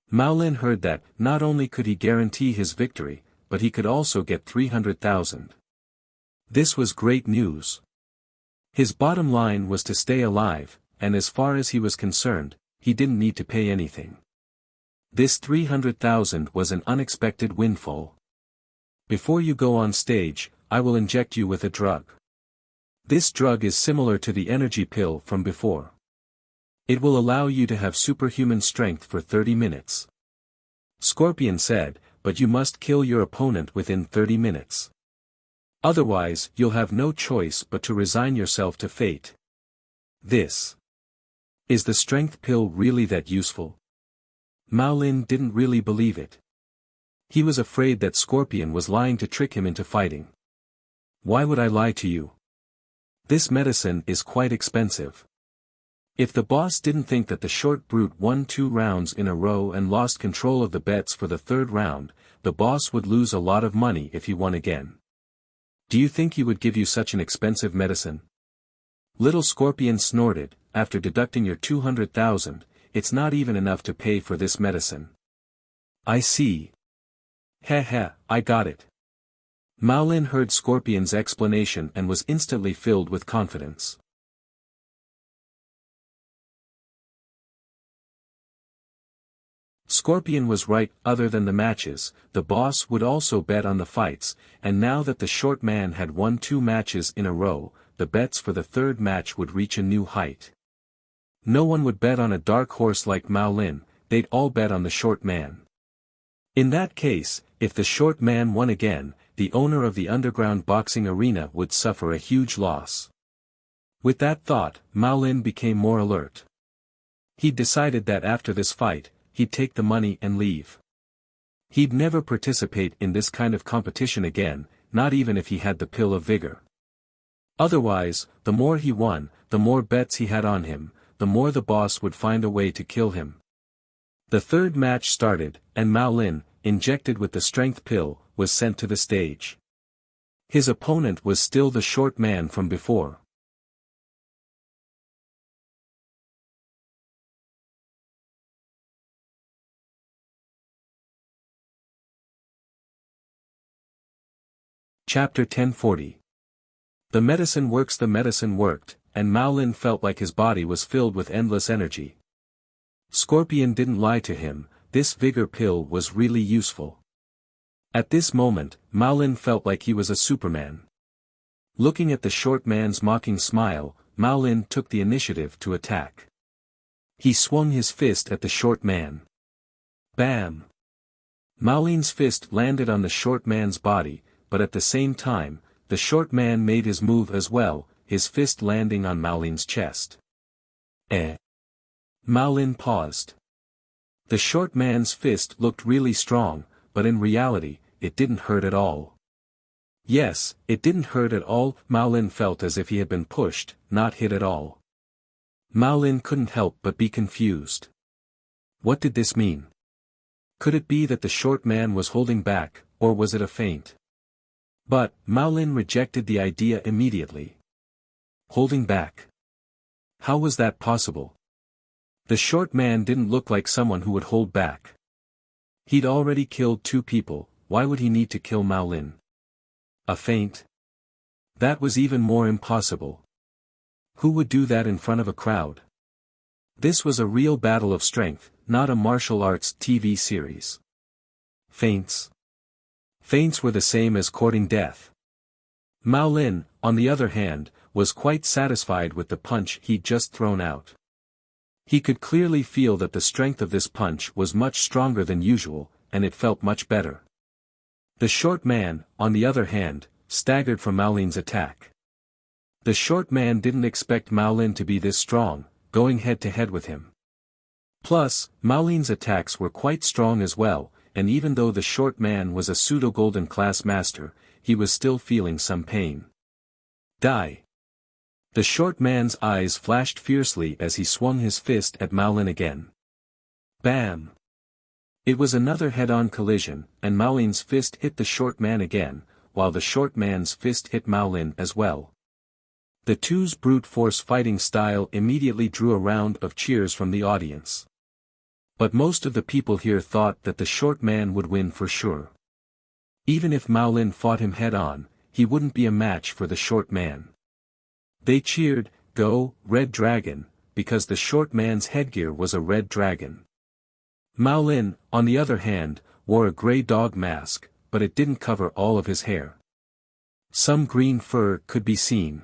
Mao Lin heard that, not only could he guarantee his victory, but he could also get 300,000. This was great news. His bottom line was to stay alive, and as far as he was concerned, he didn't need to pay anything. This 300,000 was an unexpected windfall. Before you go on stage, I will inject you with a drug. This drug is similar to the energy pill from before. It will allow you to have superhuman strength for 30 minutes. Scorpion said, but you must kill your opponent within 30 minutes. Otherwise, you'll have no choice but to resign yourself to fate. Is the strength pill really that useful? Mao Lin didn't really believe it. He was afraid that Scorpion was lying to trick him into fighting. Why would I lie to you? This medicine is quite expensive. If the boss didn't think that the short brute won 2 rounds in a row and lost control of the bets for the 3rd round, the boss would lose a lot of money if he won again. Do you think he would give you such an expensive medicine? Little Scorpion snorted, after deducting your 200,000, it's not even enough to pay for this medicine. I see. I got it. Mao Lin heard Scorpion's explanation and was instantly filled with confidence. Scorpion was right, other than the matches, the boss would also bet on the fights, and now that the short man had won 2 matches in a row, the bets for the 3rd match would reach a new height. No one would bet on a dark horse like Mao Lin, they'd all bet on the short man. In that case, if the short man won again, the owner of the underground boxing arena would suffer a huge loss. With that thought, Mao Lin became more alert. He'd decided that after this fight, he'd take the money and leave. He'd never participate in this kind of competition again, not even if he had the pill of vigor. Otherwise, the more he won, the more bets he had on him, the more the boss would find a way to kill him. The 3rd match started, and Mao Lin, injected with the strength pill, was sent to the stage. His opponent was still the short man from before. Chapter 1040. The medicine works. The medicine worked, and Mao Lin felt like his body was filled with endless energy. Scorpion didn't lie to him, this vigor pill was really useful. At this moment, Mao Lin felt like he was a Superman. Looking at the short man's mocking smile, Mao Lin took the initiative to attack. He swung his fist at the short man. Bam! Mao Lin's fist landed on the short man's body, but at the same time, the short man made his move as well, his fist landing on Mao Lin's chest. Mao Lin paused. The short man's fist looked really strong, but in reality, it didn't hurt at all. Yes, it didn't hurt at all. Mao Lin felt as if he had been pushed, not hit at all. Mao Lin couldn't help but be confused. What did this mean? Could it be that the short man was holding back, or was it a feint? But, Mao Lin rejected the idea immediately. Holding back? How was that possible? The short man didn't look like someone who would hold back. He'd already killed 2 people, why would he need to kill Mao Lin? A feint? That was even more impossible. Who would do that in front of a crowd? This was a real battle of strength, not a martial arts TV series. Feints. Feints were the same as courting death. Mao Lin, on the other hand, was quite satisfied with the punch he'd just thrown out. He could clearly feel that the strength of this punch was much stronger than usual, and it felt much better. The short man, on the other hand, staggered from Mao Lin's attack. The short man didn't expect Mao Lin to be this strong, going head-to-head with him. Plus, Mao Lin's attacks were quite strong as well, and even though the short man was a pseudo-golden class master, he was still feeling some pain. Die! The short man's eyes flashed fiercely as he swung his fist at Mao Lin again. Bam! It was another head-on collision, and Mao Lin's fist hit the short man again, while the short man's fist hit Mao Lin as well. The two's brute force fighting style immediately drew a round of cheers from the audience. But most of the people here thought that the short man would win for sure. Even if Mao Lin fought him head-on, he wouldn't be a match for the short man. They cheered, "Go, Red Dragon," because the short man's headgear was a red dragon. Mao Lin, on the other hand, wore a grey dog mask, but it didn't cover all of his hair. Some green fur could be seen.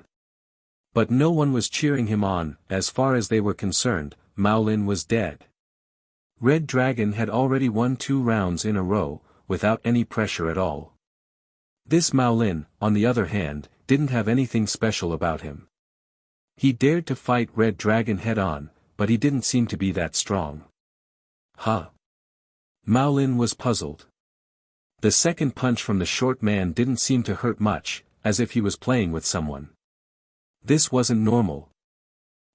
But no one was cheering him on. As far as they were concerned, Mao Lin was dead. Red Dragon had already won 2 rounds in a row, without any pressure at all. This Mao Lin, on the other hand, didn't have anything special about him. He dared to fight Red Dragon head-on, but he didn't seem to be that strong. Huh? Mao Lin was puzzled. The second punch from the short man didn't seem to hurt much, as if he was playing with someone. This wasn't normal.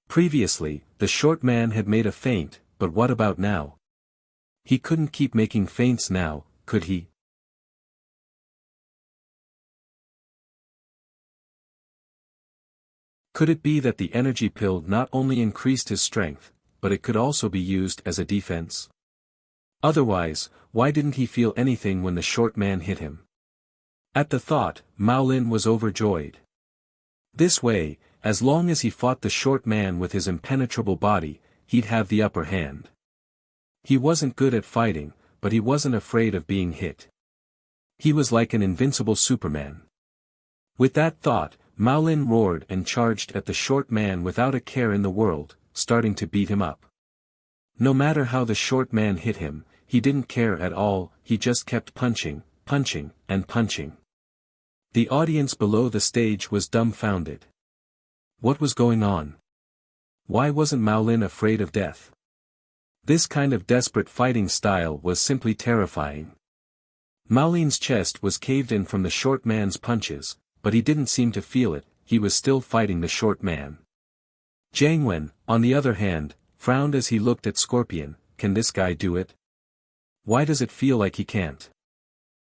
Previously, the short man had made a feint, but what about now? He couldn't keep making feints now, could he? Could it be that the energy pill not only increased his strength, but it could also be used as a defense? Otherwise, why didn't he feel anything when the short man hit him? At the thought, Mao Lin was overjoyed. This way, as long as he fought the short man with his impenetrable body, he'd have the upper hand. He wasn't good at fighting, but he wasn't afraid of being hit. He was like an invincible Superman. With that thought, Mao Lin roared and charged at the short man without a care in the world, starting to beat him up. No matter how the short man hit him, he didn't care at all, he just kept punching, punching, and punching. The audience below the stage was dumbfounded. What was going on? Why wasn't Mao Lin afraid of death? This kind of desperate fighting style was simply terrifying. Mao Lin's chest was caved in from the short man's punches, but he didn't seem to feel it, he was still fighting the short man. Jiang Wen, on the other hand, frowned as he looked at Scorpion. Can this guy do it? Why does it feel like he can't?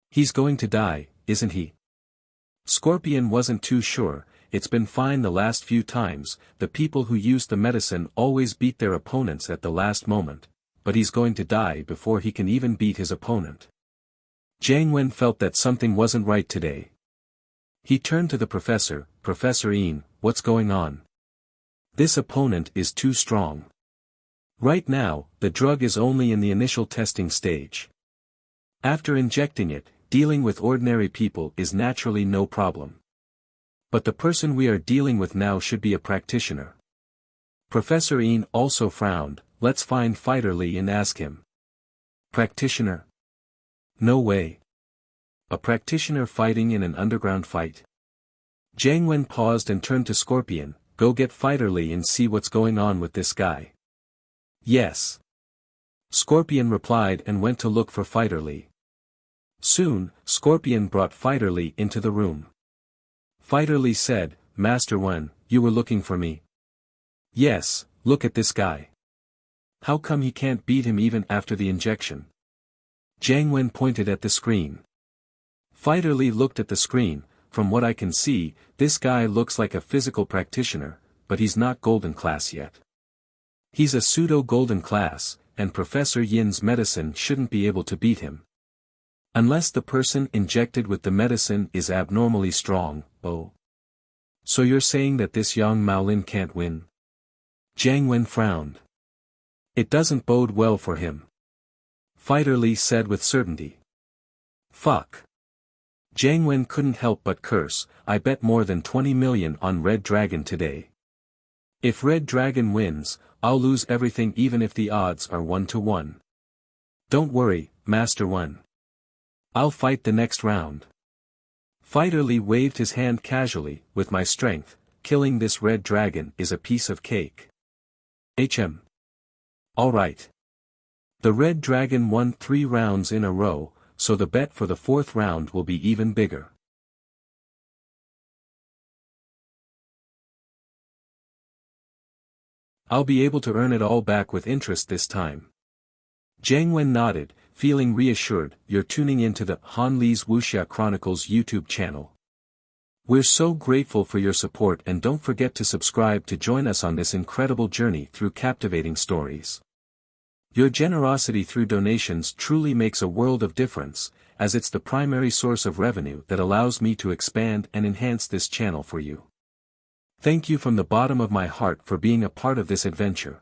He's going to die, isn't he? Scorpion wasn't too sure. It's been fine the last few times, the people who used the medicine always beat their opponents at the last moment, but he's going to die before he can even beat his opponent. Jiang Wen felt that something wasn't right today. He turned to the professor. Professor Yin, what's going on? This opponent is too strong. Right now, the drug is only in the initial testing stage. After injecting it, dealing with ordinary people is naturally no problem. But the person we are dealing with now should be a practitioner. Professor Ian also frowned. Let's find Fighter Lee and ask him. Practitioner? No way. A practitioner fighting in an underground fight? Jiang Wen paused and turned to Scorpion. Go get Fighter Lee and see what's going on with this guy. Yes. Scorpion replied and went to look for Fighter Lee. Soon, Scorpion brought Fighter Lee into the room. Fighter Lee said, Master Wen, you were looking for me? Yes, look at this guy. How come he can't beat him even after the injection? Jiang Wen pointed at the screen. Fighter Lee looked at the screen. From what I can see, this guy looks like a physical practitioner, but he's not golden class yet. He's a pseudo-golden class, and Professor Yin's medicine shouldn't be able to beat him. Unless the person injected with the medicine is abnormally strong. Oh. So you're saying that this young Maolin can't win? Jiang Wen frowned. It doesn't bode well for him. Fighter Lee said with certainty. Fuck. Jiang Wen couldn't help but curse. I bet more than 20 million on Red Dragon today. If Red Dragon wins, I'll lose everything even if the odds are 1-to-1. Don't worry, Master Wen. I'll fight the next round. Fighter Lee waved his hand casually. With my strength, killing this Red Dragon is a piece of cake. Alright. The Red Dragon won 3 rounds in a row, so the bet for the 4th round will be even bigger. I'll be able to earn it all back with interest this time. Jiang Wen nodded, feeling reassured. You're tuning into the Han Li's Wuxia Chronicles YouTube channel. We're so grateful for your support, and don't forget to subscribe to join us on this incredible journey through captivating stories. Your generosity through donations truly makes a world of difference, as it's the primary source of revenue that allows me to expand and enhance this channel for you. Thank you from the bottom of my heart for being a part of this adventure.